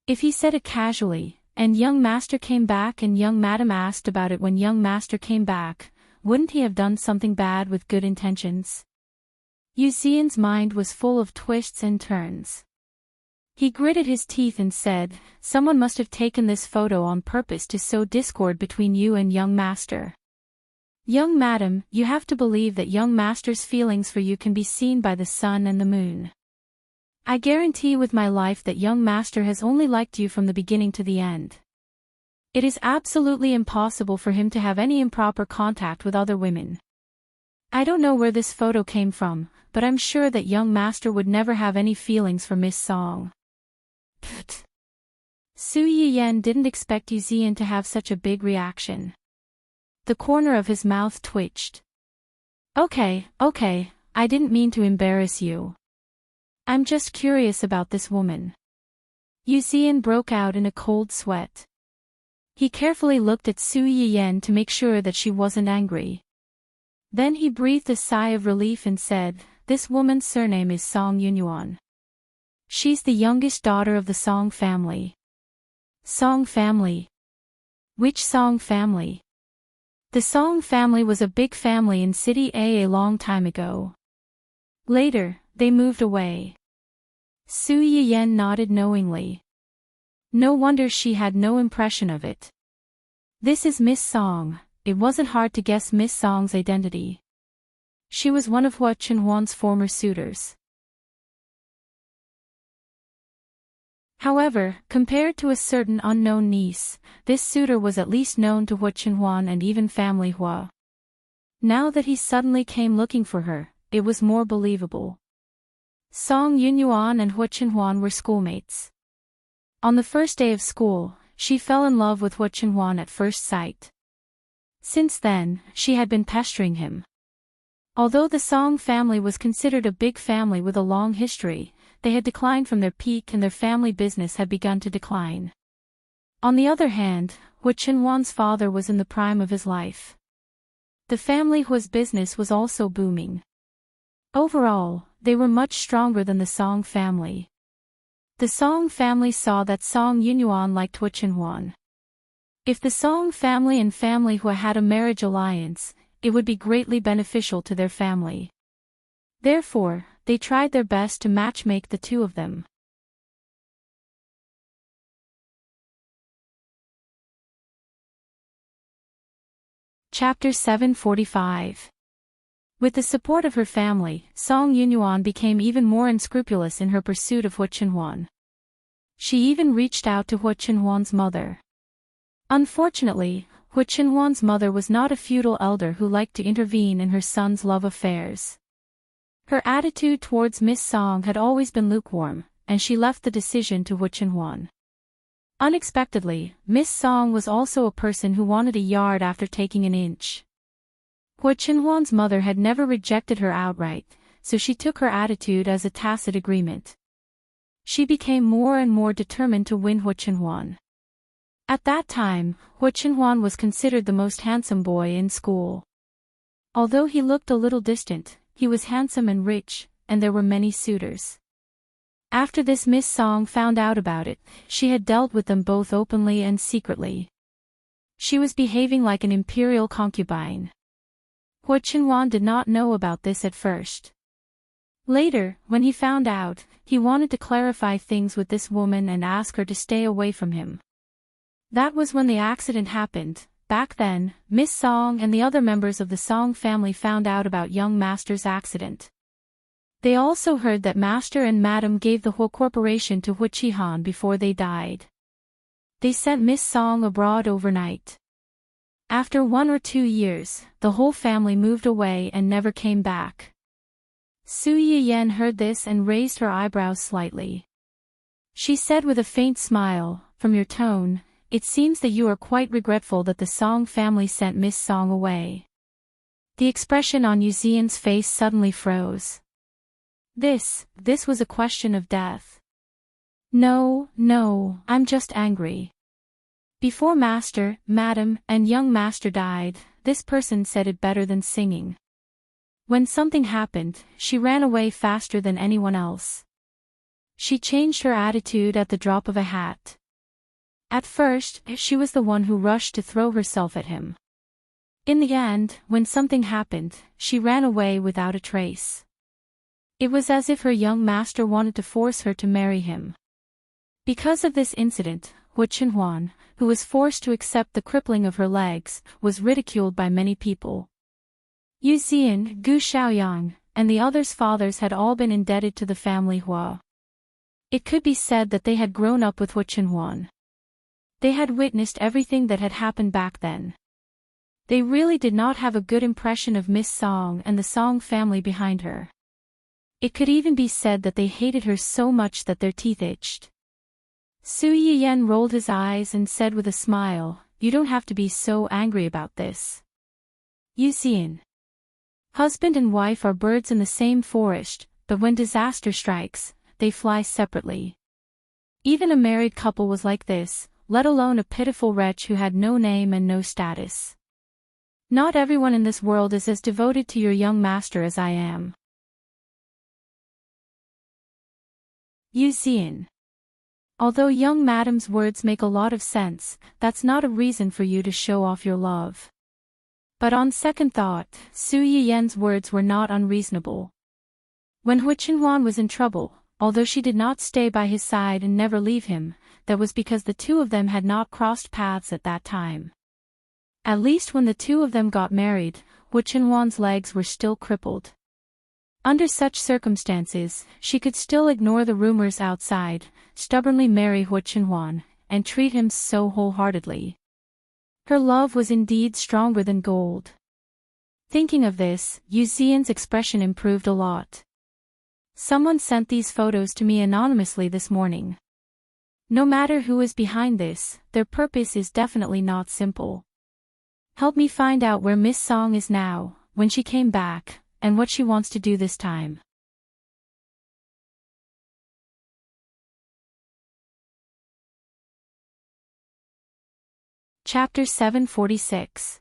A: If he said it casually, and young master came back and young madam asked about it when young master came back, wouldn't he have done something bad with good intentions? Yuzian's mind was full of twists and turns. He gritted his teeth and said, Someone must have taken this photo on purpose to sow discord between you and young master. Young madam, you have to believe that young master's feelings for you can be seen by the sun and the moon. I guarantee with my life that young master has only liked you from the beginning to the end. It is absolutely impossible for him to have any improper contact with other women. I don't know where this photo came from, but I'm sure that young master would never have any feelings for Miss Song. Pfft. Su Yiyan didn't expect Yuzian to have such a big reaction. The corner of his mouth twitched. Okay, I didn't mean to embarrass you. I'm just curious about this woman. Yuzian broke out in a cold sweat. He carefully looked at Su Yiyan to make sure that she wasn't angry. Then he breathed a sigh of relief and said, This woman's surname is Song Yunyuan. She's the youngest daughter of the Song family. Song family? Which Song family? The Song family was a big family in City A long time ago. Later, they moved away. Su Yiyan nodded knowingly. No wonder she had no impression of it. This is Miss Song. It wasn't hard to guess Miss Song's identity. She was one of Hua Chenhuan's former suitors. However, compared to a certain unknown niece, this suitor was at least known to Hua Chenhuan and even family Hua. Now that he suddenly came looking for her, it was more believable. Song Yunyuan and Hua Chenhuan were schoolmates. On the first day of school, she fell in love with Hua Chenhuan at first sight. Since then, she had been pestering him. Although the Song family was considered a big family with a long history, they had declined from their peak and their family business had begun to decline. On the other hand, Hua Chenhuan's father was in the prime of his life. The family Hua's business was also booming. Overall, they were much stronger than the Song family. The Song family saw that Song Yunyuan liked Hua Chenhuan. If the Song family and family Hua had a marriage alliance, it would be greatly beneficial to their family. Therefore, they tried their best to matchmake the two of them. Chapter 745. With the support of her family, Song Yunyuan became even more unscrupulous in her pursuit of Hua Chenhuan. She even reached out to Hua Chenhuan's mother. Unfortunately, Hua Chenhuan's mother was not a feudal elder who liked to intervene in her son's love affairs. Her attitude towards Miss Song had always been lukewarm, and she left the decision to Hua Chenhuan. Unexpectedly, Miss Song was also a person who wanted a yard after taking an inch. Hua Chenhuan's mother had never rejected her outright, so she took her attitude as a tacit agreement. She became more and more determined to win Hua Chenhuan. At that time, Hua Chenhuan was considered the most handsome boy in school. Although he looked a little distant, he was handsome and rich, and there were many suitors. After this, Miss Song found out about it. She had dealt with them both openly and secretly. She was behaving like an imperial concubine. Hua Chenhuan did not know about this at first. Later, when he found out, he wanted to clarify things with this woman and ask her to stay away from him. That was when the accident happened. Back then, Miss Song and the other members of the Song family found out about young Master's accident. They also heard that Master and Madam gave the Hua Corporation to Hua Chihan before they died. They sent Miss Song abroad overnight. After 1 or 2 years, the whole family moved away and never came back. Su Yiyan heard this and raised her eyebrows slightly. She said with a faint smile, "From your tone, it seems that you are quite regretful that the Song family sent Miss Song away." The expression on Yu Xian's face suddenly froze. This was a question of death. No, I'm just angry. Before Master, Madam, and young Master died, this person said it better than singing. When something happened, she ran away faster than anyone else. She changed her attitude at the drop of a hat. At first, she was the one who rushed to throw herself at him. In the end, when something happened, she ran away without a trace. It was as if her young master wanted to force her to marry him. Because of this incident, Hua Chenhuan, who was forced to accept the crippling of her legs, was ridiculed by many people. Yu Xian, Gu Xiaoyang, and the others' fathers had all been indebted to the family Hua. It could be said that they had grown up with Hua Chenhuan. They had witnessed everything that had happened back then. They really did not have a good impression of Miss Song and the Song family behind her. It could even be said that they hated her so much that their teeth itched. Su Yiyan rolled his eyes and said with a smile, "You don't have to be so angry about this. Yu Xian. Husband and wife are birds in the same forest, but when disaster strikes, they fly separately. Even a married couple was like this, let alone a pitiful wretch who had no name and no status. Not everyone in this world is as devoted to your young master as I am." Yu Xian. Although young madam's words make a lot of sense, that's not a reason for you to show off your love. But on second thought, Su Yiyan's words were not unreasonable. When Hua Chenhuan was in trouble, although she did not stay by his side and never leave him, that was because the two of them had not crossed paths at that time. At least when the two of them got married, Hua Chenhuan's legs were still crippled. Under such circumstances, she could still ignore the rumors outside, stubbornly marry Hua Chenhuan, and treat him so wholeheartedly. Her love was indeed stronger than gold. Thinking of this, Yu Xian's expression improved a lot. Someone sent these photos to me anonymously this morning. No matter who is behind this, their purpose is definitely not simple. Help me find out where Miss Song is now, when she came back, and what she wants to do this time. Chapter 746.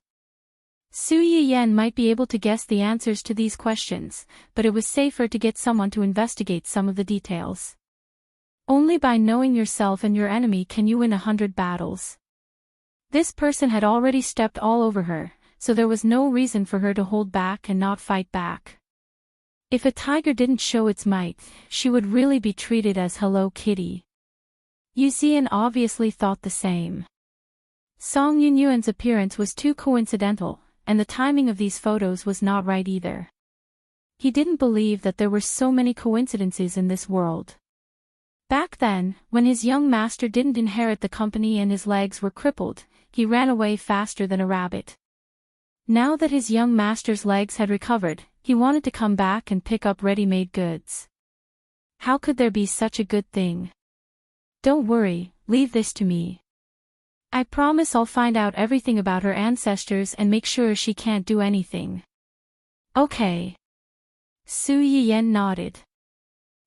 A: Su Yiyan might be able to guess the answers to these questions, but it was safer to get someone to investigate some of the details. Only by knowing yourself and your enemy can you win 100 battles. This person had already stepped all over her, so there was no reason for her to hold back and not fight back. If a tiger didn't show its might, she would really be treated as Hello Kitty. Yu Xian obviously thought the same. Song Yunyuan's appearance was too coincidental, and the timing of these photos was not right either. He didn't believe that there were so many coincidences in this world. Back then, when his young master didn't inherit the company and his legs were crippled, he ran away faster than a rabbit. Now that his young master's legs had recovered, he wanted to come back and pick up ready-made goods. How could there be such a good thing? Don't worry, leave this to me. I promise I'll find out everything about her ancestors and make sure she can't do anything. Okay. Su Yiyan nodded.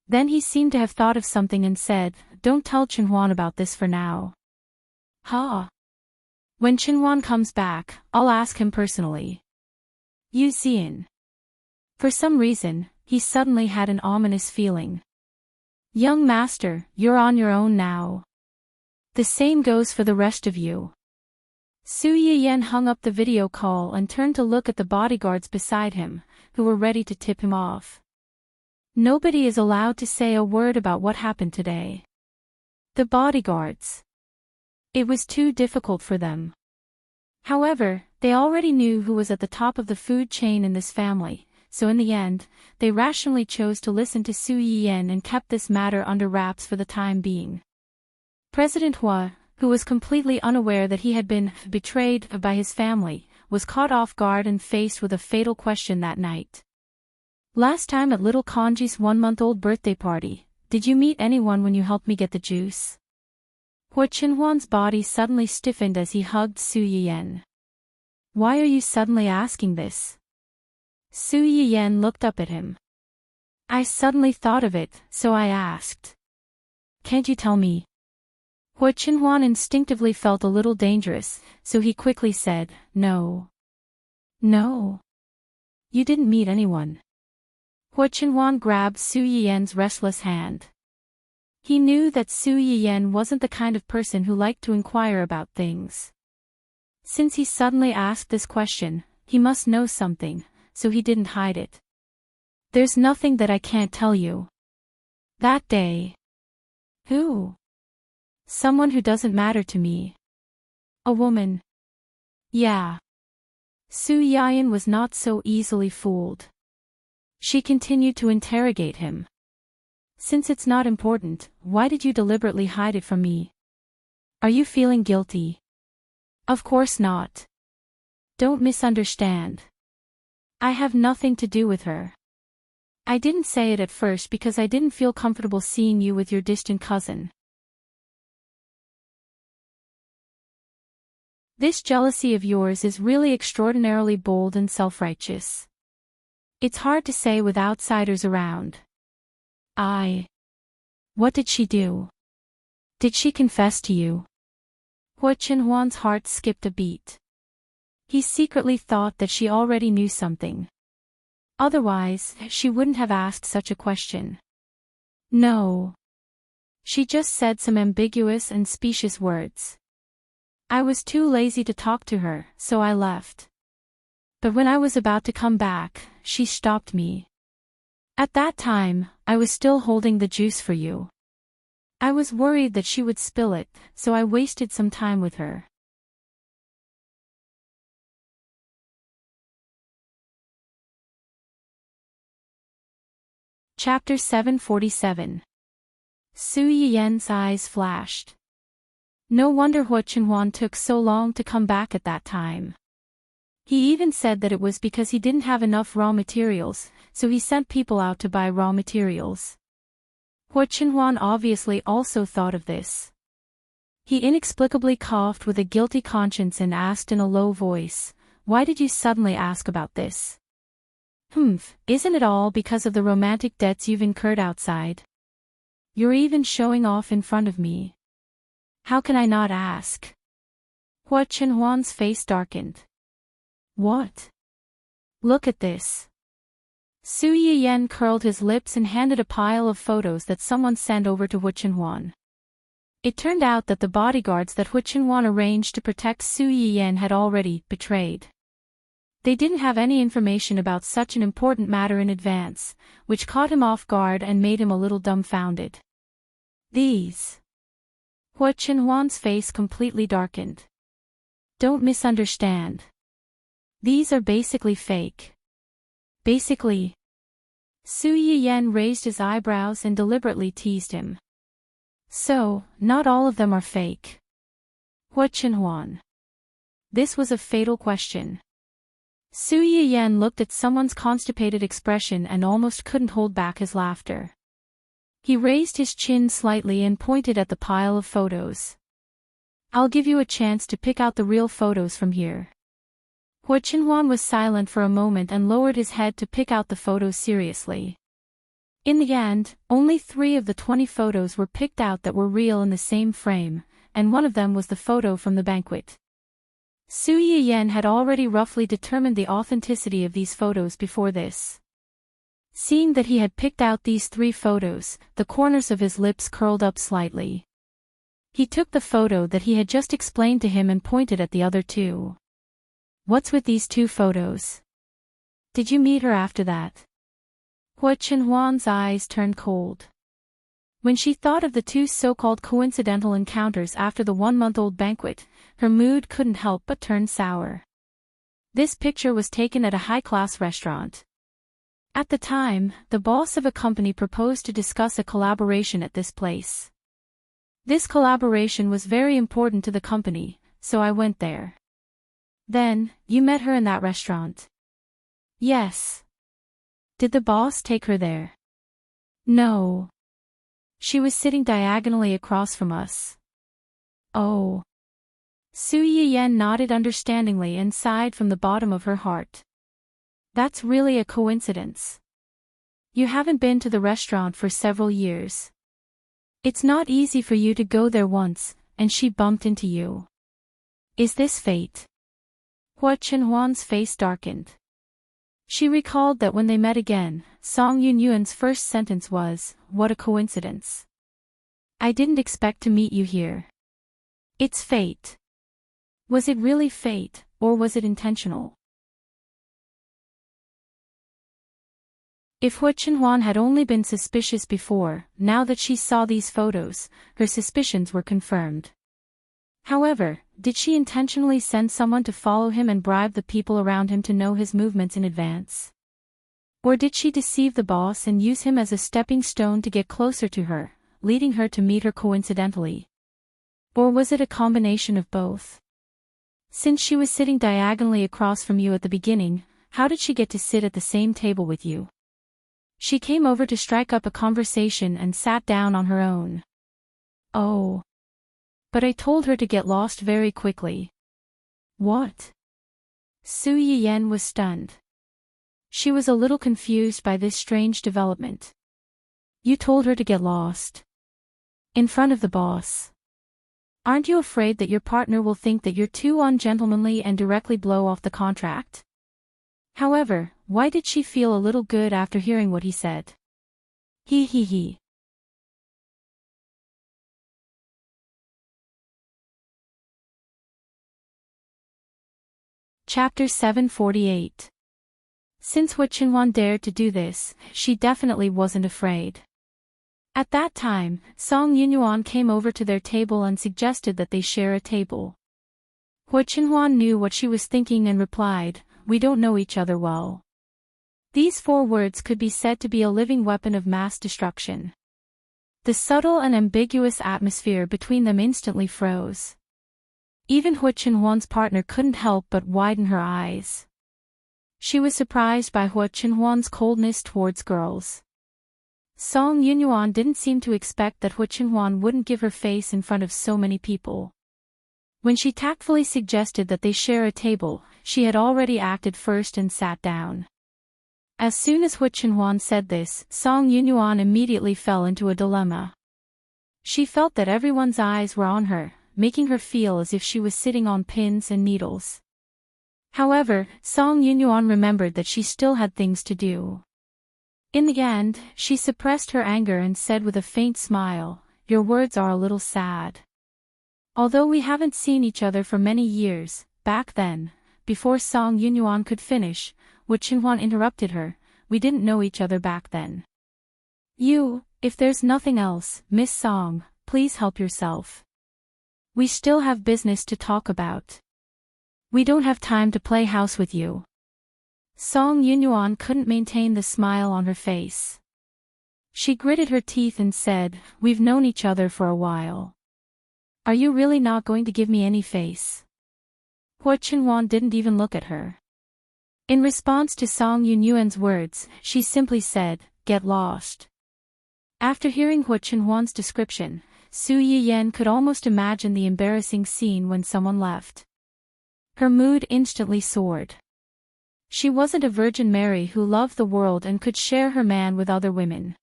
A: Then he seemed to have thought of something and said, don't tell Chenhuan about this for now. Ha. When Chenhuan comes back, I'll ask him personally. Yu Xian. For some reason, he suddenly had an ominous feeling. Young master, you're on your own now. The same goes for the rest of you. Su Yiyan hung up the video call and turned to look at the bodyguards beside him, who were ready to tip him off. Nobody is allowed to say a word about what happened today. The bodyguards. It was too difficult for them. However, they already knew who was at the top of the food chain in this family, so in the end, they rationally chose to listen to Su Yiyan and kept this matter under wraps for the time being. President Hua, who was completely unaware that he had been betrayed by his family, was caught off guard and faced with a fatal question that night. Last time at little Kanji's 1-month-old birthday party, did you meet anyone when you helped me get the juice? Hua Chenhuan's body suddenly stiffened as he hugged Su Yiyan. Why are you suddenly asking this? Su Yiyan looked up at him. I suddenly thought of it, so I asked. Can't you tell me? Hua Chenhuan instinctively felt a little dangerous, so he quickly said, no. No. You didn't meet anyone. Hua Chenhuan grabbed Su Yiyan's restless hand. He knew that Su Yiyan wasn't the kind of person who liked to inquire about things. Since he suddenly asked this question, he must know something, so he didn't hide it. There's nothing that I can't tell you. That day. Who? Someone who doesn't matter to me. A woman. Yeah. Su Yiyan was not so easily fooled. She continued to interrogate him. Since it's not important, why did you deliberately hide it from me? Are you feeling guilty? Of course not. Don't misunderstand. I have nothing to do with her. I didn't say it at first because I didn't feel comfortable seeing you with your distant cousin. This jealousy of yours is really extraordinarily bold and self-righteous. It's hard to say with outsiders around. What did she do? Did she confess to you? Hua Chenhuan's heart skipped a beat. He secretly thought that she already knew something. Otherwise, she wouldn't have asked such a question. No. She just said some ambiguous and specious words. I was too lazy to talk to her, so I left. But when I was about to come back, she stopped me. At that time, I was still holding the juice for you. I was worried that she would spill it, so I wasted some time with her. Chapter 747. Su Yiyan's eyes flashed. No wonder Hua Chenhuan took so long to come back at that time. He even said that it was because he didn't have enough raw materials, so he sent people out to buy raw materials. Hua Chenhuan obviously also thought of this. He inexplicably coughed with a guilty conscience and asked in a low voice, why did you suddenly ask about this? Isn't it all because of the romantic debts you've incurred outside? You're even showing off in front of me. How can I not ask? Hua Chenhuan's face darkened. What? Look at this. Su Yiyan curled his lips and handed a pile of photos that someone sent over to Hua Chenhuan. It turned out that the bodyguards that Hua Chenhuan arranged to protect Su Yiyan had already betrayed. They didn't have any information about such an important matter in advance, which caught him off guard and made him a little dumbfounded. These. Hua Chenhuan's face completely darkened. Don't misunderstand. These are basically fake. Basically. Su Yiyan raised his eyebrows and deliberately teased him. So, not all of them are fake. Hua Chenhuan. This was a fatal question. Su Yiyan looked at someone's constipated expression and almost couldn't hold back his laughter. He raised his chin slightly and pointed at the pile of photos. I'll give you a chance to pick out the real photos from here. Hua Qinhuan was silent for a moment and lowered his head to pick out the photos seriously. In the end, only 3 of the 20 photos were picked out that were real in the same frame, and one of them was the photo from the banquet. Su Yiyan had already roughly determined the authenticity of these photos before this. Seeing that he had picked out these 3 photos, the corners of his lips curled up slightly. He took the photo that he had just explained to him and pointed at the other 2. What's with these 2 photos? Did you meet her after that? Hua Qinhuan's eyes turned cold. When she thought of the 2 so-called coincidental encounters after the 1-month-old banquet, her mood couldn't help but turn sour. This picture was taken at a high-class restaurant. At the time, the boss of a company proposed to discuss a collaboration at this place. This collaboration was very important to the company, so I went there. Then, you met her in that restaurant? Yes. Did the boss take her there? No. She was sitting diagonally across from us. Oh. Su Yiyan nodded understandingly and sighed from the bottom of her heart. That's really a coincidence. You haven't been to the restaurant for several years. It's not easy for you to go there once, and she bumped into you. Is this fate? Hua Qinhuan's face darkened. She recalled that when they met again, Song Yunyuan's first sentence was, "What a coincidence. I didn't expect to meet you here." It's fate. Was it really fate, or was it intentional? If Hua Qinhuan had only been suspicious before, now that she saw these photos, her suspicions were confirmed. However, did she intentionally send someone to follow him and bribe the people around him to know his movements in advance? Or did she deceive the boss and use him as a stepping stone to get closer to her, leading her to meet her coincidentally? Or was it a combination of both? Since she was sitting diagonally across from you at the beginning, how did she get to sit at the same table with you? She came over to strike up a conversation and sat down on her own. Oh. But I told her to get lost very quickly. What? Su Yiyan was stunned. She was a little confused by this strange development. You told her to get lost? In front of the boss? Aren't you afraid that your partner will think that you're too ungentlemanly and directly blow off the contract? However, why did she feel a little good after hearing what he said? He. Chapter 748. Since Hua Qinhuan dared to do this, she definitely wasn't afraid. At that time, Song Yunyuan came over to their table and suggested that they share a table. Hua Qinhuan knew what she was thinking and replied, "We don't know each other well." These 4 words could be said to be a living weapon of mass destruction. The subtle and ambiguous atmosphere between them instantly froze. Even Hua Qinhuan's partner couldn't help but widen her eyes. She was surprised by Hua Qinhuan's coldness towards girls. Song Yunyuan didn't seem to expect that Hua Qinhuan wouldn't give her face in front of so many people. When she tactfully suggested that they share a table, she had already acted first and sat down. As soon as Hua Qinhuan said this, Song Yunyuan immediately fell into a dilemma. She felt that everyone's eyes were on her, making her feel as if she was sitting on pins and needles. However, Song Yunyuan remembered that she still had things to do. In the end, she suppressed her anger and said with a faint smile, "Your words are a little sad. Although we haven't seen each other for many years, back then," before Song Yunyuan could finish, Hua Qinhuan interrupted her, "We didn't know each other back then. If there's nothing else, Miss Song, please help yourself. We still have business to talk about. We don't have time to play house with you." Song Yunyuan couldn't maintain the smile on her face. She gritted her teeth and said, "We've known each other for a while. Are you really not going to give me any face?" Hua Qinhuan didn't even look at her. In response to Song Yunyuan's words, she simply said, "Get lost." After hearing Hu Chenhuan's description, Su Yiyan could almost imagine the embarrassing scene when someone left. Her mood instantly soared. She wasn't a Virgin Mary who loved the world and could share her man with other women.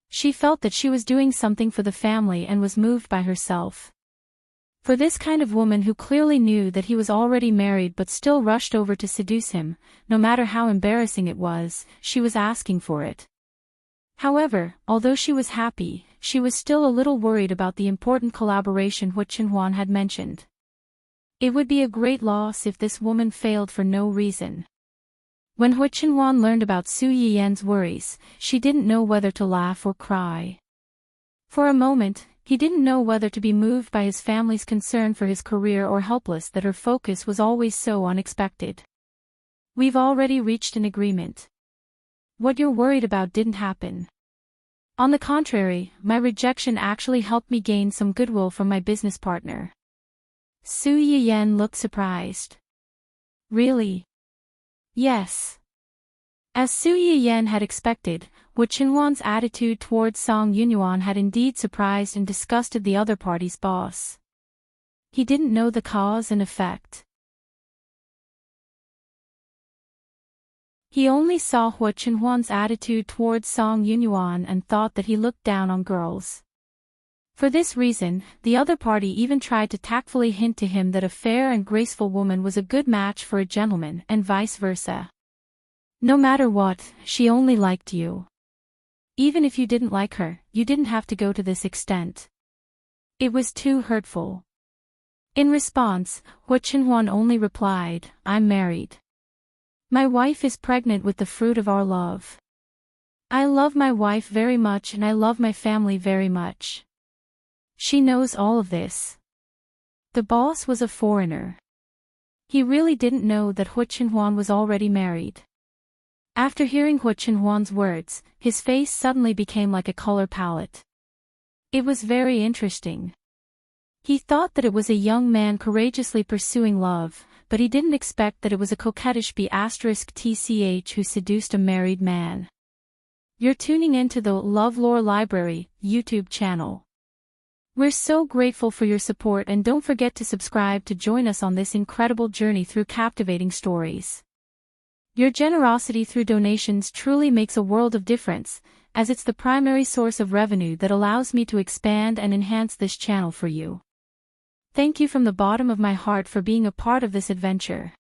A: She felt that she was doing something for the family and was moved by herself. For this kind of woman who clearly knew that he was already married but still rushed over to seduce him, no matter how embarrassing it was, she was asking for it. However, although she was happy, she was still a little worried about the important collaboration Hu Chenhuan had mentioned. It would be a great loss if this woman failed for no reason. When Hu Chenhuan learned about Su Yiyan's worries, she didn't know whether to laugh or cry. For a moment, he didn't know whether to be moved by his family's concern for his career or helpless that her focus was always so unexpected. We've already reached an agreement. What you're worried about didn't happen. On the contrary, my rejection actually helped me gain some goodwill from my business partner. Su Yiyan looked surprised. Really? Yes. As Su Yiyan had expected, Hu Chenhuan's attitude towards Song Yunyuan had indeed surprised and disgusted the other party's boss. He didn't know the cause and effect. He only saw Hu Chenhuan's attitude towards Song Yunyuan and thought that he looked down on girls. For this reason, the other party even tried to tactfully hint to him that a fair and graceful woman was a good match for a gentleman and vice versa. No matter what, she only liked you. Even if you didn't like her, you didn't have to go to this extent. It was too hurtful. In response, Hu Chenhuan only replied, "I'm married. My wife is pregnant with the fruit of our love. I love my wife very much and I love my family very much. She knows all of this." The boss was a foreigner. He really didn't know that Hu Chenhuan was already married. After hearing Hu Chenhuan's words, his face suddenly became like a color palette. It was very interesting. He thought that it was a young man courageously pursuing love, but he didn't expect that it was a coquettish B*TCH who seduced a married man. You're tuning into the LoveLore Library YouTube channel. We're so grateful for your support and don't forget to subscribe to join us on this incredible journey through captivating stories. Your generosity through donations truly makes a world of difference, as it's the primary source of revenue that allows me to expand and enhance this channel for you. Thank you from the bottom of my heart for being a part of this adventure.